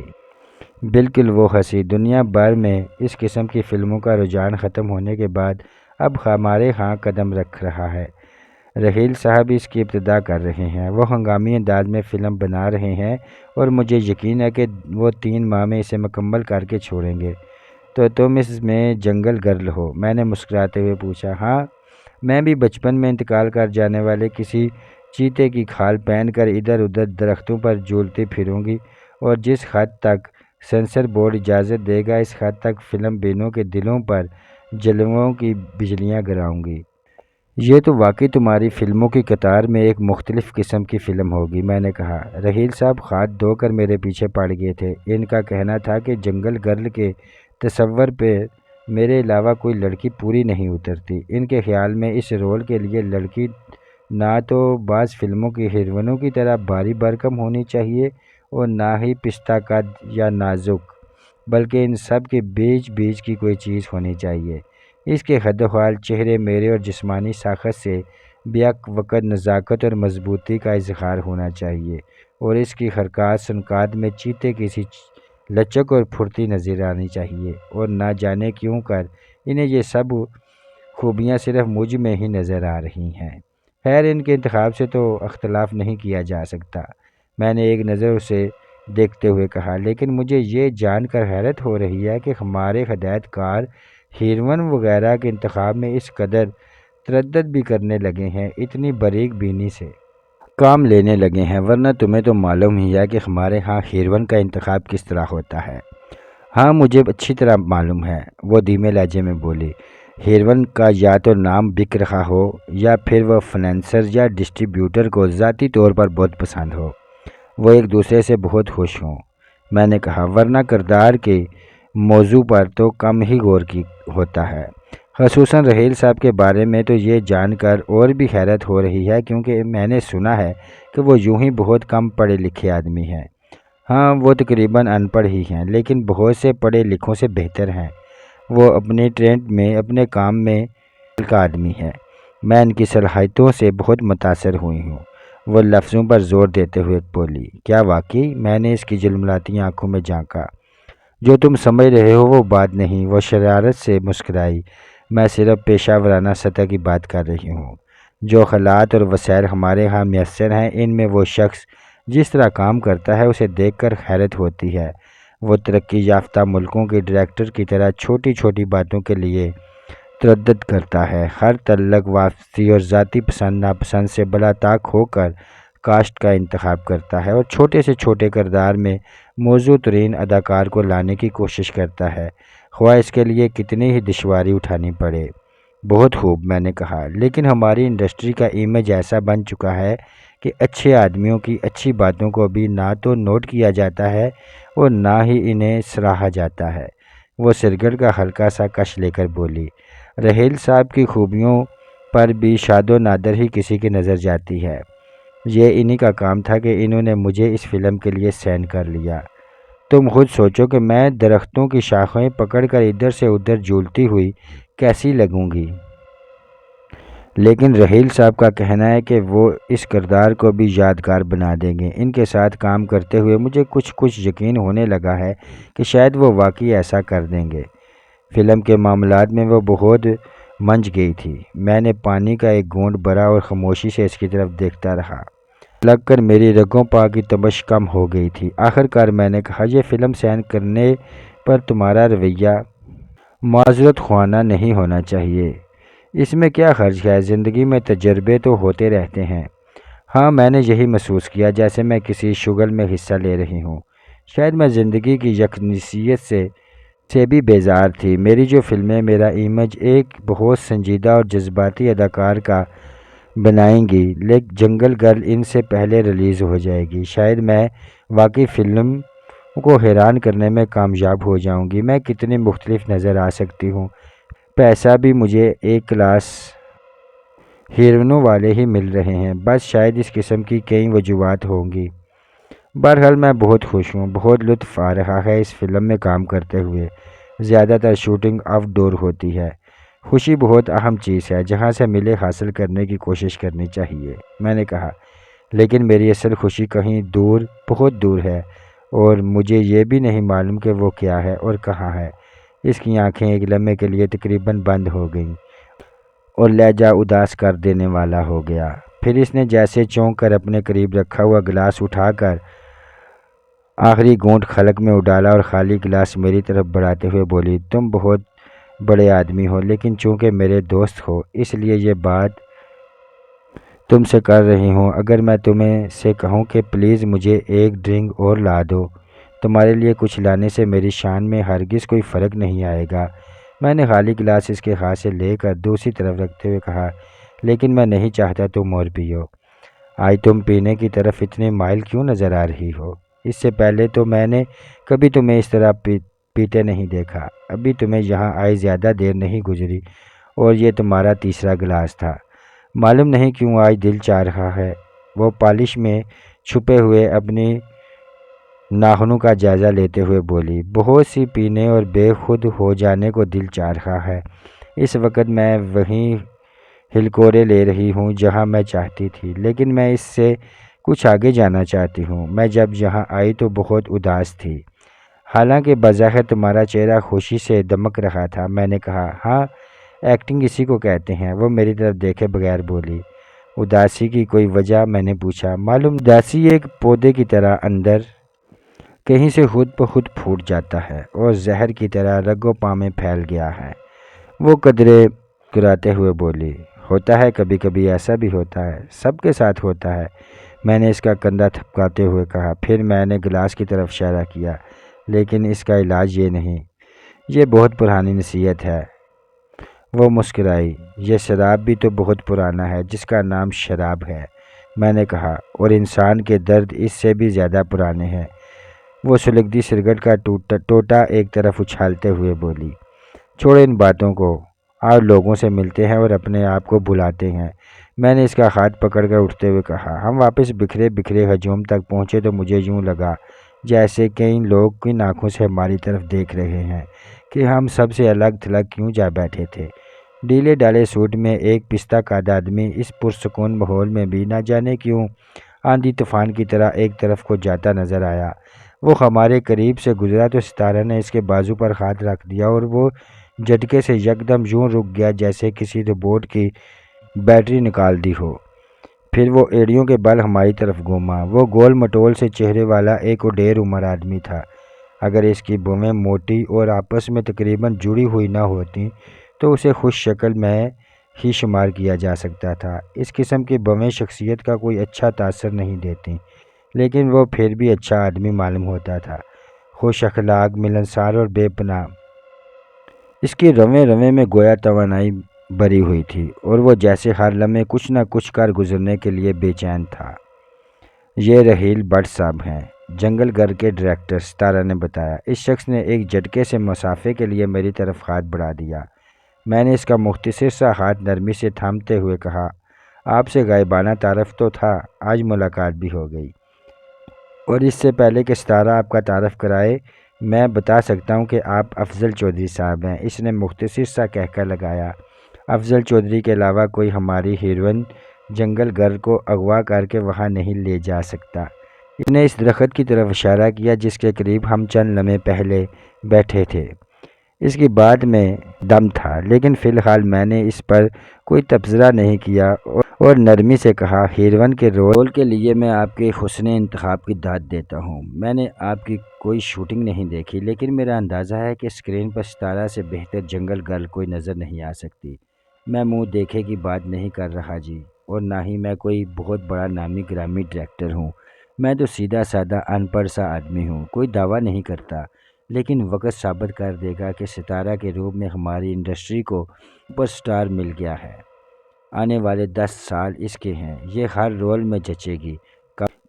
[SPEAKER 1] بالکل وہ ہنسی۔ دنیا بھر میں اس قسم کی فلموں کا رجحان ختم ہونے کے بعد اب ہمارے ہاں قدم رکھ رہا ہے۔ رحیل صاحب اس کی ابتدا کر رہے ہیں، وہ ہنگامی انداز میں فلم بنا رہے ہیں اور مجھے یقین ہے کہ وہ 3 ماہ میں اسے مکمل کر کے چھوڑیں گے۔ تو تم اس میں جنگل گرل ہو؟ میں نے مسکراتے ہوئے پوچھا۔ ہاں، میں بھی بچپن میں انتقال کر جانے والے کسی چیتے کی کھال پہن کر ادھر ادھر درختوں پر جھولتی پھروں گی، اور جس حد تک سینسر بورڈ اجازت دے گا اس حد تک فلم بینوں کے دلوں پر جلووں کی بجلیاں گراؤں گی۔ یہ تو واقعی تمہاری فلموں کی قطار میں ایک مختلف قسم کی فلم ہوگی، میں نے کہا۔ رحیل صاحب ہاتھ دھو کر میرے پیچھے پڑ گئے تھے۔ ان کا کہنا تھا کہ جنگل گرل کے تصور پہ میرے علاوہ کوئی لڑکی پوری نہیں اترتی۔ ان کے خیال میں اس رول کے لیے لڑکی نہ تو بعض فلموں کی ہیروئنوں کی طرح بھاری بھرکم ہونی چاہیے اور نہ ہی پستہ قد یا نازک، بلکہ ان سب کے بیچ بیچ کی کوئی چیز ہونی چاہیے۔ اس کے خد و خال، چہرے میرے اور جسمانی ساخت سے بیک وقت نزاکت اور مضبوطی کا اظہار ہونا چاہیے، اور اس کی حرکات سنکات میں چیتے کی سی لچک اور پھرتی نظر آنی چاہیے، اور نہ جانے کیوں کر انہیں یہ سب خوبیاں صرف مجھ میں ہی نظر آ رہی ہیں۔ خیر ان کے انتخاب سے تو اختلاف نہیں کیا جا سکتا، میں نے ایک نظر اسے دیکھتے ہوئے کہا، لیکن مجھے یہ جان کر حیرت ہو رہی ہے کہ ہمارے ہدایت کار ہیروئن وغیرہ کے انتخاب میں اس قدر تردد بھی کرنے لگے ہیں، اتنی باریک بینی سے کام لینے لگے ہیں، ورنہ تمہیں تو معلوم ہی ہے کہ ہمارے ہاں ہیروئن کا انتخاب کس طرح ہوتا ہے۔ ہاں مجھے اچھی طرح معلوم ہے، وہ دھیمے لہجے میں بولی۔ ہیروئن کا یا تو نام بک رہا ہو یا پھر وہ فنانسر یا ڈسٹریبیوٹر کو ذاتی طور پر بہت پسند ہو، وہ ایک دوسرے سے بہت خوش ہوں، میں نے کہا، ورنہ کردار کے موضوع پر تو کم ہی غور کی ہوتا ہے۔ خصوصاً رحیل صاحب کے بارے میں تو یہ جان کر اور بھی حیرت ہو رہی ہے، کیونکہ میں نے سنا ہے کہ وہ یوں ہی بہت کم پڑھے لکھے آدمی ہیں۔ ہاں وہ تقریباً ان پڑھ ہی ہیں، لیکن بہت سے پڑھے لکھوں سے بہتر ہیں۔ وہ اپنے ٹرینڈ میں، اپنے کام میں کا آدمی ہے۔ میں ان کی صلاحیتوں سے بہت متاثر ہوئی ہوں، وہ لفظوں پر زور دیتے ہوئے بولی۔ کیا واقعی؟ میں نے اس کی جھلملاتی آنکھوں میں جھانکا۔ جو تم سمجھ رہے ہو وہ بات نہیں، وہ شرارت سے مسکرائی۔ میں صرف پیشہ ورانہ سطح کی بات کر رہی ہوں۔ جو حالات اور وسائل ہمارے ہاں میسر ہیں، ان میں وہ شخص جس طرح کام کرتا ہے اسے دیکھ کر حیرت ہوتی ہے۔ وہ ترقی یافتہ ملکوں کے ڈائریکٹر کی طرح چھوٹی چھوٹی باتوں کے لیے تردد کرتا ہے، ہر تعلق واپسی اور ذاتی پسند ناپسند سے بلا طاق ہو کر کاسٹ کا انتخاب کرتا ہے، اور چھوٹے سے چھوٹے کردار میں موزوں ترین اداکار کو لانے کی کوشش کرتا ہے، خواہ اس کے لیے کتنی ہی دشواری اٹھانی پڑے۔ بہت خوب، میں نے کہا، لیکن ہماری انڈسٹری کا امیج ایسا بن چکا ہے کہ اچھے آدمیوں کی اچھی باتوں کو بھی نہ تو نوٹ کیا جاتا ہے اور نہ ہی انہیں سراہا جاتا ہے۔ وہ سرگرٹ کا ہلکا سا کش لے کر بولی۔ رحیل صاحب کی خوبیوں پر بھی شاد و نادر ہی کسی کی نظر جاتی ہے۔ یہ انہی کا کام تھا کہ انہوں نے مجھے اس فلم کے لیے سائن کر لیا۔ تم خود سوچو کہ میں درختوں کی شاخیں پکڑ کر ادھر سے ادھر جھولتی ہوئی کیسی لگوں گی؟ لیکن رحیل صاحب کا کہنا ہے کہ وہ اس کردار کو بھی یادگار بنا دیں گے۔ ان کے ساتھ کام کرتے ہوئے مجھے کچھ یقین ہونے لگا ہے کہ شاید وہ واقعی ایسا کر دیں گے۔ فلم کے معاملات میں وہ بہت منج گئی تھی۔ میں نے پانی کا ایک گھونٹ بھرا اور خاموشی سے اس کی طرف دیکھتا رہا۔ لگ کر میری رگوں پا کی تپش کم ہو گئی تھی۔ آخر کار میں نے کہا، یہ فلم سین کرنے پر تمہارا رویہ معذرت خوانا نہیں ہونا چاہیے۔ اس میں کیا حرج ہے؟ زندگی میں تجربے تو ہوتے رہتے ہیں۔ ہاں، میں نے یہی محسوس کیا، جیسے میں کسی شغل میں حصہ لے رہی ہوں۔ شاید میں زندگی کی یکجنسیت سے بھی بیزار تھی۔ میری جو فلمیں میرا امیج ایک بہت سنجیدہ اور جذباتی اداکار کا بنائیں گی، لیکن جنگل گرل ان سے پہلے ریلیز ہو جائے گی۔ شاید میں واقعی فلم کو حیران کرنے میں کامیاب ہو جاؤں گی۔ میں کتنی مختلف نظر آ سکتی ہوں۔ پیسہ بھی مجھے ایک کلاس ہیروئنوں والے ہی مل رہے ہیں۔ بس شاید اس قسم کی کئی وجوہات ہوں گی۔ بہرحال میں بہت خوش ہوں۔ بہت لطف آ رہا ہے اس فلم میں کام کرتے ہوئے۔ زیادہ تر شوٹنگ آؤٹ ڈور ہوتی ہے۔ خوشی بہت اہم چیز ہے، جہاں سے ملے حاصل کرنے کی کوشش کرنی چاہیے، میں نے کہا۔ لیکن میری اصل خوشی کہیں دور، بہت دور ہے، اور مجھے یہ بھی نہیں معلوم کہ وہ کیا ہے اور کہاں ہے۔ اس کی آنکھیں ایک لمحے کے لیے تقریباً بند ہو گئیں اور لہجہ اداس کر دینے والا ہو گیا۔ پھر اس نے جیسے چونک کر اپنے قریب رکھا ہوا گلاس اٹھا کر آخری گھونٹ خلق میں اڈالا اور خالی گلاس میری طرف بڑھاتے ہوئے بولی، تم بہت بڑے آدمی ہو، لیکن چونکہ میرے دوست ہو اس لیے یہ بات تم سے کر رہی ہوں۔ اگر میں تمہیں سے کہوں کہ پلیز مجھے ایک ڈرنک اور لا دو، تمہارے لیے کچھ لانے سے میری شان میں ہرگز کوئی فرق نہیں آئے گا۔ میں نے خالی گلاس اس کے ہاتھ سے لے کر دوسری طرف رکھتے ہوئے کہا، لیکن میں نہیں چاہتا تم اور پیو۔ آج تم پینے کی طرف اتنے مائل کیوں نظر آ رہی ہو؟ اس سے پہلے تو میں نے کبھی تمہیں اس طرح پیتے نہیں دیکھا۔ ابھی تمہیں یہاں آئے زیادہ دیر نہیں گزری اور یہ تمہارا تیسرا گلاس تھا۔ معلوم نہیں کیوں آج دل چاہ رہا ہے۔ وہ پالش میں چھپے ہوئے اپنی ناخنوں کا جائزہ لیتے ہوئے بولی، بہت سی پینے اور بے خود ہو جانے کو دل چاہ رہا ہے۔ اس وقت میں وہیں ہلکورے لے رہی ہوں جہاں میں چاہتی تھی، لیکن میں اس سے کچھ آگے جانا چاہتی ہوں۔ میں جب یہاں آئی تو بہت اداس تھی، حالانکہ بظاہر تمہارا چہرہ خوشی سے دمک رہا تھا۔ میں نے کہا، ہاں، ایکٹنگ اسی کو کہتے ہیں۔ وہ میری طرف دیکھے بغیر بولی، اداسی کی کوئی وجہ؟ میں نے پوچھا۔ معلوم اداسی ایک پودے کی طرح اندر کہیں سے خود بخود پھوٹ جاتا ہے اور زہر کی طرح رگوں پا میں پھیل گیا ہے۔ وہ قدرے کراتے ہوئے بولی، ہوتا ہے، کبھی کبھی ایسا بھی ہوتا ہے، سب کے ساتھ ہوتا ہے۔ میں نے اس کا کندھا تھپکاتے ہوئے کہا۔ پھر میں نے گلاس کی طرف اشارہ کیا، لیکن اس کا علاج یہ نہیں، یہ بہت پرانی نصیحت ہے۔ وہ مسکرائی، یہ شراب بھی تو بہت پرانا ہے، جس کا نام شراب ہے، میں نے کہا، اور انسان کے درد اس سے بھی زیادہ پرانے ہیں۔ وہ سلگتی سگریٹ کا ٹوٹا ایک طرف اچھالتے ہوئے بولی، چھوڑو ان باتوں کو، آج لوگوں سے ملتے ہیں اور اپنے آپ کو بلاتے ہیں۔ میں نے اس کا ہاتھ پکڑ کر اٹھتے ہوئے کہا۔ ہم واپس بکھرے بکھرے ہجوم تک پہنچے تو مجھے یوں لگا جیسے کئی لوگ کن آنکھوں سے ہماری طرف دیکھ رہے ہیں کہ ہم سب سے الگ تھلگ کیوں جا بیٹھے تھے۔ ڈھیلے ڈالے سوٹ میں ایک پستہ قد آدمی اس پرسکون ماحول میں بھی نہ جانے کیوں آندھی طوفان کی طرح ایک طرف کو جاتا نظر آیا۔ وہ ہمارے قریب سے گزرا تو ستارہ نے اس کے بازو پر ہاتھ رکھ دیا اور وہ جھٹکے سے یکدم یوں رک گیا جیسے کسی روبوٹ کی بیٹری نکال دی ہو۔ پھر وہ ایڑیوں کے بل ہماری طرف گھوما۔ وہ گول مٹول سے چہرے والا ایک وڈیر عمر آدمی تھا۔ اگر اس کی بھویں موٹی اور آپس میں تقریباً جڑی ہوئی نہ ہوتی تو اسے خوش شکل میں ہی شمار کیا جا سکتا تھا۔ اس قسم کی بھویں شخصیت کا کوئی اچھا تاثر نہیں دیتی، لیکن وہ پھر بھی اچھا آدمی معلوم ہوتا تھا، خوش اخلاق، ملنسار اور بے پناہ۔ اس کی رویں رویں میں گویا توانائی بھری ہوئی تھی اور وہ جیسے ہر لمحے کچھ نہ کچھ کر گزرنے کے لیے بے چین تھا۔ یہ رحیل بٹ صاحب ہیں، جنگل گھر کے ڈائریکٹر، ستارہ نے بتایا۔ اس شخص نے ایک جھٹکے سے مسافے کے لیے میری طرف ہاتھ بڑھا دیا۔ میں نے اس کا مختصر سا ہاتھ نرمی سے تھامتے ہوئے کہا، آپ سے غائبانہ تعارف تو تھا، آج ملاقات بھی ہو گئی۔ اور اس سے پہلے کہ ستارہ آپ کا تعارف کرائے، میں بتا سکتا ہوں کہ آپ افضل چودھری صاحب ہیں۔ اس نے مختصر سا کہکہ لگایا۔ افضل چودھری کے علاوہ کوئی ہماری ہیروئن جنگل گرل کو اغوا کر کے وہاں نہیں لے جا سکتا۔ اس نے اس درخت کی طرف اشارہ کیا جس کے قریب ہم چند لمحے پہلے بیٹھے تھے۔ اس کی بات میں دم تھا، لیکن فی الحال میں نے اس پر کوئی تبصرہ نہیں کیا اور نرمی سے کہا، ہیروین کے رول کے لیے میں آپ کے حسن انتخاب کی داد دیتا ہوں۔ میں نے آپ کی کوئی شوٹنگ نہیں دیکھی، لیکن میرا اندازہ ہے کہ اسکرین پر ستارہ سے بہتر جنگل گرل کوئی نظر نہیں آ سکتی۔ میں منہ دیکھے کی بات نہیں کر رہا جی، اور نہ ہی میں کوئی بہت بڑا نامی گرامی ڈائریکٹر ہوں۔ میں تو سیدھا سادہ ان پڑھ سا آدمی ہوں، کوئی دعویٰ نہیں کرتا، لیکن وقت ثابت کر دے گا کہ ستارہ کے روپ میں ہماری انڈسٹری کو سپر سٹار مل گیا ہے۔ آنے والے 10 سال اس کے ہیں، یہ ہر رول میں جچے گی۔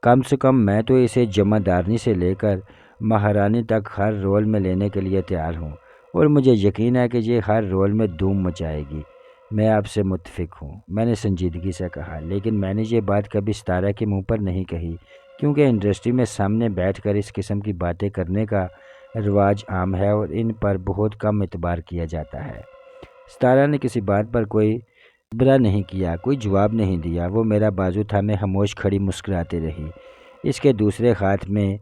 [SPEAKER 1] کم سے کم میں تو اسے جمع دارنی سے لے کر مہارانی تک ہر رول میں لینے کے لیے تیار ہوں، اور مجھے یقین ہے کہ یہ ہر رول میں دھوم مچائے گی۔ میں آپ سے متفق ہوں، میں نے سنجیدگی سے کہا، لیکن میں نے یہ بات کبھی ستارہ کے منہ پر نہیں کہی، کیونکہ انڈسٹری میں سامنے بیٹھ کر اس قسم کی باتیں کرنے کا رواج عام ہے اور ان پر بہت کم اعتبار کیا جاتا ہے۔ ستارہ نے کسی بات پر کوئی تبصرہ نہیں کیا، کوئی جواب نہیں دیا۔ وہ میرا بازو تھامے خاموش کھڑی مسکراتی رہی۔ اس کے دوسرے ہاتھ میں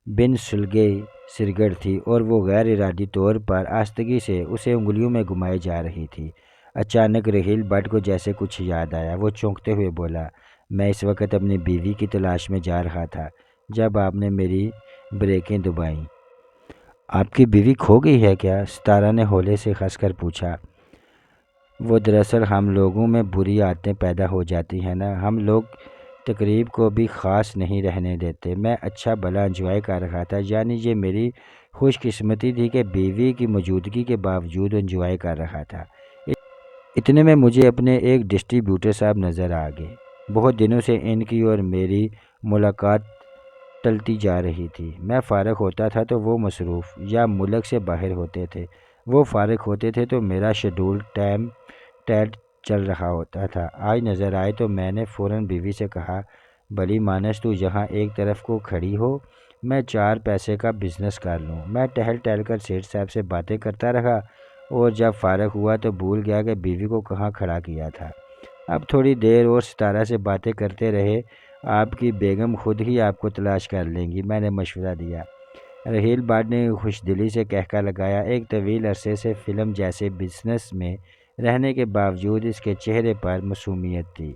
[SPEAKER 1] بن سلگے سگریٹ تھی اور وہ غیر ارادی طور پر آہستگی سے اسے انگلیوں میں گھمائی جا رہی تھی۔ اچانک رحیل بٹ کو جیسے کچھ یاد آیا۔ وہ چونکتے ہوئے بولا، میں اس وقت اپنی بیوی کی تلاش میں جا رہا تھا جب آپ نے میری بریکیں دبائیں۔ آپ کی بیوی کھو گئی ہے کیا؟ ستارہ نے ہولے سے ہنس کر پوچھا۔ وہ دراصل ہم لوگوں میں بری عادتیں پیدا ہو جاتی ہیں نا، ہم لوگ تقریب کو بھی خاص نہیں رہنے دیتے۔ میں اچھا بھلا انجوائے کر رہا تھا، یعنی یہ میری خوش قسمتی تھی کہ بیوی کی موجودگی کے باوجود انجوائے کر رہا تھا۔ اتنے میں مجھے اپنے ایک ڈسٹریبیوٹر صاحب نظر آ گئے۔ بہت دنوں سے ان کی اور میری ملاقات ٹلتی جا رہی تھی۔ میں فارغ ہوتا تھا تو وہ مصروف یا ملک سے باہر ہوتے تھے، وہ فارغ ہوتے تھے تو میرا شیڈول ٹائم ٹائٹ چل رہا ہوتا تھا۔ آج نظر آئے تو میں نے فوراً بیوی سے کہا، بھلی مانس تو یہاں ایک طرف کو کھڑی ہو، میں 4 پیسے کا بزنس کر لوں۔ میں ٹہل ٹہل کر سیٹھ صاحب سے باتیں کرتا رہا اور جب فارغ ہوا تو بھول گیا کہ بیوی کو کہاں کھڑا کیا تھا۔ اب تھوڑی دیر اور ستارہ سے باتیں کرتے رہے، آپ کی بیگم خود ہی آپ کو تلاش کر لیں گی، میں نے مشورہ دیا۔ رحیل بٹ نے خوش دلی سے کہکا لگایا۔ ایک طویل عرصے سے فلم جیسے بزنس میں رہنے کے باوجود اس کے چہرے پر معصومیت تھی۔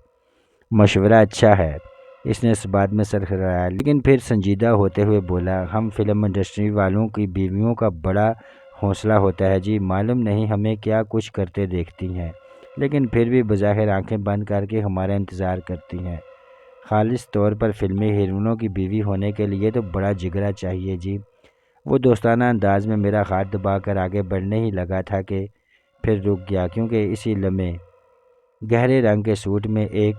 [SPEAKER 1] مشورہ اچھا ہے، اس نے اس بات میں سر ہلایا، لیکن پھر سنجیدہ ہوتے ہوئے بولا، ہم فلم انڈسٹری والوں کی بیویوں کا بڑا حوصلہ ہوتا ہے جی، معلوم نہیں ہمیں کیا کچھ کرتے دیکھتی ہیں، لیکن پھر بھی بظاہر آنکھیں بند کر کے ہمارا انتظار کرتی ہیں۔ خالص طور پر فلمی ہیروئنوں کی بیوی ہونے کے لیے تو بڑا جگرا چاہیے جی۔ وہ دوستانہ انداز میں میرا ہاتھ دبا کر آگے بڑھنے ہی لگا تھا کہ پھر رک گیا، کیونکہ اسی لمحے گہرے رنگ کے سوٹ میں ایک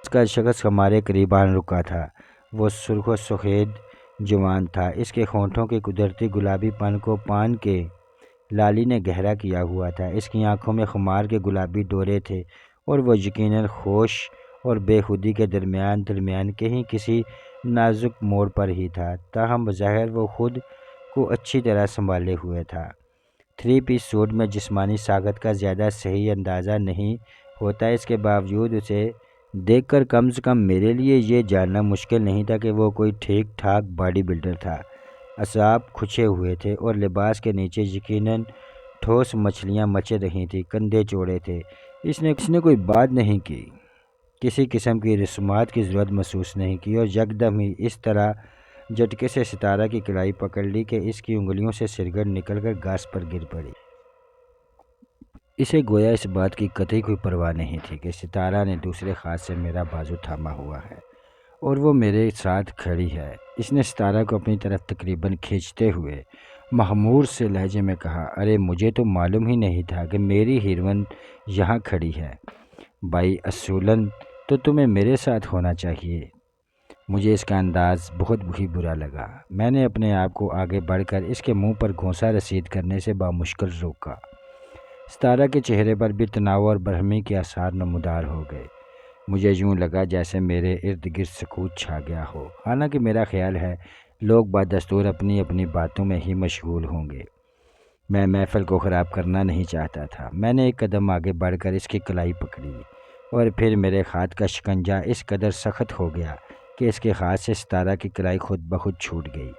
[SPEAKER 1] اس کا شخص ہمارے قریب آن رکا تھا۔ وہ سرخ و سفید جوان تھا، اس کے ہونٹوں کے قدرتی گلابی پن کو پان کے لالی نے گہرا کیا ہوا تھا۔ اس کی آنکھوں میں خمار کے گلابی ڈورے تھے اور وہ یقیناً ہوش اور بے خودی کے درمیان کہیں کسی نازک موڑ پر ہی تھا، تاہم بظاہر وہ خود کو اچھی طرح سنبھالے ہوئے تھا۔ 3 پیس سوٹ میں جسمانی طاقت کا زیادہ صحیح اندازہ نہیں ہوتا، اس کے باوجود اسے دیکھ کر کم سے کم میرے لیے یہ جاننا مشکل نہیں تھا کہ وہ کوئی ٹھیک ٹھاک باڈی بلڈر تھا۔ اعصاب کھچے ہوئے تھے اور لباس کے نیچے یقیناً ٹھوس مچھلیاں مچل رہی تھیں، کندھے چوڑے تھے۔ اس نے کوئی بات نہیں کی، کسی قسم کی رسومات کی ضرورت محسوس نہیں کی، اور یکدم ہی اس طرح جھٹکے سے ستارہ کی کلائی پکڑ لی کہ اس کی انگلیوں سے سگریٹ نکل کر گھاس پر گر پڑی۔ اسے گویا اس بات کی قطعی کوئی پرواہ نہیں تھی کہ ستارہ نے دوسرے ہاتھ سے میرا بازو تھاما ہوا ہے اور وہ میرے ساتھ کھڑی ہے۔ اس نے ستارہ کو اپنی طرف تقریباً کھینچتے ہوئے مخمور سے لہجے میں کہا، ارے مجھے تو معلوم ہی نہیں تھا کہ میری ہیروئن یہاں کھڑی ہے۔ بھائی اصولاً تو تمہیں میرے ساتھ ہونا چاہیے۔ مجھے اس کا انداز بہت ہی برا لگا۔ میں نے اپنے آپ کو آگے بڑھ کر اس کے منہ پر گھونسا رسید کرنے سے بامشکل روکا۔ ستارہ کے چہرے پر بھی تناؤ اور برہمی کے آثار نمودار ہو گئے۔ مجھے یوں لگا جیسے میرے ارد گرد سکوت چھا گیا ہو، حالانکہ میرا خیال ہے لوگ بدستور اپنی اپنی باتوں میں ہی مشغول ہوں گے۔ میں محفل کو خراب کرنا نہیں چاہتا تھا۔ میں نے ایک قدم آگے بڑھ کر اس کی کلائی پکڑی اور پھر میرے ہاتھ کا شکنجہ اس قدر سخت ہو گیا کہ اس کے ہاتھ سے ستارہ کی کلائی خود بخود چھوٹ گئی۔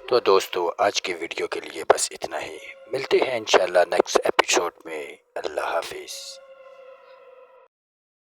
[SPEAKER 1] تو دوستو، آج کی ویڈیو کے لیے بس اتنا ہی۔ ملتے ہیں انشاءاللہ نیکسٹ ایپیسوڈ میں۔ اللہ حافظ۔